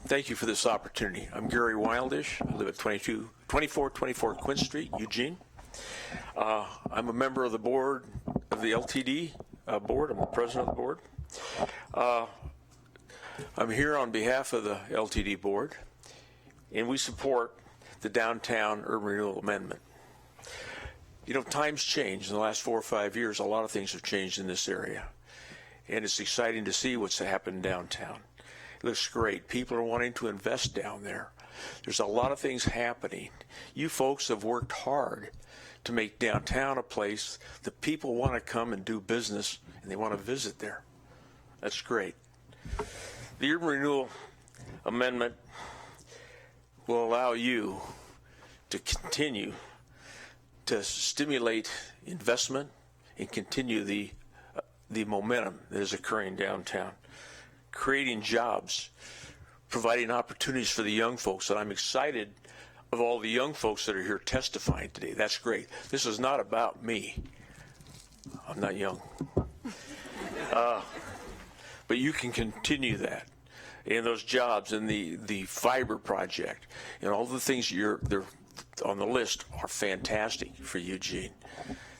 Thank you for this opportunity. I'm Gary Wildish. I live at 2424 Quinn Street, Eugene. I'm a member of the board of the LTD board. I'm the president of the board. I'm here on behalf of the LTD board, and we support the Downtown Urban Renewal Amendment. You know, times change. In the last 4 or 5 years, a lot of things have changed in this area, and it's exciting to see what's happened downtown. It looks great. People are wanting to invest down there. There's a lot of things happening. You folks have worked hard to make downtown a place that people want to come and do business, and they want to visit there. That's great. The Urban Renewal Amendment will allow you to continue to stimulate investment and continue the momentum that is occurring downtown, creating jobs, providing opportunities for the young folks. And I'm excited of all the young folks that are here testifying today. That's great. This is not about me. I'm not young. But you can continue that. And those jobs and the fiber project and all the things they're on the list are fantastic for Eugene.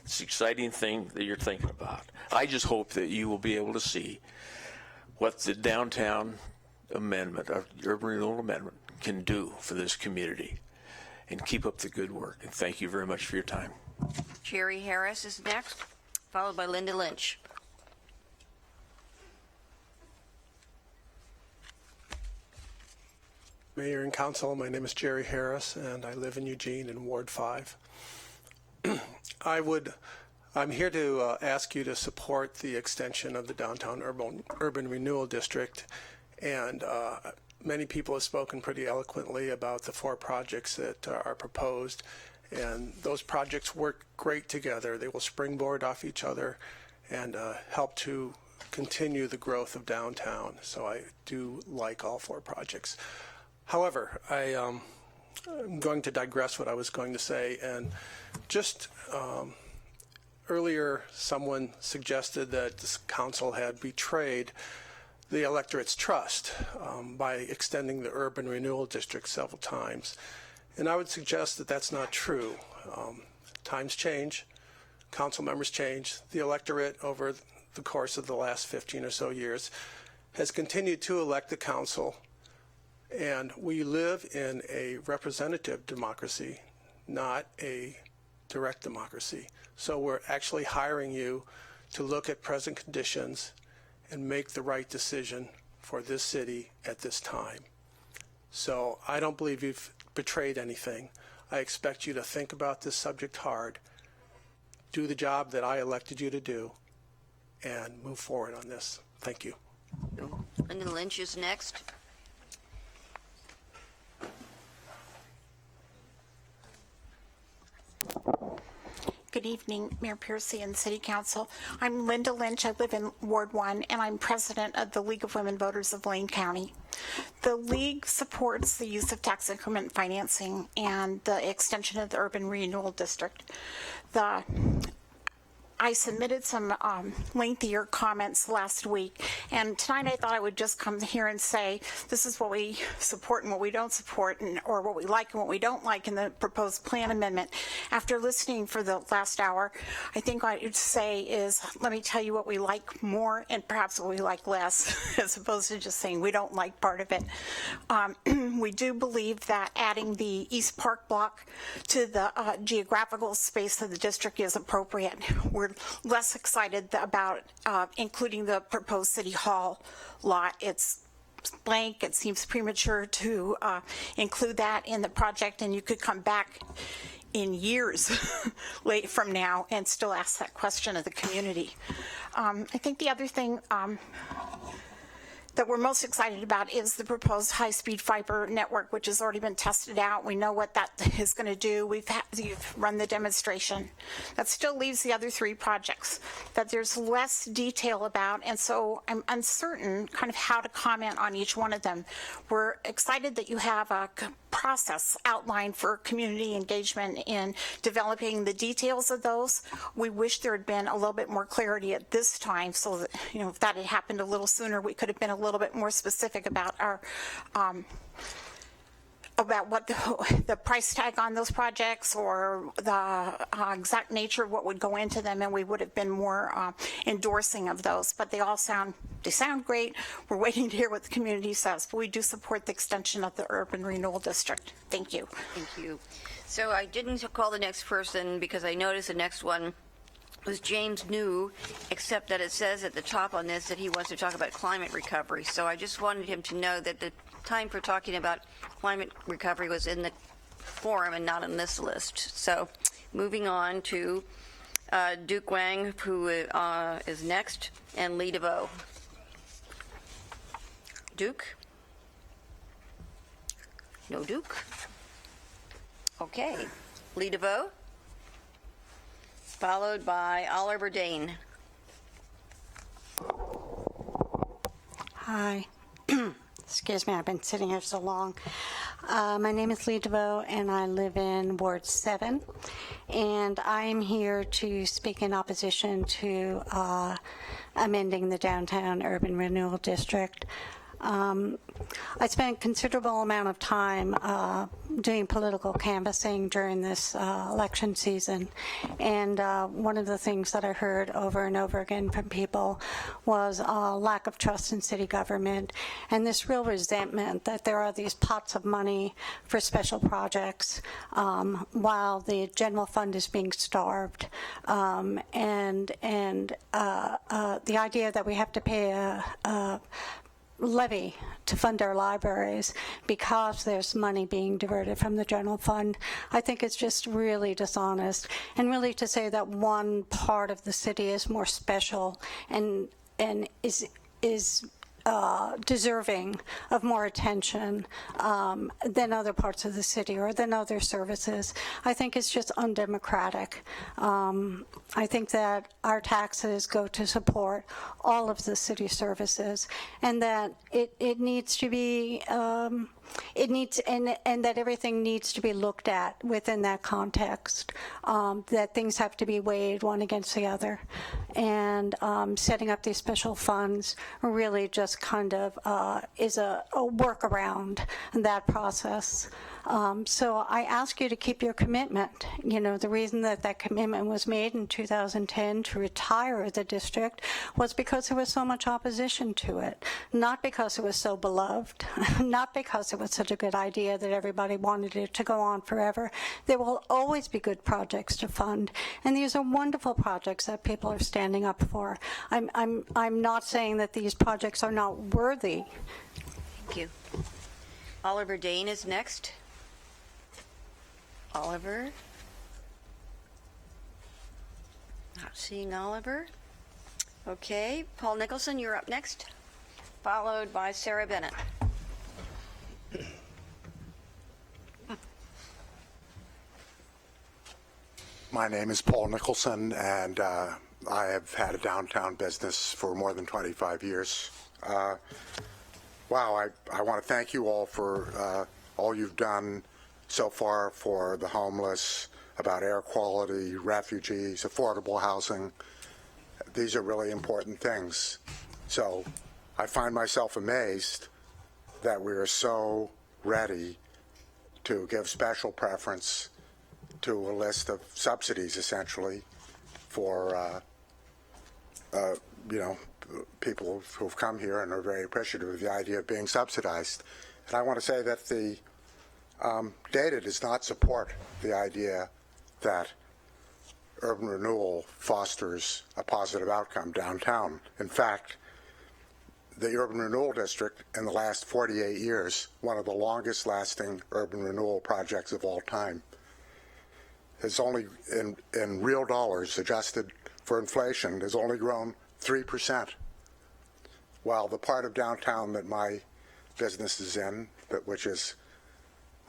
It's an exciting thing that you're thinking about. I just hope that you will be able to see what the downtown amendment, or urban renewal amendment, can do for this community. And keep up the good work. And thank you very much for your time. Jerry Harris is next, followed by Linda Lynch. Mayor and Council, my name is Jerry Harris, and I live in Eugene in Ward 5. I'm here to ask you to support the extension of the Downtown Urban Renewal District, and many people have spoken pretty eloquently about the 4 projects that are proposed, and those projects work great together. They will springboard off each other and help to continue the growth of downtown. So I do like all 4 projects. However, I'm going to digress what I was going to say, and just earlier someone suggested that this council had betrayed the electorate's trust by extending the urban renewal district several times. And I would suggest that that's not true. Times change, council members change. The electorate over the course of the last 15 or so years has continued to elect the council, and we live in a representative democracy, not a direct democracy. So we're actually hiring you to look at present conditions and make the right decision for this city at this time. So I don't believe you've betrayed anything. I expect you to think about this subject hard, do the job that I elected you to do, and move forward on this. Thank you. Linda Lynch is next. Good evening, Mayor Piercy and City Council. I'm Linda Lynch. I live in Ward 1, and I'm president of the League of Women Voters of Lane County. The League supports the use of tax increment financing and the extension of the Urban Renewal District. I submitted some lengthier comments last week, and tonight I thought I would just come here and say this is what we support and what we don't support, or what we like and what we don't like in the proposed plan amendment. After listening for the last hour, I think what I would say is, let me tell you what we like more and perhaps what we like less, as opposed to just saying we don't like part of it. We do believe that adding the East Park block to the geographical space of the district is appropriate. We're less excited about including the proposed City Hall lot. It's blank. It seems premature to include that in the project, and you could come back in years late from now and still ask that question of the community. I think the other thing that we're most excited about is the proposed high-speed fiber network, which has already been tested out. We know what that is going to do. You've run the demonstration. That still leaves the other three projects that there's less detail about, and so I'm uncertain kind of how to comment on each one of them. We're excited that you have a process outlined for community engagement in developing the details of those. We wish there had been a little bit more clarity at this time, so that, you know, if that had happened a little sooner, we could have been a little bit more specific about our about what the price tag on those projects or the exact nature of what would go into them, and we would have been more endorsing of those. But they sound great. We're waiting to hear what the community says, but we do support the extension of the urban renewal district. Thank you. Thank you. So I didn't call the next person because I noticed the next one was James New, except that it says at the top on this that he wants to talk about climate recovery. So I just wanted him to know that the time for talking about climate recovery was in the forum and not on this list. So moving on to Duke Wang, who is next, and Lee DeVoe. Duke? No Duke? Okay. Lee DeVoe? Followed by Oliver Dane. Hi. Excuse me, I've been sitting here so long. My name is Lee DeVoe, and I live in Ward 7. And I am here to speak in opposition to amending the Downtown Urban Renewal District. I spent a considerable amount of time doing political canvassing during this election season, and one of the things that I heard over and over again from people was lack of trust in city government and this real resentment that there are these pots of money for special projects while the general fund is being starved, and the idea that we have to pay a levy to fund our libraries because there's money being diverted from the general fund. I think it's just really dishonest, and really to say that one part of the city is more special and is deserving of more attention than other parts of the city or than other services, I think it's just undemocratic. I think that our taxes go to support all of the city services, and that it needs to be and that everything needs to be looked at within that context, that things have to be weighed one against the other, and setting up these special funds really just kind of is a workaround that process. So I ask you to keep your commitment. You know, the reason that commitment was made in 2010 to retire the district was because there was so much opposition to it, not because it was so beloved, not because it was such a good idea that everybody wanted it to go on forever. There will always be good projects to fund, and these are wonderful projects that people are standing up for. I'm not saying that these projects are not worthy. Thank you. Oliver Dane is next. Oliver? Not seeing Oliver. Okay, Paul Nicholson, you're up next, followed by Sarah Bennett. My name is Paul Nicholson, and I have had a downtown business for more than 25 years. Wow, I want to thank you all for all you've done so far for the homeless, about air quality, refugees, affordable housing. These are really important things. So I find myself amazed that we are so ready to give special preference to a list of subsidies, essentially, for people who've come here and are very appreciative of the idea of being subsidized. And I want to say that the data does not support the idea that urban renewal fosters a positive outcome downtown. In fact, the urban renewal district in the last 48 years, one of the longest lasting urban renewal projects of all time, has only, in real dollars adjusted for inflation, has only grown 3%. While the part of downtown that my business is in, which is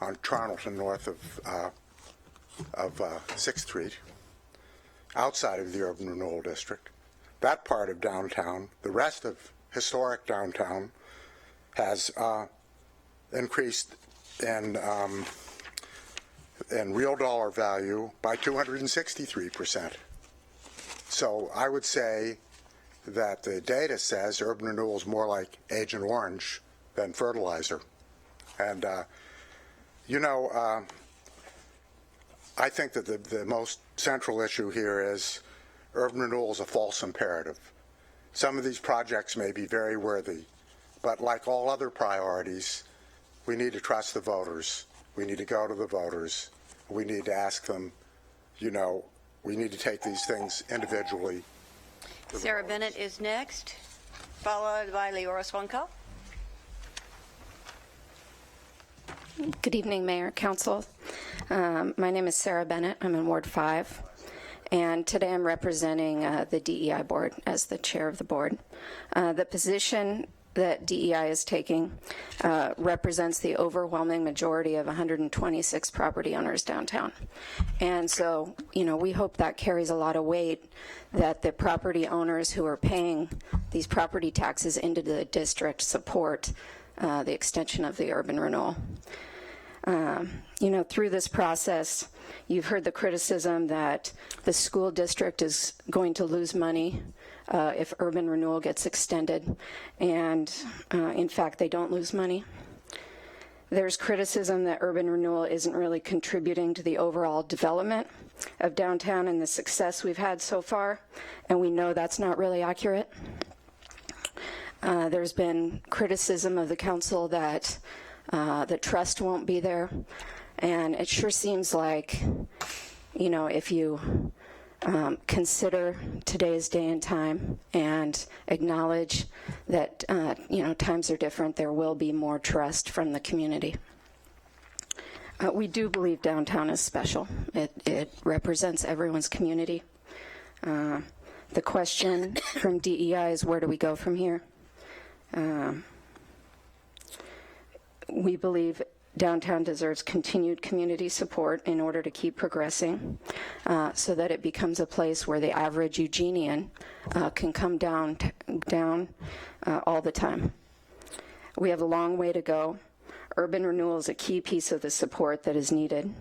on Charnelton north of 6th Street, outside of the urban renewal district, that part of downtown, the rest of historic downtown, has increased in real dollar value by 263%. So I would say that the data says urban renewal is more like Agent Orange than fertilizer. And, I think that the most central issue here is urban renewal is a false imperative. Some of these projects may be very worthy, but like all other priorities, we need to trust the voters. We need to go to the voters. We need to ask them, we need to take these things individually. Sarah Bennett is next, followed by Leora Swanko. Good evening, Mayor, Council. My name is Sarah Bennett. I'm in Ward 5. And today I'm representing the DEI board as the chair of the board. The position that DEI is taking represents the overwhelming majority of 126 property owners downtown. And so, we hope that carries a lot of weight, that the property owners who are paying these property taxes into the district support the extension of the urban renewal. Through this process, you've heard the criticism that the school district is going to lose money if urban renewal gets extended, and in fact, they don't lose money. There's criticism that urban renewal isn't really contributing to the overall development of downtown and the success we've had so far, and we know that's not really accurate. There's been criticism of the council that the trust won't be there, and it sure seems like, if you consider today's day and time and acknowledge that, times are different, there will be more trust from the community. We do believe downtown is special. It represents everyone's community. The question from DEI is, where do we go from here? We believe downtown deserves continued community support in order to keep progressing, so that it becomes a place where the average Eugenian can come down all the time. We have a long way to go. Urban renewal is a key piece of the support that is needed.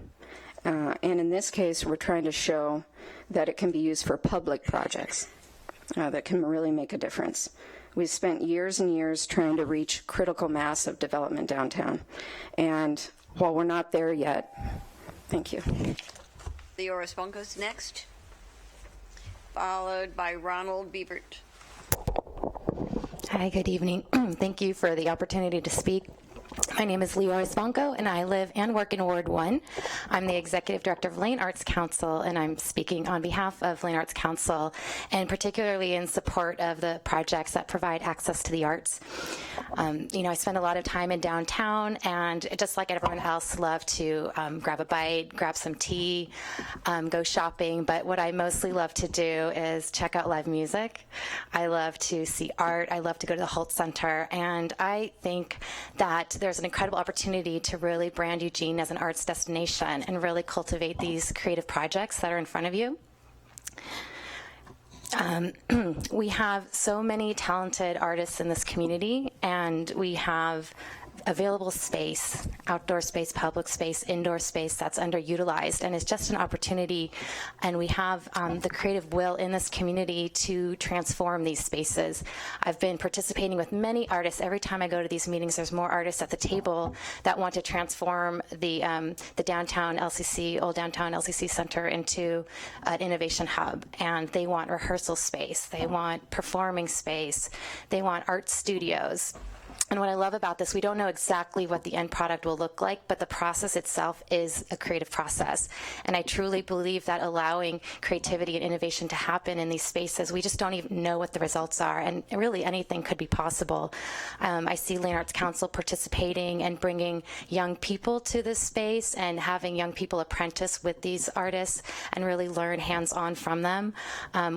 And in this case, we're trying to show that it can be used for public projects that can really make a difference. We've spent years and years trying to reach critical mass of development downtown. And while we're not there yet, thank you. Leora Swanko's next, followed by Ronald Biebert. Hi, good evening. Thank you for the opportunity to speak. My name is Leora Swanko, and I live and work in Ward 1. I'm the Executive Director of Lane Arts Council, and I'm speaking on behalf of Lane Arts Council, and particularly in support of the projects that provide access to the arts. I spend a lot of time in downtown, and just like everyone else, love to grab a bite, grab some tea, go shopping, but what I mostly love to do is check out live music. I love to see art. I love to go to the Holt Center, and I think that there's an incredible opportunity to really brand Eugene as an arts destination and really cultivate these creative projects that are in front of you. We have so many talented artists in this community, and we have available space, outdoor space, public space, indoor space that's underutilized, and it's just an opportunity, and we have the creative will in this community to transform these spaces. I've been participating with many artists. Every time I go to these meetings, there's more artists at the table that want to transform the downtown LCC, old downtown LCC Center into an innovation hub, and they want rehearsal space, they want performing space, they want art studios. And what I love about this, we don't know exactly what the end product will look like, but the process itself is a creative process. And I truly believe that allowing creativity and innovation to happen in these spaces, we just don't even know what the results are. And really anything could be possible. I see Lane Arts Council participating and bringing young people to this space and having young people apprentice with these artists and really learn hands-on from them.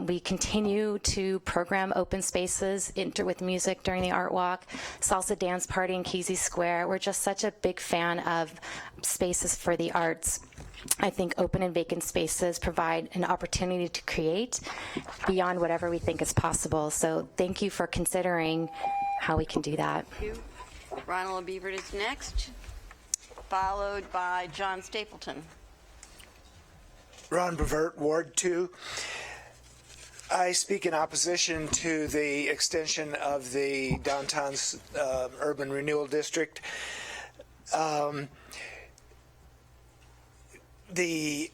We continue to program open spaces with music during the art walk. Salsa dance party in Kesey Square. We're just such a big fan of spaces for the arts. I think open and vacant spaces provide an opportunity to create beyond whatever we think is possible. So thank you for considering how we can do that. Thank you. Ronald Beavert is next, followed by John Stapleton. Ron Bevert, Ward 2. I speak in opposition to the extension of the downtown's urban renewal district. The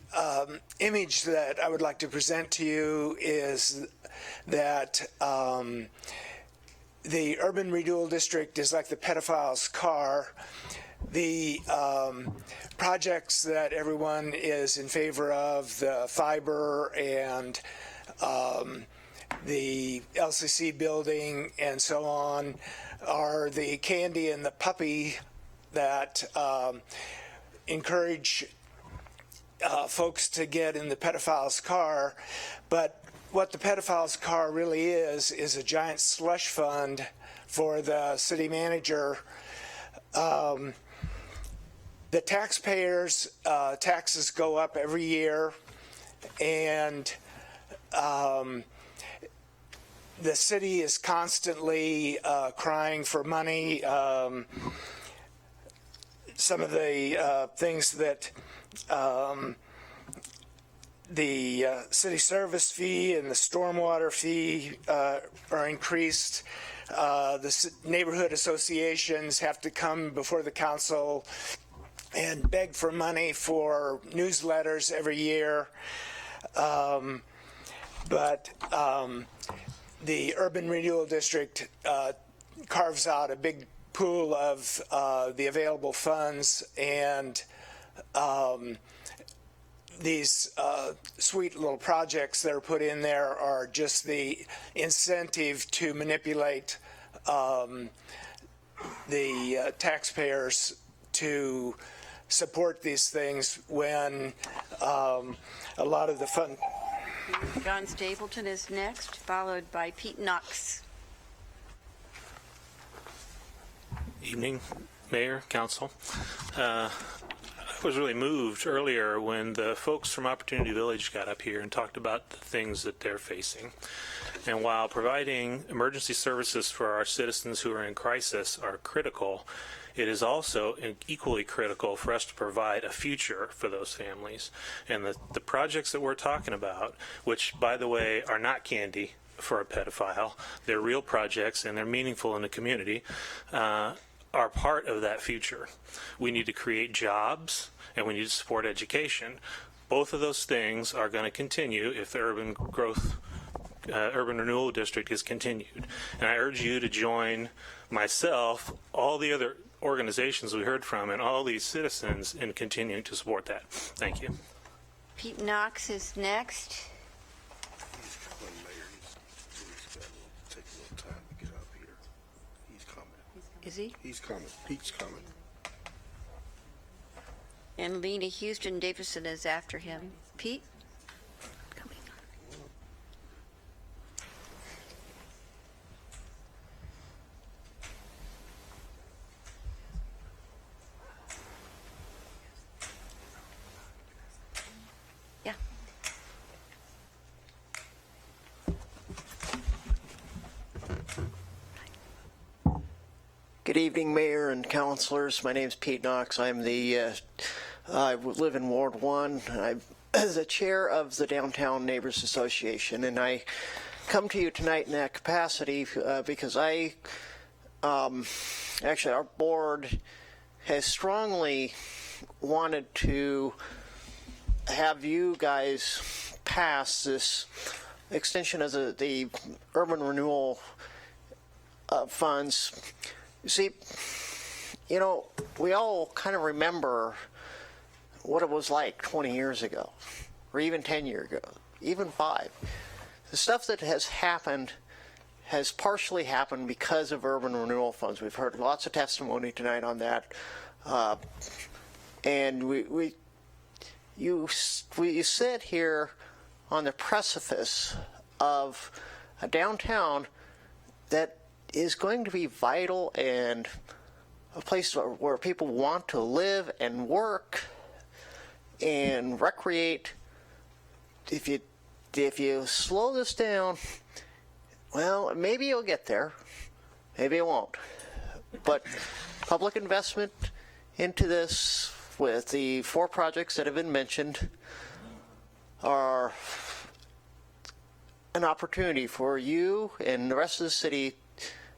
image that I would like to present to you is that the urban renewal district is like the pedophile's car. The projects that everyone is in favor of, the fiber and the LCC building and so on, are the candy and the puppy that encourage folks to get in the pedophile's car. But what the pedophile's car really is a giant slush fund for the city manager. The taxpayers' taxes go up every year, and the city is constantly crying for money. Some of the things that the city service fee and the stormwater fee are increased. The neighborhood associations have to come before the council and beg for money for newsletters every year. But the urban renewal district carves out a big pool of the available funds, and these sweet little projects that are put in there are just the incentive to manipulate the taxpayers to support these things when a lot of the fund. John Stapleton is next, followed by Pete Knox. Evening, Mayor, Council. I was really moved earlier when the folks from Opportunity Village got up here and talked about the things that they're facing. And while providing emergency services for our citizens who are in crisis are critical, it is also equally critical for us to provide a future for those families. And the projects that we're talking about, which, by the way, are not candy for a pedophile, they're real projects and they're meaningful in the community, are part of that future. We need to create jobs and we need to support education. Both of those things are going to continue if the urban renewal district is continued. And I urge you to join myself, all the other organizations we heard from, and all these citizens in continuing to support that. Thank you. Pete Knox is next. Is he? He's coming. Pete's coming. And Lena Houston Davison is after him. Pete? Yeah. Good evening, Mayor and councilors. My name is Pete Knox. I live in Ward 1. I'm the chair of the Downtown Neighbors Association, and I come to you tonight in that capacity because actually our board has strongly wanted to have you guys pass this extension of the urban renewal funds You see, you know, we all kind of remember what it was like 20 years ago, or even 10 years ago, even 5. The stuff that has happened has partially happened because of urban renewal funds. We've heard lots of testimony tonight on that. And you sit here on the precipice of a downtown that is going to be vital and a place where people want to live and work and recreate. If you slow this down, well, maybe you'll get there, maybe it won't. But public investment into this with the 4 projects that have been mentioned are an opportunity for you and the rest of the city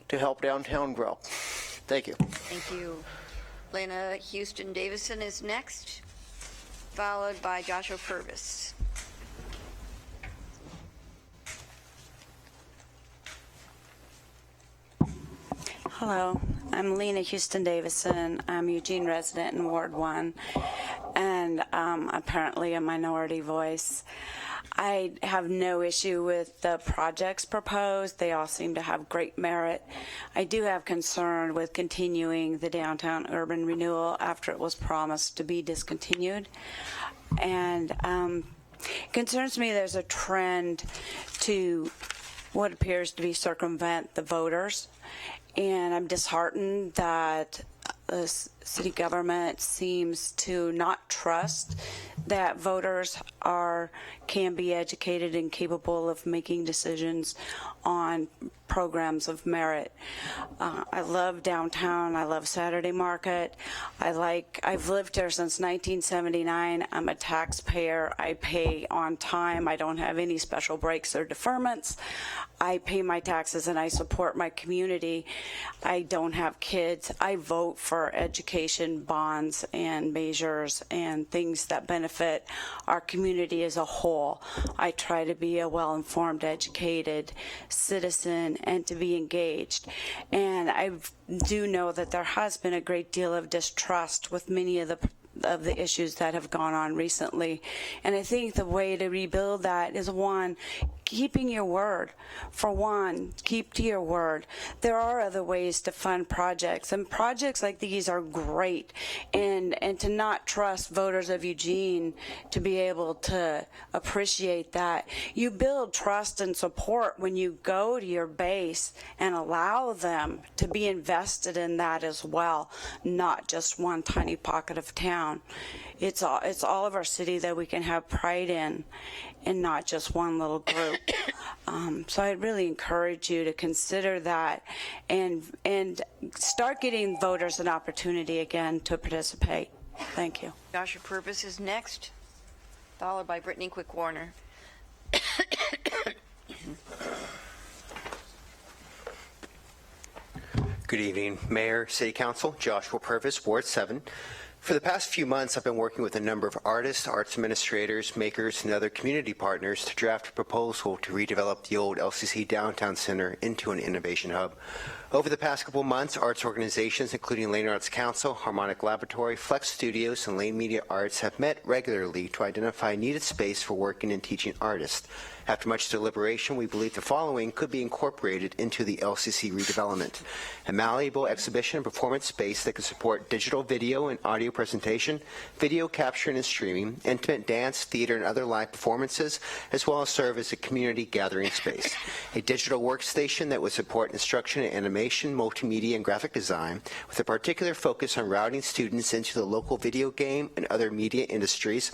to help downtown grow. Thank you. Thank you. Lena Houston Davison is next, followed by Joshua Purvis. Hello, I'm Lena Houston Davison. I'm Eugene resident in Ward 1 and apparently a minority voice. I have no issue with the projects proposed. They all seem to have great merit. I do have concern with continuing the downtown urban renewal after it was promised to be discontinued. And it concerns me there's a trend to what appears to be circumvent the voters. And I'm disheartened that the city government seems to not trust that voters can be educated and capable of making decisions on programs of merit. I love downtown. I love Saturday Market. I've lived here since 1979. I'm a taxpayer. I pay on time. I don't have any special breaks or deferments. I pay my taxes and I support my community. I don't have kids. I vote for education bonds and measures and things that benefit our community as a whole. I try to be a well-informed, educated citizen and to be engaged. And I do know that there has been a great deal of distrust with many of the issues that have gone on recently. And I think the way to rebuild that is, one, keeping your word. For one, keep to your word. There are other ways to fund projects, and projects like these are great. And to not trust voters of Eugene to be able to appreciate that. You build trust and support when you go to your base and allow them to be invested in that as well, not just one tiny pocket of town. It's all of our city that we can have pride in, and not just one little group. So I'd really encourage you to consider that and start getting voters an opportunity again to participate. Thank you. Joshua Purvis is next, followed by Brittany Quick-Warner. Good evening, Mayor, City Council, Joshua Purvis, Ward 7. For the past few months, I've been working with a number of artists, arts administrators, makers, and other community partners to draft a proposal to redevelop the old LCC Downtown Center into an innovation hub. Over the past couple months, arts organizations, including Lane Arts Council, Harmonic Laboratory, Flex Studios, and Lane Media Arts, have met regularly to identify needed space for working and teaching artists. After much deliberation, we believe the following could be incorporated into the LCC redevelopment: a malleable exhibition and performance space that could support digital video and audio presentation, video capturing and streaming, intimate dance, theater, and other live performances, as well as serve as a community gathering space. A digital workstation that would support instruction in animation, multimedia, and graphic design, with a particular focus on routing students into the local video game and other media industries.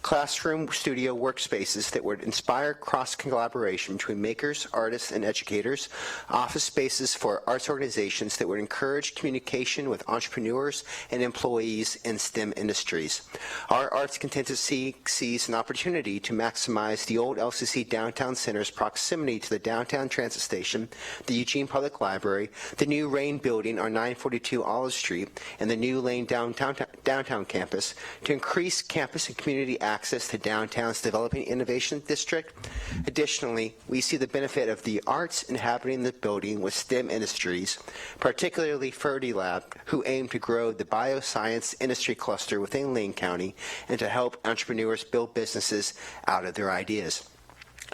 Classroom studio workspaces that would inspire cross-collaboration between makers, artists, and educators. Office spaces for arts organizations that would encourage communication with entrepreneurs and employees and STEM industries. Our arts contingency sees an opportunity to maximize the old LCC Downtown Center's proximity to the downtown transit station, the Eugene Public Library, the new Rain building on 942 Olive Street, and the new Lane downtown campus to increase campus and community access to downtown's developing innovation district. Additionally, we see the benefit of the arts inhabiting the building with STEM industries, particularly Ferdy Lab, who aim to grow the bioscience industry cluster within Lane County and to help entrepreneurs build businesses out of their ideas.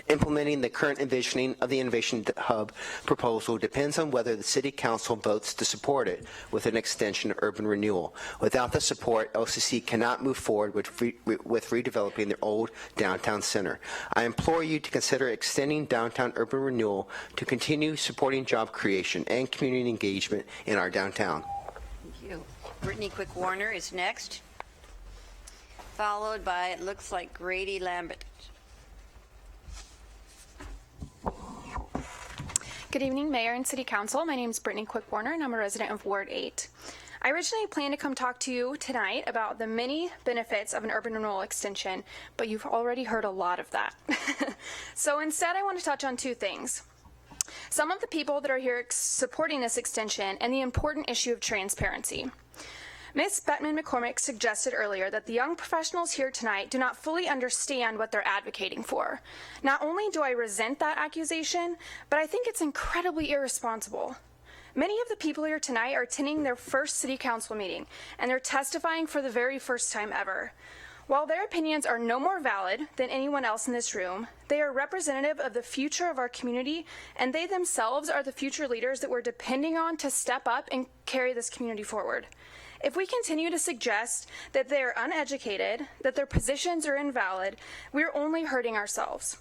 Implementing the current envisioning of the Innovation Hub proposal depends on whether the City Council votes to support it with an extension of urban renewal. Without the support, LCC cannot move forward with redeveloping their old downtown center. I implore you to consider extending downtown urban renewal to continue supporting job creation and community engagement in our downtown. Thank you. Brittany Quick Warner is next, followed by, it looks like, Grady Lambert. Good evening, Mayor and City Council. My name is Brittany Quick Warner, and I'm a resident of Ward 8. I originally planned to come talk to you tonight about the many benefits of an urban renewal extension, but you've already heard a lot of that. So instead, I want to touch on two things. Some of the people that are here supporting this extension and the important issue of transparency. Ms. Bettman-McCormick suggested earlier that the young professionals here tonight do not fully understand what they're advocating for. Not only do I resent that accusation, but I think it's incredibly irresponsible. Many of the people here tonight are attending their first city council meeting, and they're testifying for the very first time ever. While their opinions are no more valid than anyone else in this room, they are representative of the future of our community, and they themselves are the future leaders that we're depending on to step up and carry this community forward. If we continue to suggest that they are uneducated, that their positions are invalid, we're only hurting ourselves.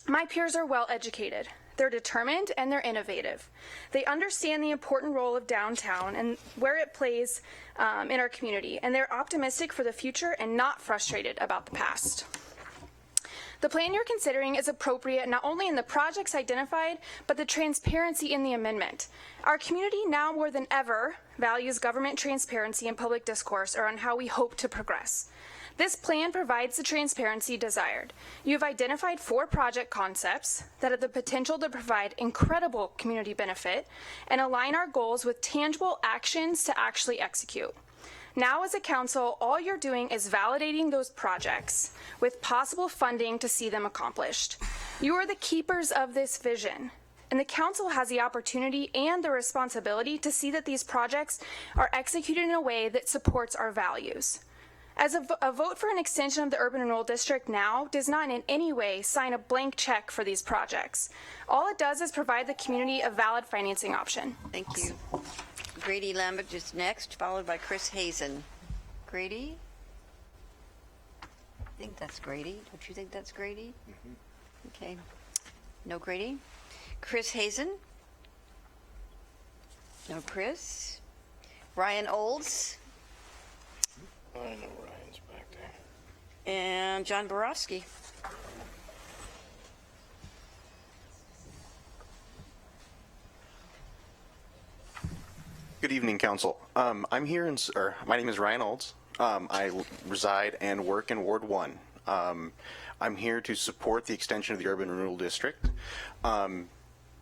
My peers are well educated. They're determined and they're innovative. They understand the important role of downtown and where it plays in our community, and they're optimistic for the future and not frustrated about the past. The plan you're considering is appropriate not only in the projects identified, but the transparency in the amendment. Our community now more than ever values government transparency and public discourse around how we hope to progress. This plan provides the transparency desired. You've identified 4 project concepts that have the potential to provide incredible community benefit and align our goals with tangible actions to actually execute. Now, as a council, all you're doing is validating those projects with possible funding to see them accomplished. You are the keepers of this vision, and the council has the opportunity and the responsibility to see that these projects are executed in a way that supports our values. As a vote for an extension of the urban renewal district now does not in any way sign a blank check for these projects. All it does is provide the community a valid financing option. Thank you. Grady Lambert is next, followed by Chris Hazen. Grady? I think that's Grady. Don't you think that's Grady? Mm-hmm. Okay. No Grady. Chris Hazen? No Chris. Ryan Olds? I know Ryan's back there. And John Borowski. Good evening, Council. I'm here my name is Ryan Olds. I reside and work in Ward 1. I'm here to support the extension of the Urban Renewal District.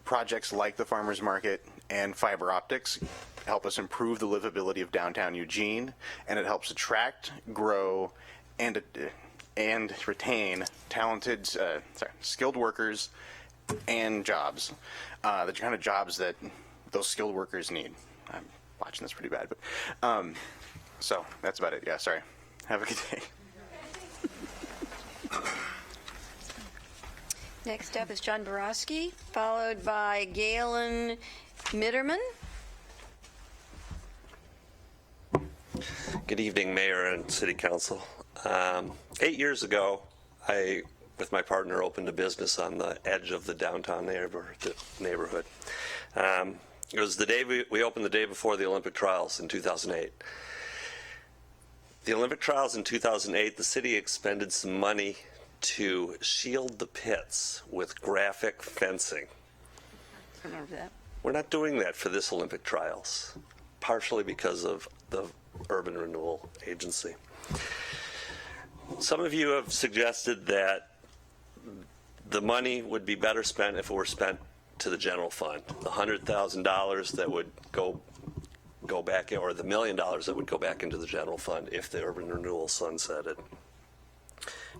Projects like the Farmers Market and fiber optics help us improve the livability of downtown Eugene, and it helps attract, grow, and retain talented, skilled workers and jobs, the kind of jobs that those skilled workers need. I'm watching this pretty bad, but so that's about it. Yeah, sorry. Have a good day. Next up is John Borowski, followed by Galen Mitterman. Good evening, Mayor and City Council. 8 years ago, I, with my partner, opened a business on the edge of the downtown neighborhood. It was the day we opened the day before the Olympic trials in 2008. The Olympic trials in 2008, the city expended some money to shield the pits with graphic fencing. Remember that. We're not doing that for this Olympic trials, partially because of the urban renewal agency. Some of you have suggested that the money would be better spent if it were spent to the general fund. The $100,000 that would go back in, or the $1 million that would go back into the general fund if the urban renewal sunsetted.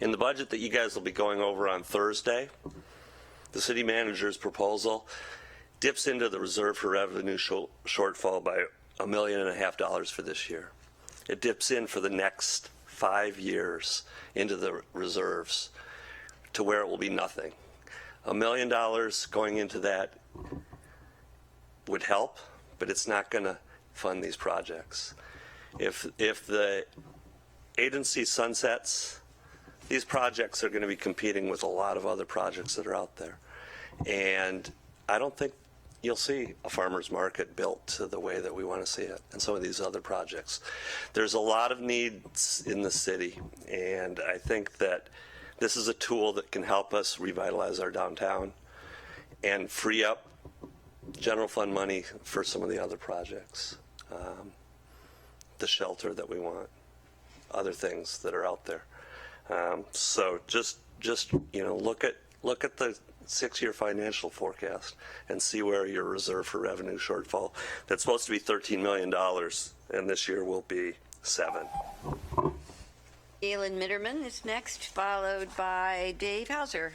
In the budget that you guys will be going over on Thursday, the city manager's proposal dips into the reserve for revenue shortfall by $1.5 million for this year. It dips in for the next 5 years into the reserves to where it will be nothing. $1 million going into that would help, but it's not going to fund these projects. If the agency sunsets, these projects are going to be competing with a lot of other projects that are out there. And I don't think you'll see a farmer's market built to the way that we want to see it and some of these other projects. There's a lot of needs in the city, and I think that this is a tool that can help us revitalize our downtown and free up general fund money for some of the other projects, the shelter that we want, other things that are out there. So just look at the 6-year financial forecast and see where your reserve for revenue shortfall, that's supposed to be $13 million, and this year will be $7 million. Galen Mitterman is next, followed by Dave Hauser.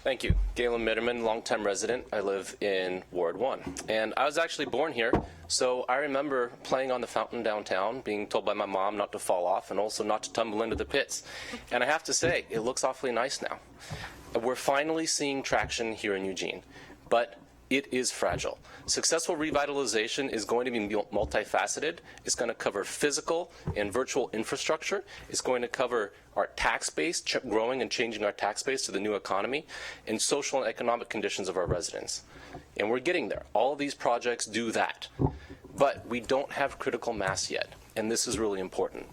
Thank you. Galen Mitterman, longtime resident. I live in Ward 1. And I was actually born here, so I remember playing on the fountain downtown, being told by my mom not to fall off and also not to tumble into the pits. And I have to say, it looks awfully nice now. We're finally seeing traction here in Eugene, but it is fragile. Successful revitalization is going to be multifaceted. It's going to cover physical and virtual infrastructure. It's going to cover our tax base, growing and changing our tax base to the new economy, and social and economic conditions of our residents. And we're getting there. All of these projects do that. But we don't have critical mass yet, and this is really important.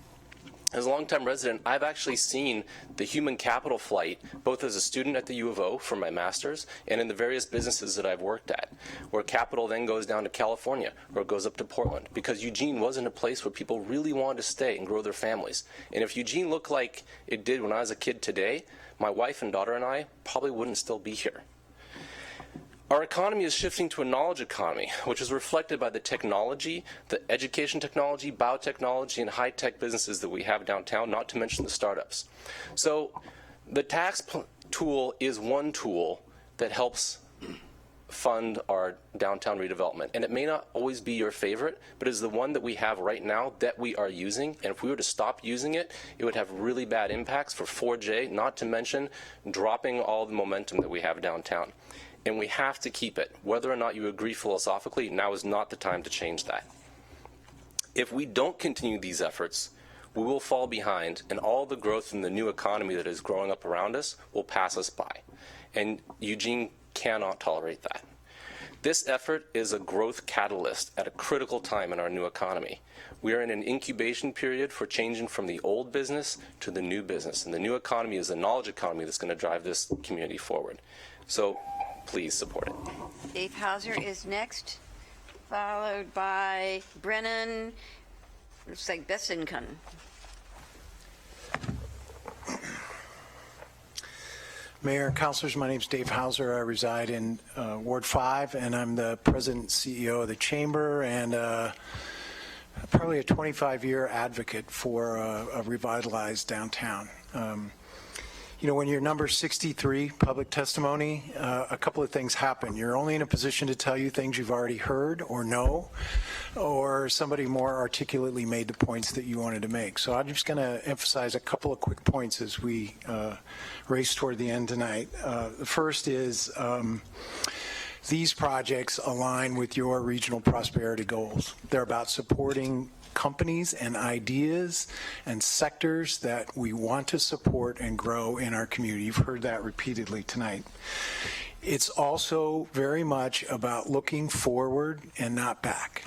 As a longtime resident, I've actually seen the human capital flight, both as a student at the U of O for my master's and in the various businesses that I've worked at, where capital then goes down to California or it goes up to Portland, because Eugene wasn't a place where people really wanted to stay and grow their families. And if Eugene looked like it did when I was a kid today, my wife and daughter and I probably wouldn't still be here. Our economy is shifting to a knowledge economy, which is reflected by the technology, the education technology, biotechnology, and high-tech businesses that we have downtown, not to mention the startups. So the tax tool is one tool that helps fund our downtown redevelopment. And it may not always be your favorite, but it's the one that we have right now that we are using. And if we were to stop using it, it would have really bad impacts for 4J, not to mention dropping all the momentum that we have downtown. And we have to keep it. Whether or not you agree philosophically, now is not the time to change that. If we don't continue these efforts, we will fall behind, and all the growth in the new economy that is growing up around us will pass us by. And Eugene cannot tolerate that. This effort is a growth catalyst at a critical time in our new economy. We are in an incubation period for changing from the old business to the new business. And the new economy is the knowledge economy that's going to drive this community forward. So please support it. Dave Hauser is next, followed by Brennan, looks like Bessingham. Mayor and councilors, my name is Dave Hauser. I reside in Ward 5, and I'm the president and CEO of the chamber, and probably a 25-year advocate for a revitalized downtown. You know, when you're number 63, public testimony, a couple of things happen. You're only in a position to tell you things you've already heard or know, or somebody more articulately made the points that you wanted to make. So I'm just going to emphasize a couple of quick points as we race toward the end tonight. The first is these projects align with your regional prosperity goals. They're about supporting companies and ideas and sectors that we want to support and grow in our community. You've heard that repeatedly tonight. It's also very much about looking forward and not back.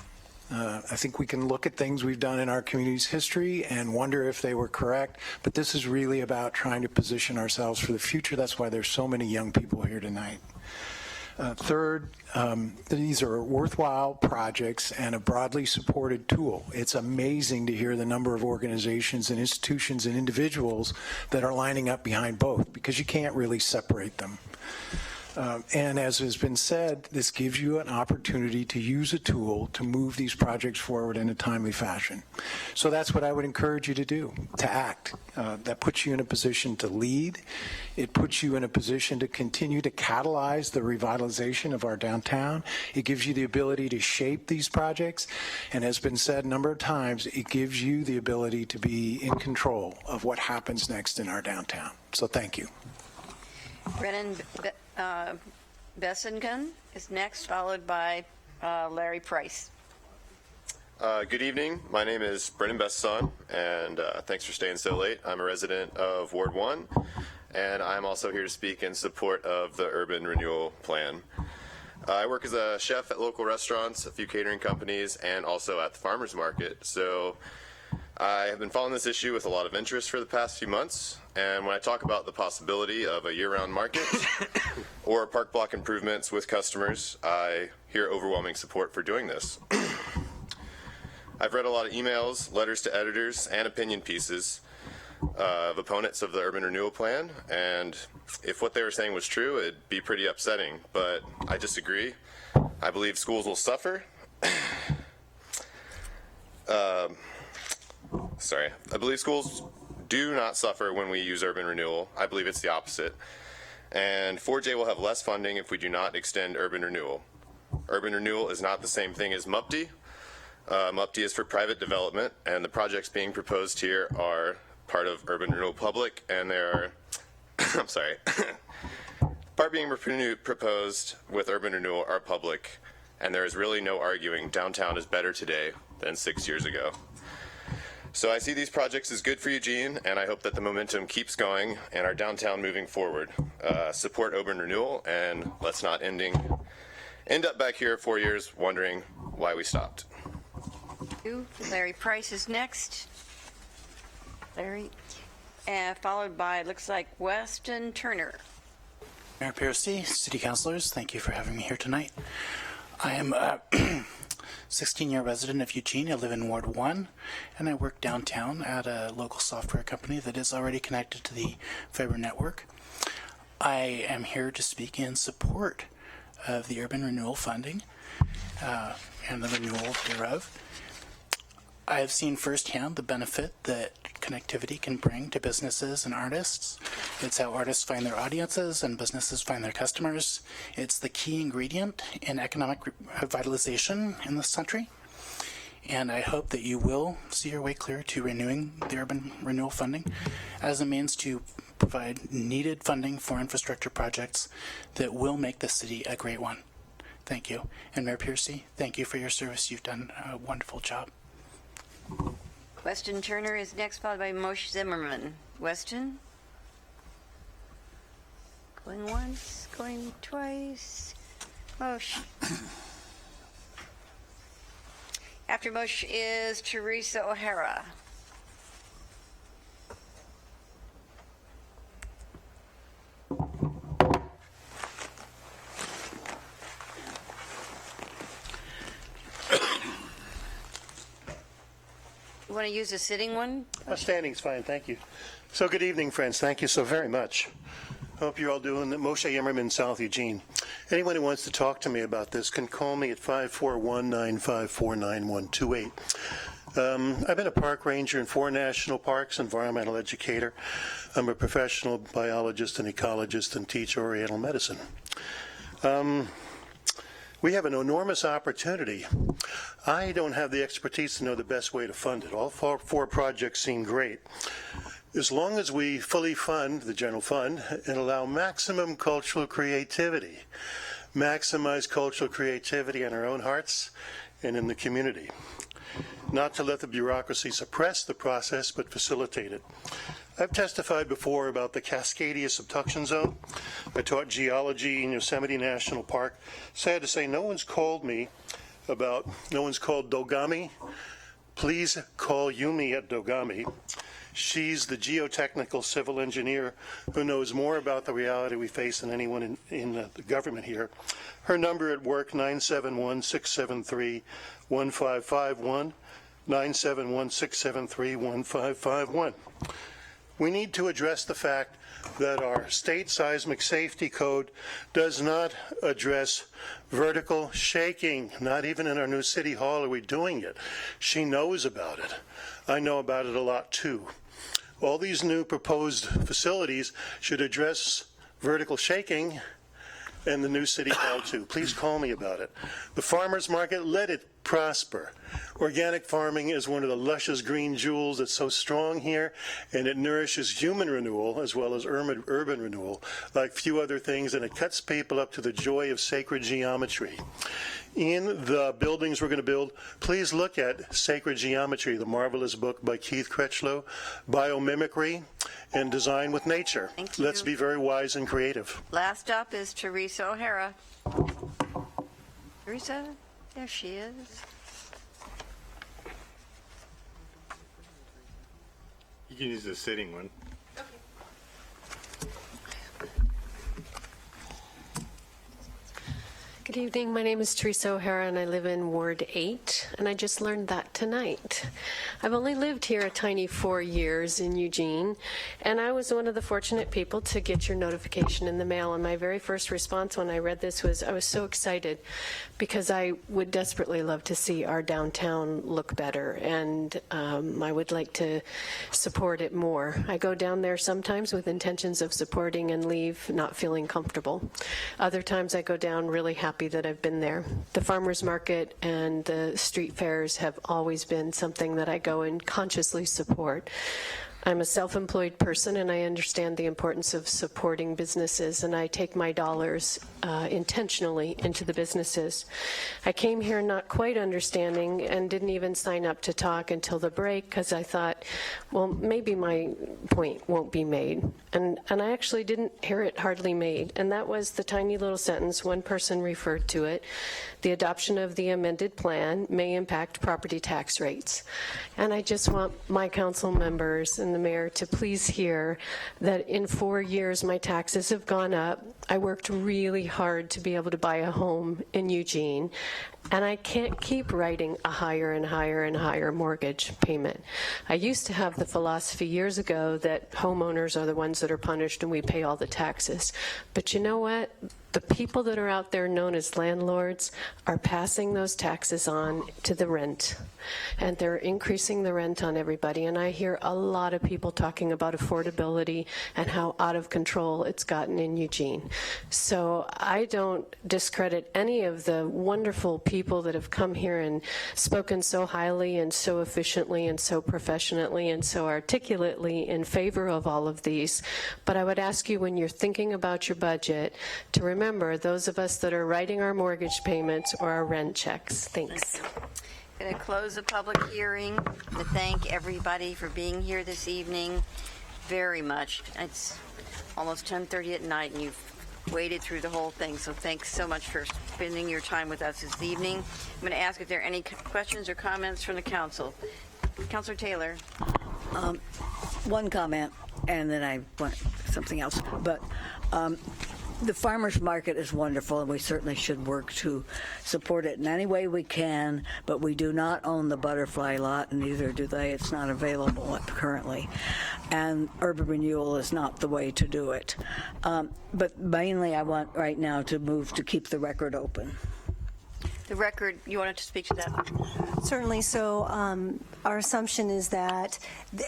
I think we can look at things we've done in our community's history and wonder if they were correct, but this is really about trying to position ourselves for the future. That's why there's so many young people here tonight. Third, these are worthwhile projects and a broadly supported tool. It's amazing to hear the number of organizations and institutions and individuals that are lining up behind both, because you can't really separate them. And as has been said, this gives you an opportunity to use a tool to move these projects forward in a timely fashion. So that's what I would encourage you to do, to act. That puts you in a position to lead. It puts you in a position to continue to catalyze the revitalization of our downtown. It gives you the ability to shape these projects. And as been said a number of times, it gives you the ability to be in control of what happens next in our downtown. So thank you. Brennan Bessingen is next, followed by Larry Price. Good evening. My name is Brennan Besson, and thanks for staying so late. I'm a resident of Ward 1, and I'm also here to speak in support of the urban renewal plan. I work as a chef at local restaurants, a few catering companies, and also at the farmers market. So I have been following this issue with a lot of interest for the past few months, and when I talk about the possibility of a year-round market or park block improvements with customers, I hear overwhelming support for doing this. I've read a lot of emails, letters to editors, and opinion pieces of opponents of the urban renewal plan, and if what they were saying was true, it'd be pretty upsetting, but I disagree. I believe schools will suffer. I believe schools do not suffer when we use urban renewal. I believe it's the opposite. And 4J will have less funding if we do not extend urban renewal. Urban renewal is not the same thing as MUPD. MUPD is for private development, and the projects being proposed here are part of urban renewal public, and there are, I'm sorry, part being proposed with urban renewal are public, and there is really no arguing downtown is better today than 6 years ago. So I see these projects as good for Eugene, and I hope that the momentum keeps going and our downtown moving forward. Support urban renewal, and let's not end up back here 4 years wondering why we stopped. Larry Price is next. Larry, followed by, looks like, Weston Turner. Mayor Piercy, city councilors, thank you for having me here tonight. I am 16-year resident of Eugene. I live in Ward 1, and I work downtown at a local software company that is already connected to the fiber network. I am here to speak in support of the urban renewal funding and the renewal thereof. I have seen firsthand the benefit that connectivity can bring to businesses and artists. It's how artists find their audiences and businesses find their customers. It's the key ingredient in economic revitalization in this country. And I hope that you will see your way clear to renewing the urban renewal funding as a means to provide needed funding for infrastructure projects that will make the city a great one. Thank you. And Mayor Piercy, thank you for your service. You've done a wonderful job. Weston Turner is next, followed by Moshe Zimmerman. Weston? Going once, going twice. Moshe. After Moshe is Teresa O'Hara. You want to use a sitting one? Standing's fine, thank you. So good evening, friends. Thank you so very much. Hope you're all doing it. Moshe Yemmerman, South Eugene. Anyone who wants to talk to me about this can call me at 541-954-9128. I've been a park ranger in 4 national parks, environmental educator. I'm a professional biologist and ecologist and teach Oriental medicine. We have an enormous opportunity. I don't have the expertise to know the best way to fund it. All 4 projects seem great. As long as we fully fund the general fund and allow maximum cultural creativity, maximize cultural creativity in our own hearts and in the community. Not to let the bureaucracy suppress the process, but facilitate it. I've testified before about the Cascadia subduction zone. I taught geology in Yosemite National Park. Sad to say, no one's called Dogami. Please call Yumi at Dogami. She's the geotechnical civil engineer who knows more about the reality we face than anyone in the government here. Her number at work, 971-673-1551, 971-673-1551. We need to address the fact that our state seismic safety code does not address vertical shaking. Not even in our new city hall are we doing it. She knows about it. I know about it a lot too. All these new proposed facilities should address vertical shaking, and the new city hall too. Please call me about it. The farmers market, let it prosper. Organic farming is one of the luscious green jewels that's so strong here, and it nourishes human renewal as well as urban renewal like few other things, and it cuts people up to the joy of sacred geometry. In the buildings we're going to build, please look at Sacred Geometry, the marvelous book by Keith Cretchlow, Biomimicry, and Design with Nature. Thank you. Let's be very wise and creative. Last up is Teresa O'Hara. Teresa, there she is. You can use the sitting one. Good evening. My name is Teresa O'Hara, and I live in Ward 8, and I just learned that tonight. I've only lived here a tiny 4 years in Eugene, and I was one of the fortunate people to get your notification in the mail, and my very first response when I read this was I was so excited because I would desperately love to see our downtown look better, and I would like to support it more. I go down there sometimes with intentions of supporting and leave not feeling comfortable. Other times I go down really happy that I've been there. The farmers market and the street fairs have always been something that I go and consciously support. I'm a self-employed person, and I understand the importance of supporting businesses, and I take my dollars intentionally into the businesses. I came here not quite understanding and didn't even sign up to talk until the break because I thought, well, maybe my point won't be made. And I actually didn't hear it hardly made, and that was the tiny little sentence, one person referred to it, the adoption of the amended plan may impact property tax rates. And I just want my council members and the mayor to please hear that in 4 years my taxes have gone up. I worked really hard to be able to buy a home in Eugene, and I can't keep writing a higher and higher and higher mortgage payment. I used to have the philosophy years ago that homeowners are the ones that are punished and we pay all the taxes. But you know what? The people that are out there known as landlords are passing those taxes on to the rent, and they're increasing the rent on everybody. And I hear a lot of people talking about affordability and how out of control it's gotten in Eugene. So I don't discredit any of the wonderful people that have come here and spoken so highly and so efficiently and so professionally and so articulately in favor of all of these. But I would ask you, when you're thinking about your budget, to remember those of us that are writing our mortgage payments or our rent checks. Thanks. Going to close the public hearing. To thank everybody for being here this evening very much. It's almost 10:30 at night, and you've waded through the whole thing, so thanks so much for spending your time with us this evening. I'm going to ask if there are any questions or comments from the council. Councilor Taylor. One comment, and then I want something else. But the farmers market is wonderful, and we certainly should work to support it in any way we can, but we do not own the butterfly lot, and neither do they. It's not available currently. And urban renewal is not the way to do it. But mainly I want right now to move to keep the record open. The record, you wanted to speak to that? Certainly. So our assumption is that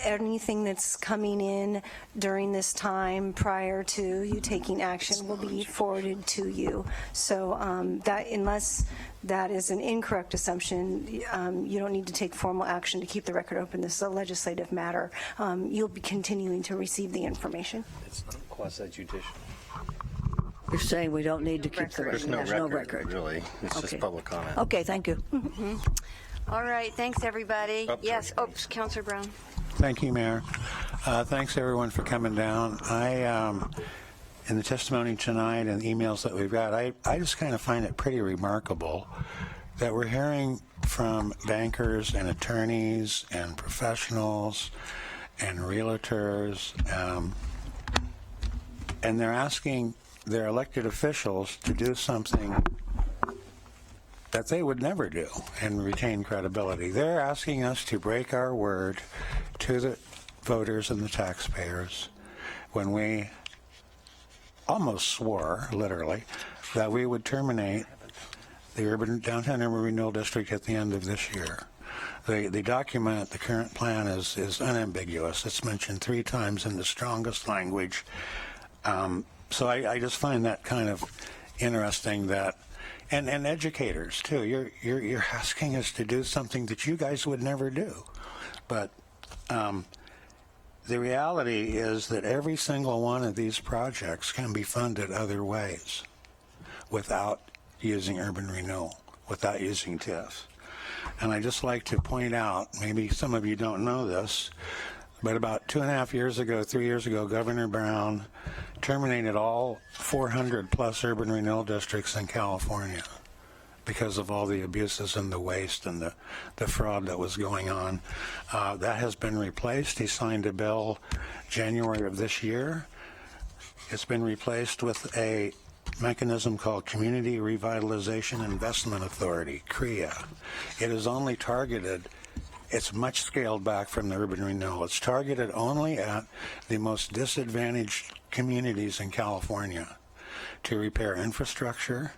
anything that's coming in during this time prior to you taking action will be forwarded to you. So that, unless that is an incorrect assumption, you don't need to take formal action to keep the record open. This is a legislative matter. You'll be continuing to receive the information. It's not quasi-judicial. You're saying we don't need to keep the record? There's no record, really. It's just public comment. Okay, thank you. All right, thanks, everybody. Yes, oops, Councilor Brown. Thank you, Mayor. Thanks, everyone, for coming down. In the testimony tonight and emails that we've got, I just kind of find it pretty remarkable that we're hearing from bankers and attorneys and professionals and realtors, and they're asking their elected officials to do something that they would never do and retain credibility. They're asking us to break our word to the voters and the taxpayers when we almost swore, literally, that we would terminate the Downtown Urban Renewal District at the end of this year. The document, the current plan, is unambiguous. It's mentioned 3 times in the strongest language. So I just find that kind of interesting that, and educators too. You're asking us to do something that you guys would never do, but the reality is that every single one of these projects can be funded other ways without using urban renewal, without using TIF. And I just like to point out, maybe some of you don't know this, but about 2.5 years ago, 3 years ago, Governor Brown terminated all 400 plus urban renewal districts in California because of all the abuses and the waste and the fraud that was going on. That has been replaced. He signed a bill January of this year. It's been replaced with a mechanism called Community Revitalization Investment Authority, CREA. It is only targeted, it's much scaled back from the urban renewal. It's targeted only at the most disadvantaged communities in California to repair infrastructure,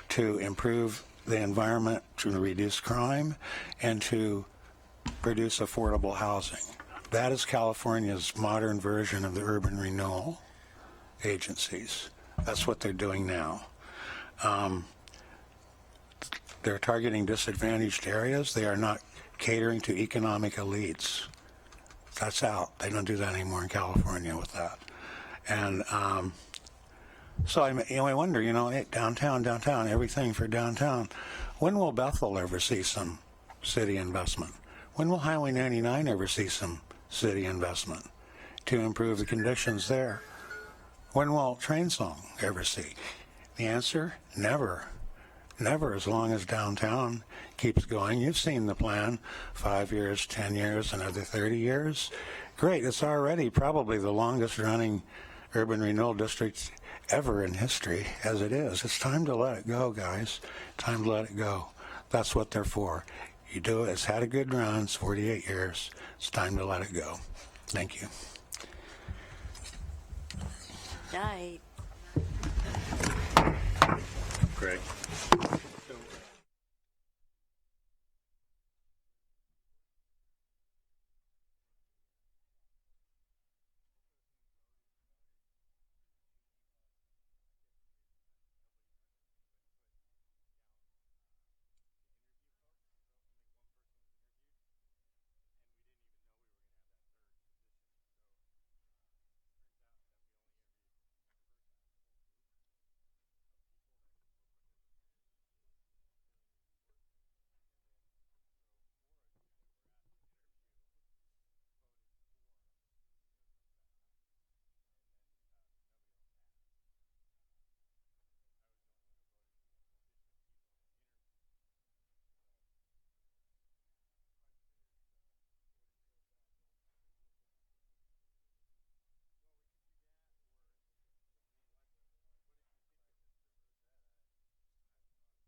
to improve the environment, to reduce crime, and to produce affordable housing. That is California's modern version of the urban renewal agencies. That's what they're doing now. They're targeting disadvantaged areas. They are not catering to economic elites. That's out. They don't do that anymore in California with that. And so I wonder, hey, downtown, everything for downtown. When will Bethel ever see some city investment? When will Highway 99 ever see some city investment to improve the conditions there? When will Train Song ever see? The answer, never. Never, as long as downtown keeps going. You've seen the plan, 5 years, 10 years, another 30 years. Great, it's already probably the longest running urban renewal district ever in history as it is. It's time to let it go, guys. Time to let it go. That's what they're for. You do it, it's had a good run, it's 48 years. It's time to let it go. Thank you. Night. Greg.